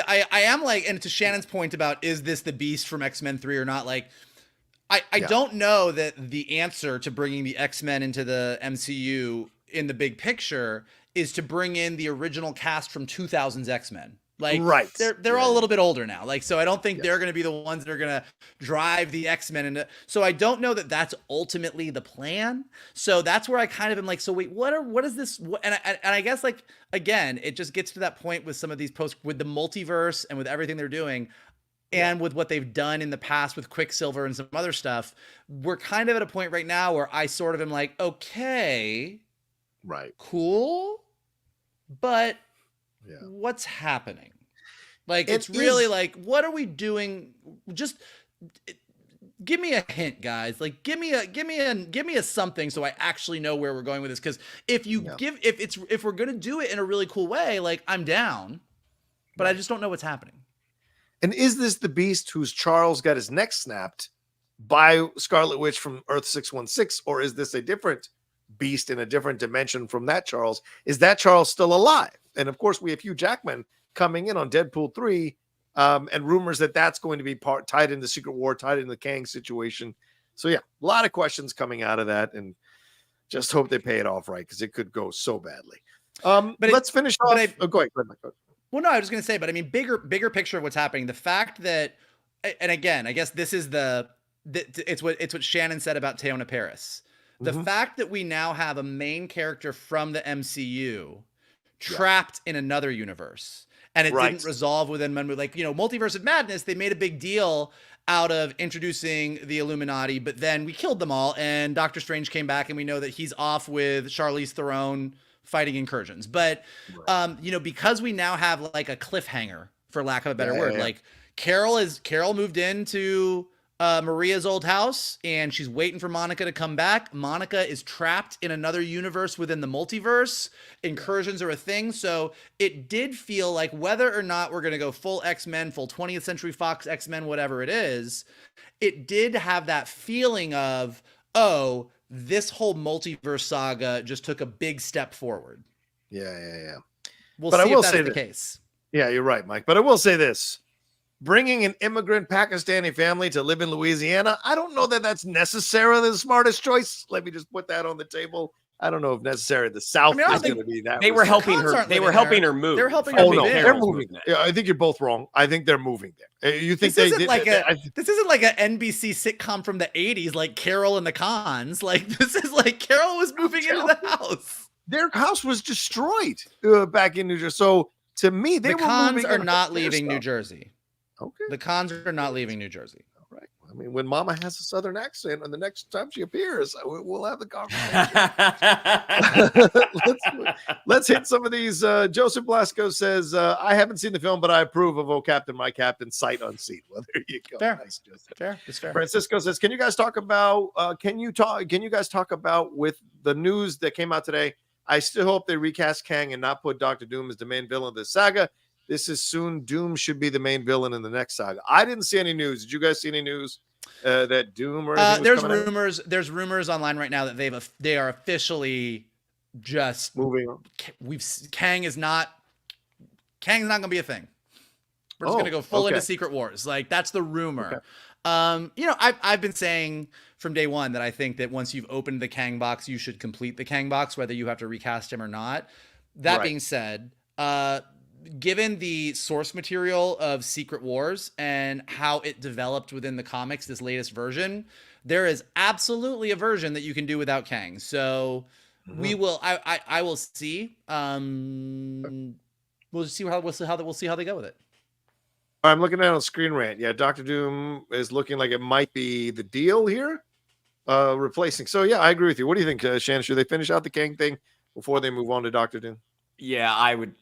I am like, and to Shannon's point about, is this the Beast from X-Men 3 or not? Like, I don't know that the answer to bringing the X-Men into the MCU in the big picture is to bring in the original cast from 2000's X-Men. Like, right. They're all a little bit older now. Like, so I don't think they're going to be the ones that are going to drive the X-Men into. So I don't know that that's ultimately the plan. So that's where I kind of am like, so wait, what is this? And I guess, like, again, it just gets to that point with some of these posts with the multiverse and with everything they're doing. And with what they've done in the past with Quicksilver and some other stuff, we're kind of at a point right now where I sort of am like, okay, right, cool, but what's happening? Like, it's really like, what are we doing? Just give me a hint, guys. Like, give me a something so I actually know where we're going with this. Because if we're gonna do it in a really cool way, like, I'm down, but I just don't know what's happening. And is this the Beast whose Charles got his neck snapped by Scarlet Witch from Earth 616? Or is this a different Beast in a different dimension from that Charles? Is that Charles still alive? And of course, we have Hugh Jackman coming in on Deadpool 3, and rumors that that's going to be tied into Secret War, tied into the Kang situation. So yeah, a lot of questions coming out of that, and just hope they pay it off right, because it could go so badly. But let's finish off. Go ahead. Well, no, I was going to say, but I mean, bigger picture of what's happening. The fact that, and again, I guess this is it's what Shannon said about TEYONAH PARRIS. The fact that we now have a main character from the MCU trapped in another universe, and it didn't resolve within one movie. Like, Multiverse of Madness, they made a big deal out of introducing the Illuminati, but then we killed them all, and Doctor Strange came back, and we know that he's off with Charlize Theron fighting incursions. But because we now have like a cliffhanger, for lack of a better word, like Carol moved into Maria's old house, and she's waiting for Monica to come back. Monica is trapped in another universe within the multiverse. Incursions are a thing. So it did feel like, whether or not we're going to go full X-Men, full 20th Century Fox X-Men, whatever it is, it did have that feeling of, oh, this whole multiverse saga just took a big step forward. Yeah. We'll see if that's the case. Yeah, you're right, Mike. But I will say this. Bringing an immigrant Pakistani family to live in Louisiana, I don't know that that's necessarily the smartest choice. Let me just put that on the table. I don't know if necessarily the South is going to be that. They were helping her. They were helping her move. They're helping her. Oh no, they're moving. Yeah, I think you're both wrong. I think they're moving there. You think this isn't like an NBC sitcom from the 80s, like Carol and the Khans. Like, this is like Carol was moving into the house. Their house was destroyed back in New Jersey. So to me, the Khans are not leaving New Jersey. Okay. The Khans are not leaving New Jersey. All right. I mean, when Mama has a Southern accent, and the next time she appears, we'll have the conversation. let's hit some of these. Joseph Blasco says, I haven't seen the film, but I approve of "Oh Captain, My Captain," sight unseen. Well, there you go. Fair. Nice, Joseph. Fair. It's fair. Francisco says, can you guys talk about with the news that came out today? I still hope they recast Kang and not put Doctor Doom as the main villain of this saga. This is soon. Doom should be the main villain in the next saga. I didn't see any news. Did you guys see any news that Doom or anything was there's rumors. There's rumors online right now that they are officially just moving on. Kang is not gonna be a thing. We're just gonna go full into Secret Wars. Like that's the rumor. You know, I've been saying from day one that I think that once you've opened the Kang box, you should complete the Kang box, whether you have to recast him or not. That being said, given the source material of Secret Wars and how it developed within the comics, this latest version, there is absolutely a version that you can do without Kang. So we will. I will see. We'll see how they go with it. I'm looking at on Screen Rant. Yeah, Doctor Doom is looking like it might be the deal here, replacing. So yeah, I agree with you. What do you think, Shannon? Should they finish out the Kang thing before they move on to Doctor Doom? Yeah, I would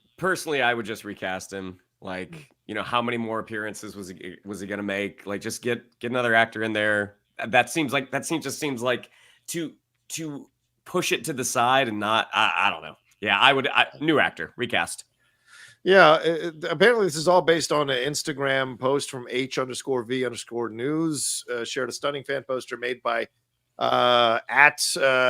just recast him. Like, you know, how many more appearances was he gonna make? Like, just get another actor in there. That seems like to push it to the side and not. I don't know. Yeah, I would new actor recast. Yeah, apparently this is all based on an Instagram post from H_V_news. Shared a stunning fan poster made by at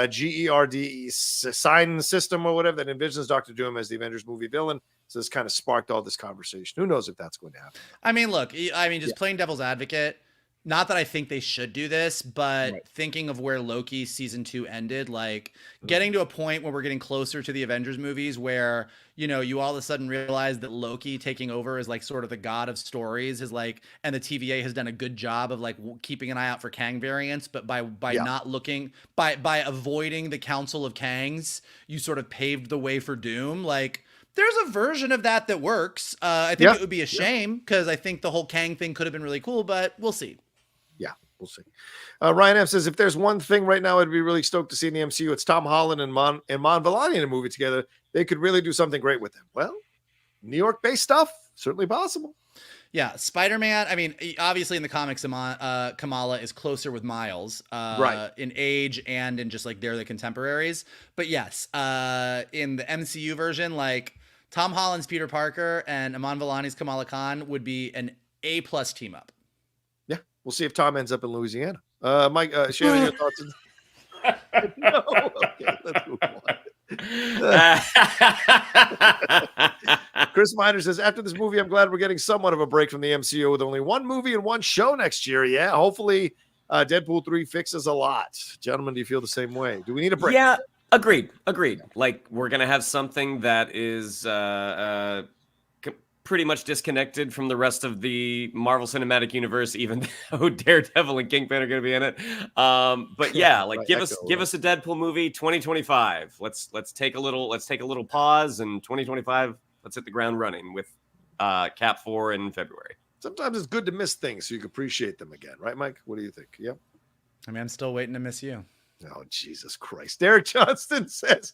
GERD sign system or whatever that envisions Doctor Doom as the Avengers movie villain. So this kind of sparked all this conversation. Who knows if that's going to happen? I mean, look, just playing devil's advocate. Not that I think they should do this, but thinking of where Loki season 2 ended, like getting to a point where we're getting closer to the Avengers movies where, you know, you all of a sudden realize that Loki taking over is like sort of the god of stories is like, and the TVA has done a good job of like keeping an eye out for Kang variants, but by not looking, by avoiding the Council of Kangs, you sort of paved the way for Doom. Like, there's a version of that works. I think it would be a shame because I think the whole Kang thing could have been really cool, but we'll see. Yeah, we'll see. Ryan F says, if there's one thing right now I'd be really stoked to see in the MCU, it's Tom Holland and Iman Vellani in a movie together. They could really do something great with them. Well, New York-based stuff, certainly possible. Yeah, Spider-Man, I mean, obviously in the comics, Kamala is closer with Miles in age and in just like they're the contemporaries. But yes, in the MCU version, like Tom Holland's Peter Parker and Iman Vellani's Kamala Khan would be an A+ team up. We'll see if Tom ends up in Louisiana. Mike, Shannon, your thoughts? No. Okay, let's move on. Chris Miner says, after this movie, I'm glad we're getting somewhat of a break from the MCU with only one movie and one show next year. Yeah, hopefully Deadpool 3 fixes a lot. Gentlemen, do you feel the same way? Do we need a break? Yeah, agreed. Like, we're going to have something that is pretty much disconnected from the rest of the Marvel Cinematic Universe, even though Daredevil and Kingpin are going to be in it. But yeah, like give us a Deadpool movie 2025. Let's take a little pause, and 2025 let's hit the ground running with Cap 4 in February. Sometimes it's good to miss things so you can appreciate them again, right, Mike? What do you think? Yep. I mean, I'm still waiting to miss you. Oh, Jesus Christ. Derek Johnston says,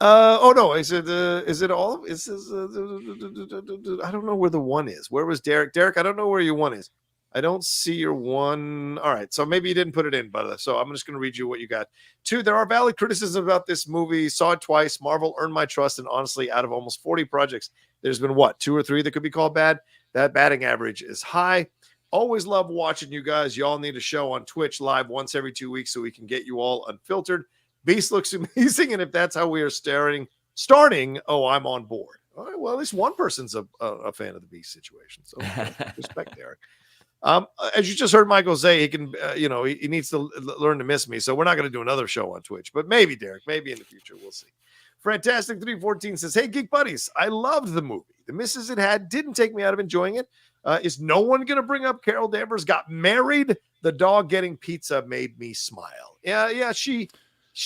oh no, is it all? Is this, I don't know where the one is. Where was Derek? Derek, I don't know where your one is. I don't see your one. All right. So maybe you didn't put it in, but so I'm just going to read you what you got. 2, there are valid criticisms about this movie. Saw it twice. Marvel earned my trust. And honestly, out of almost 40 projects, there's been 2 or 3 that could be called bad. That batting average is high. Always love watching you guys. Y'all need a show on Twitch live once every 2 weeks so we can get you all unfiltered. Beast looks amazing, and if that's how we are starting, oh, I'm on board. All right, well, at least one person's a fan of the Beast situation. So respect, Derek. As you just heard Michael say, he can, he needs to learn to miss me. So we're not going to do another show on Twitch, but maybe, Derek, maybe in the future, we'll see. Fantastic 314 says, hey, Geek Buddies, I loved the movie. The misses it had didn't take me out of enjoying it. Is no one going to bring up Carol Danvers got married? The dog getting pizza made me smile. Yeah, she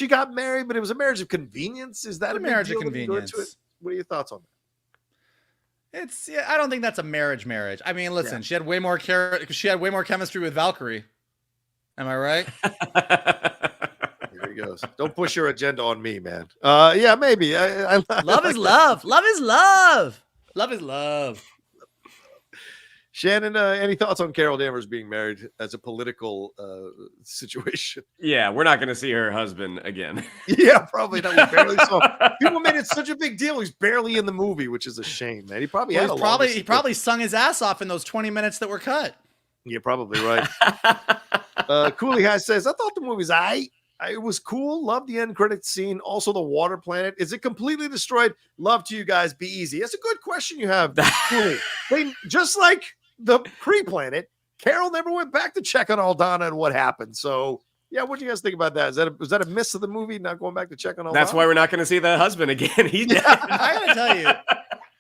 got married, but it was a marriage of convenience. Is that a marriage of convenience? What are your thoughts on that? I don't think that's a marriage. I mean, listen, she had way more chemistry with Valkyrie. Am I right? Here he goes. Don't push your agenda on me, man. Yeah, maybe. Love is love. Love is love. Love is love. Shannon, any thoughts on Carol Danvers being married as a political situation? Yeah, we're not going to see her husband again. Yeah, probably not. We barely saw. People made it such a big deal. He's barely in the movie, which is a shame, man. He probably sung his ass off in those 20 minutes that were cut. You're probably right. Cooley Hash says, I thought the movie's aight. It was cool. Love the end credit scene. Also, the water planet. Is it completely destroyed? Love to you guys. Be easy. That's a good question you have. They just like the Kree planet. Carol never went back to check on Aldana and what happened. So, yeah, what do you guys think about that? Was that a miss of the movie? Not going back to check on Aldana? That's why we're not going to see the husband again. He's dead. I gotta tell you,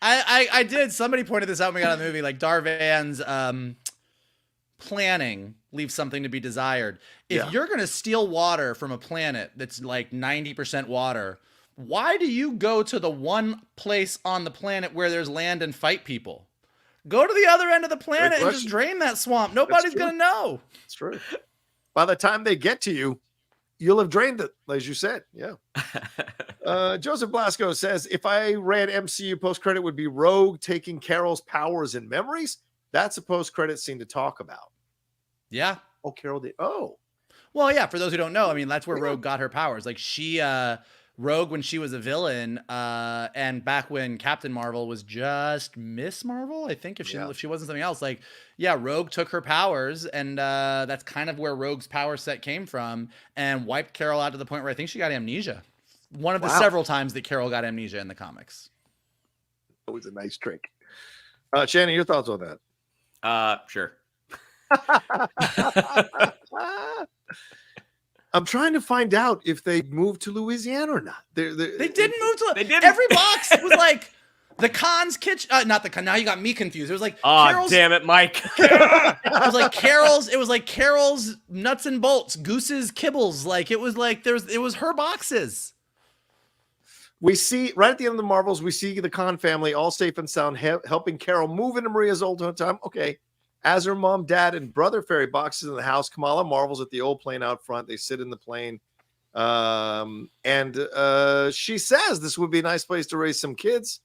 I did. Somebody pointed this out when we got on the movie. Like Dar-Benn's planning leaves something to be desired. If you're gonna steal water from a planet that's like 90% water, why do you go to the one place on the planet where there's land and fight people? Go to the other end of the planet and just drain that swamp. Nobody's gonna know. It's true. By the time they get to you, you'll have drained it, as you said. Yeah. Joseph Blasco says, if I ran MCU post-credit, would be Rogue taking Carol's powers and memories. That's a post-credit scene to talk about. Yeah. Oh, Carol did. Oh. Well, yeah, for those who don't know, I mean, that's where Rogue got her powers. Like Rogue, when she was a villain, and back when Captain Marvel was just Miss Marvel, I think if she wasn't something else, like, yeah, Rogue took her powers, and that's kind of where Rogue's power set came from, and wiped Carol out to the point where I think she got amnesia. One of the several times that Carol got amnesia in the comics. That was a nice trick. Shannon, your thoughts on that? Sure. I'm trying to find out if they moved to Louisiana or not. They didn't move to. They didn't. Every box was like the Khan's kitchen. Not the Khan. Now you got me confused. It was like, oh damn it, Mike. It was like Carol's. It was like Carol's nuts and bolts, Goose's kibbles. Like it was like it was her boxes. We see right at the end of the Marvels, we see the Khan family all safe and sound, helping Carol move into Maria's old time. Okay. As her mom, dad, and brother ferry boxes in the house, Kamala marvels at the old plane out front. They sit in the plane. And she says this would be a nice place to raise some kids.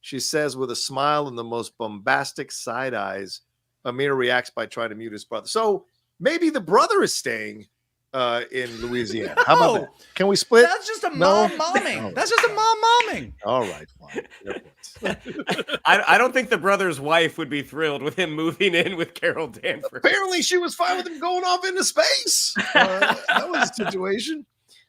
She says with a smile and the most bombastic side eyes. Amir reacts by trying to mute his brother. So maybe the brother is staying in Louisiana. How about that? Can we split? That's just a mom-momming. That's just a mom-momming. All right. Fine. I don't think the brother's wife would be thrilled with him moving in with Carol Danvers. Apparently, she was fine with him going off into space. That was the situation.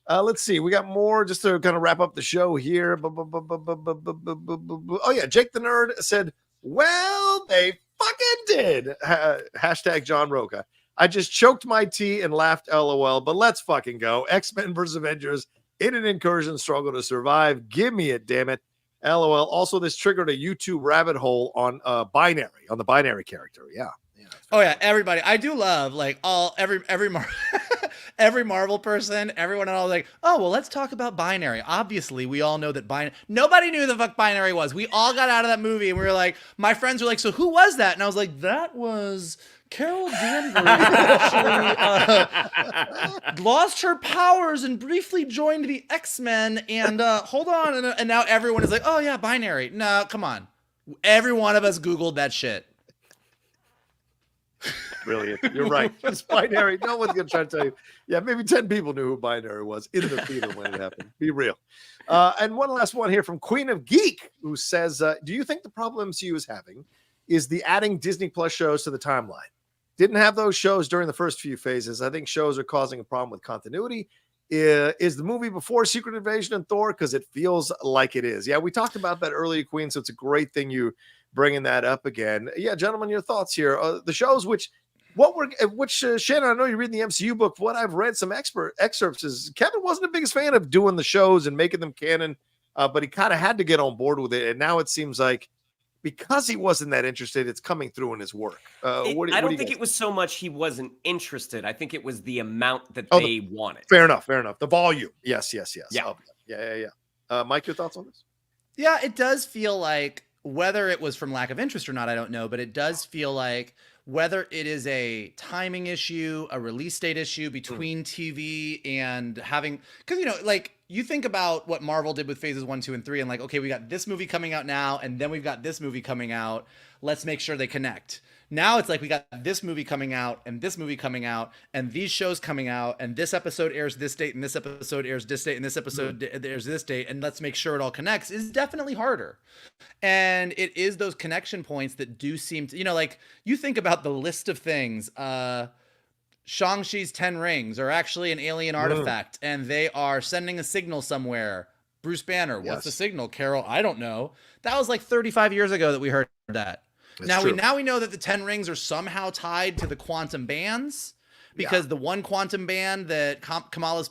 Let's see. We got more just to kind of wrap up the show here. Oh, yeah. Jake the Nerd said, well, they fucking did. Hashtag John Rocha. I just choked my tea and laughed LOL, but let's fucking go. X-Men versus Avengers in an incursion struggle to survive. Give me it, damn it. LOL. Also, this triggered a YouTube rabbit hole on the binary character. Yeah. Oh yeah, everybody. I do love like every every Marvel person, everyone and all like, oh well, let's talk about binary. Obviously, we all know that binary. Nobody knew the fuck binary was. We all got out of that movie and we were like, my friends were like, so who was that? And I was like, that was Carol Danvers actually lost her powers and briefly joined the X-Men. And hold on, and now everyone is like, oh yeah, binary. No, come on. Every one of us Googled that shit. Brilliant. You're right. It's binary. No one's going to try to tell you. Yeah, maybe 10 people knew who binary was in the theater when it happened. Be real. And one last one here from Queen of Geek, who says, do you think the problem MCU is having is the adding Disney Plus shows to the timeline? Didn't have those shows during the first few phases. I think shows are causing a problem with continuity. Is the movie before Secret Invasion and Thor? Because it feels like it is. Yeah, we talked about that earlier, Queen, so it's a great thing you bringing that up again. Yeah, gentlemen, your thoughts here. The shows which Shannon, I know you read the MCU book. What I've read some excerpts is Kevin wasn't the biggest fan of doing the shows and making them canon, but he kind of had to get on board with it. And now it seems like because he wasn't that interested, it's coming through in his work. I don't think it was so much he wasn't interested. I think it was the amount that they wanted. Fair enough. The volume. Yes. Yeah. Mike, your thoughts on this? Yeah, it does feel like, whether it was from lack of interest or not, I don't know, but it does feel like whether it is a timing issue, a release date issue between TV and having, because, like you think about what Marvel did with phases 1, 2, and 3 and like, okay, we got this movie coming out now, and then we've got this movie coming out. Let's make sure they connect. Now it's like we got this movie coming out and this movie coming out and these shows coming out and this episode airs this date and this episode airs this date and this episode airs this date, and let's make sure it all connects is definitely harder. And it is those connection points that do seem to, like you think about the list of things. Shang-Chi's 10 rings are actually an alien artifact, and they are sending a signal somewhere. Bruce Banner, what's the signal? Carol, I don't know. That was like 35 years ago that we heard that. Now we know that the 10 rings are somehow tied to the quantum bands, because the one quantum band that Kamala's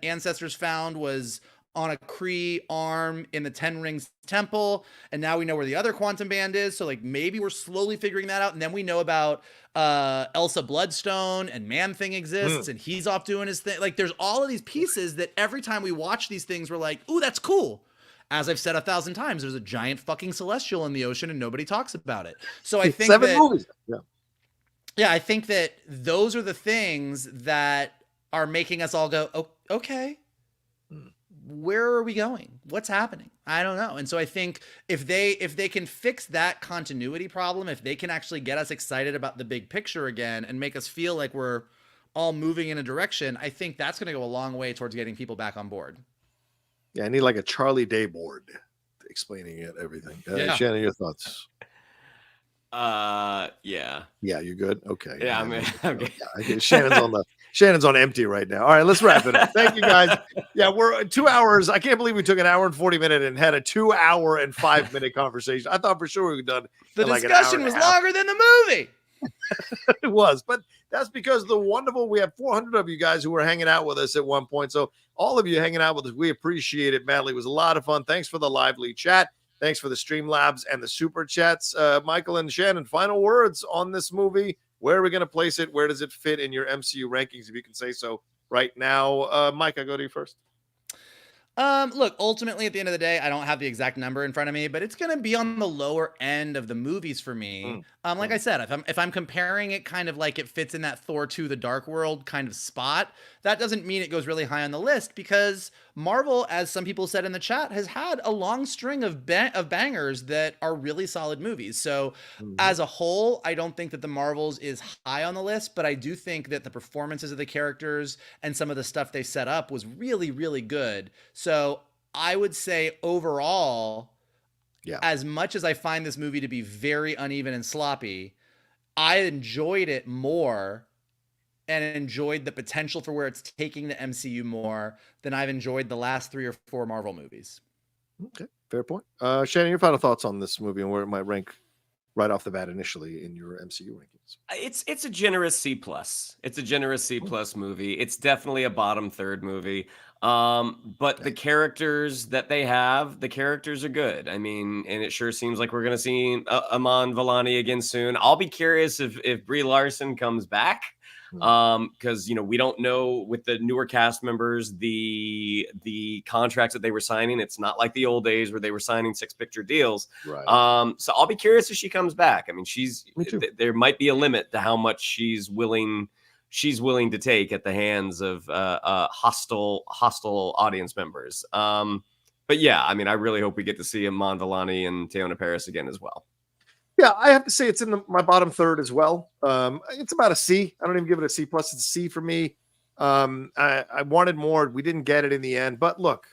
ancestors found was on a Kree arm in the 10 Rings temple, and now we know where the other quantum band is. So like maybe we're slowly figuring that out, and then we know about Elsa Bloodstone, and Man-Thing exists, and he's off doing his thing. Like there's all of these pieces that every time we watch these things, we're like, ooh, that's cool. As I've said 1,000 times, there's a giant fucking celestial in the ocean, and nobody talks about it. So I think 7 movies. Yeah, I think that those are the things that are making us all go, oh, okay. Where are we going? What's happening? I don't know. And so I think if they can fix that continuity problem, if they can actually get us excited about the big picture again and make us feel like we're all moving in a direction, I think that's going to go a long way towards getting people back on board. Yeah, I need like a Charlie Day board explaining it, everything. Shannon, your thoughts? Yeah, you good? Okay. Yeah, I mean, okay. Yeah, Shannon's on empty right now. All right, let's wrap it up. Thank you, guys. Yeah, we're 2 hours. I can't believe we took an hour and 40 minutes and had a 2 hour and 5 minute conversation. I thought for sure we were done. The discussion was longer than the movie. It was, but that's because we have 400 of you guys who were hanging out with us at one point. So all of you hanging out with us, we appreciate it madly. It was a lot of fun. Thanks for the lively chat. Thanks for the Streamlabs and the Super Chats. Michael and Shannon, final words on this movie. Where are we going to place it? Where does it fit in your MCU rankings, if you can say so right now? Mike, I go to you first. Look, ultimately, at the end of the day, I don't have the exact number in front of me, but it's going to be on the lower end of the movies for me. Like I said, if I'm comparing it kind of like it fits in that Thor 2, The Dark World kind of spot, that doesn't mean it goes really high on the list, because Marvel, as some people said in the chat, has had a long string of bangers that are really solid movies. So as a whole, I don't think that the Marvels is high on the list, but I do think that the performances of the characters and some of the stuff they set up was really, really good. So I would say overall, as much as I find this movie to be very uneven and sloppy, I enjoyed it more and enjoyed the potential for where it's taking the MCU more than I've enjoyed the last 3 or 4 Marvel movies. Okay, fair point. Shannon, your final thoughts on this movie and where it might rank right off the bat initially in your MCU rankings? It's a generous C+. It's a generous C+ movie. It's definitely a bottom third movie. But the characters that they have, the characters are good. I mean, and it sure seems like we're going to see Iman Vellani again soon. I'll be curious if Brie Larson comes back. Because we don't know with the newer cast members the contracts that they were signing. It's not like the old days where they were signing 6-picture deals. Right. So I'll be curious if she comes back. I mean, there might be a limit to how much she's willing to take at the hands of hostile audience members. But yeah, I mean, I really hope we get to see Iman Vellani and TEYONAH PARRIS again as well. Yeah, I have to say it's in my bottom third as well. It's about a C. I don't even give it a C+. It's a C for me. I wanted more. We didn't get it in the end. But look,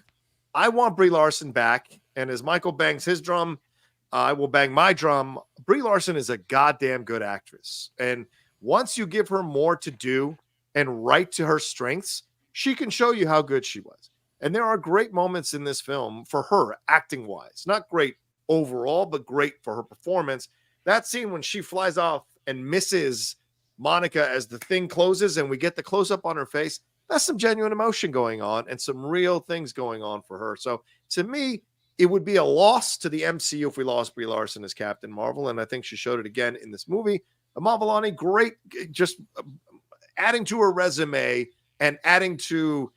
I want Brie Larson back. And as Michael bangs his drum, I will bang my drum. Brie Larson is a goddamn good actress. And once you give her more to do and write to her strengths, she can show you how good she was. And there are great moments in this film for her acting-wise. Not great overall, but great for her performance. That scene when she flies off and misses Monica as the thing closes and we get the close-up on her face, that's some genuine emotion going on and some real things going on for her. So to me, it would be a loss to the MCU if we lost Brie Larson as Captain Marvel, and I think she showed it again in this movie. Iman Vellani, great, just adding to her resume and adding to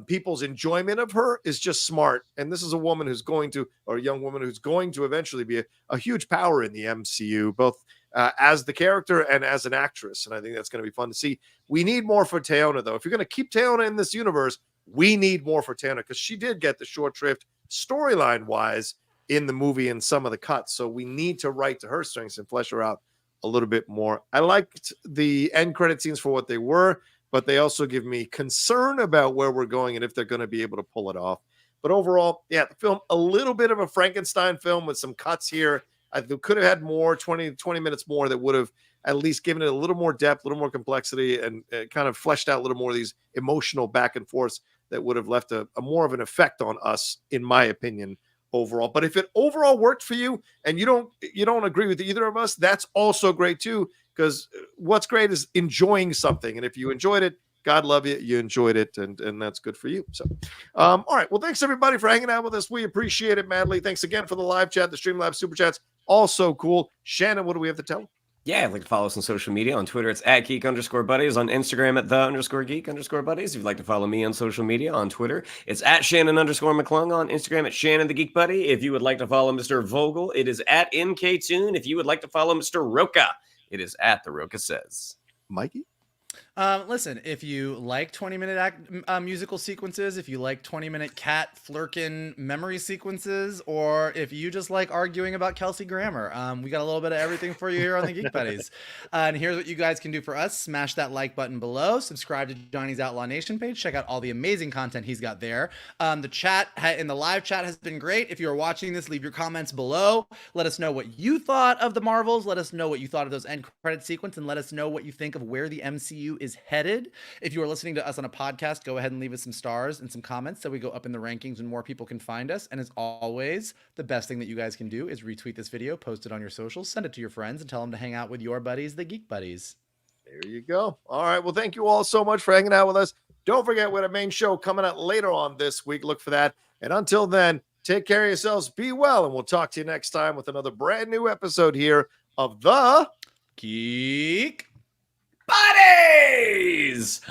people's enjoyment of her is just smart. And this is a woman who's going to, or a young woman who's going to eventually be a huge power in the MCU, both as the character and as an actress. And I think that's going to be fun to see. We need more for TEYONAH, though. If you're going to keep TEYONAH in this universe, we need more for TEYONAH, because she did get the short shrift storyline-wise in the movie and some of the cuts. So we need to write to her strengths and flesh her out a little bit more. I liked the end credit scenes for what they were, but they also give me concern about where we're going and if they're going to be able to pull it off. But overall, yeah, the film, a little bit of a Frankenstein film with some cuts here. I could have had more, 20 minutes more that would have at least given it a little more depth, a little more complexity, and kind of fleshed out a little more of these emotional back and forths that would have left a more of an effect on us, in my opinion, overall. But if it overall worked for you and you don't agree with either of us, that's also great too, because what's great is enjoying something. And if you enjoyed it, God love you, you enjoyed it, and that's good for you. So all right, well, thanks everybody for hanging out with us. We appreciate it madly. Thanks again for the live chat, the Streamlabs super chats, also cool. Shannon, what do we have to tell? Yeah, I'd like to follow us on social media. On Twitter, it's @geek_buddies. On Instagram, at @the_geek_buddies. If you'd like to follow me on social media, on Twitter, it's @Shannon_McClung. On Instagram, it's Shannon the Geek Buddy. If you would like to follow Mr. Vogel, it is @MKToon. If you would like to follow Mr. Rocha, it is @TheRochaSays. Mikey? Listen, if you like 20-minute musical sequences, if you like 20-minute cat Flerken memory sequences, or if you just like arguing about Kelsey grammar, we got a little bit of everything for you here on the Geek Buddies. And here's what you guys can do for us. Smash that like button below. Subscribe to Johnny's Outlaw Nation page. Check out all the amazing content he's got there. The chat in the live chat has been great. If you're watching this, leave your comments below. Let us know what you thought of the Marvels. Let us know what you thought of those end credit sequence, and let us know what you think of where the MCU is headed. If you are listening to us on a podcast, go ahead and leave us some stars and some comments so we go up in the rankings and more people can find us. And as always, the best thing that you guys can do is retweet this video, post it on your socials, send it to your friends, and tell them to hang out with your buddies, the Geek Buddies. There you go. All right. Well, thank you all so much for hanging out with us. Don't forget, we have a main show coming out later on this week. Look for that. And until then, take care of yourselves, be well, and we'll talk to you next time with another brand new episode here of the Geek Buddies!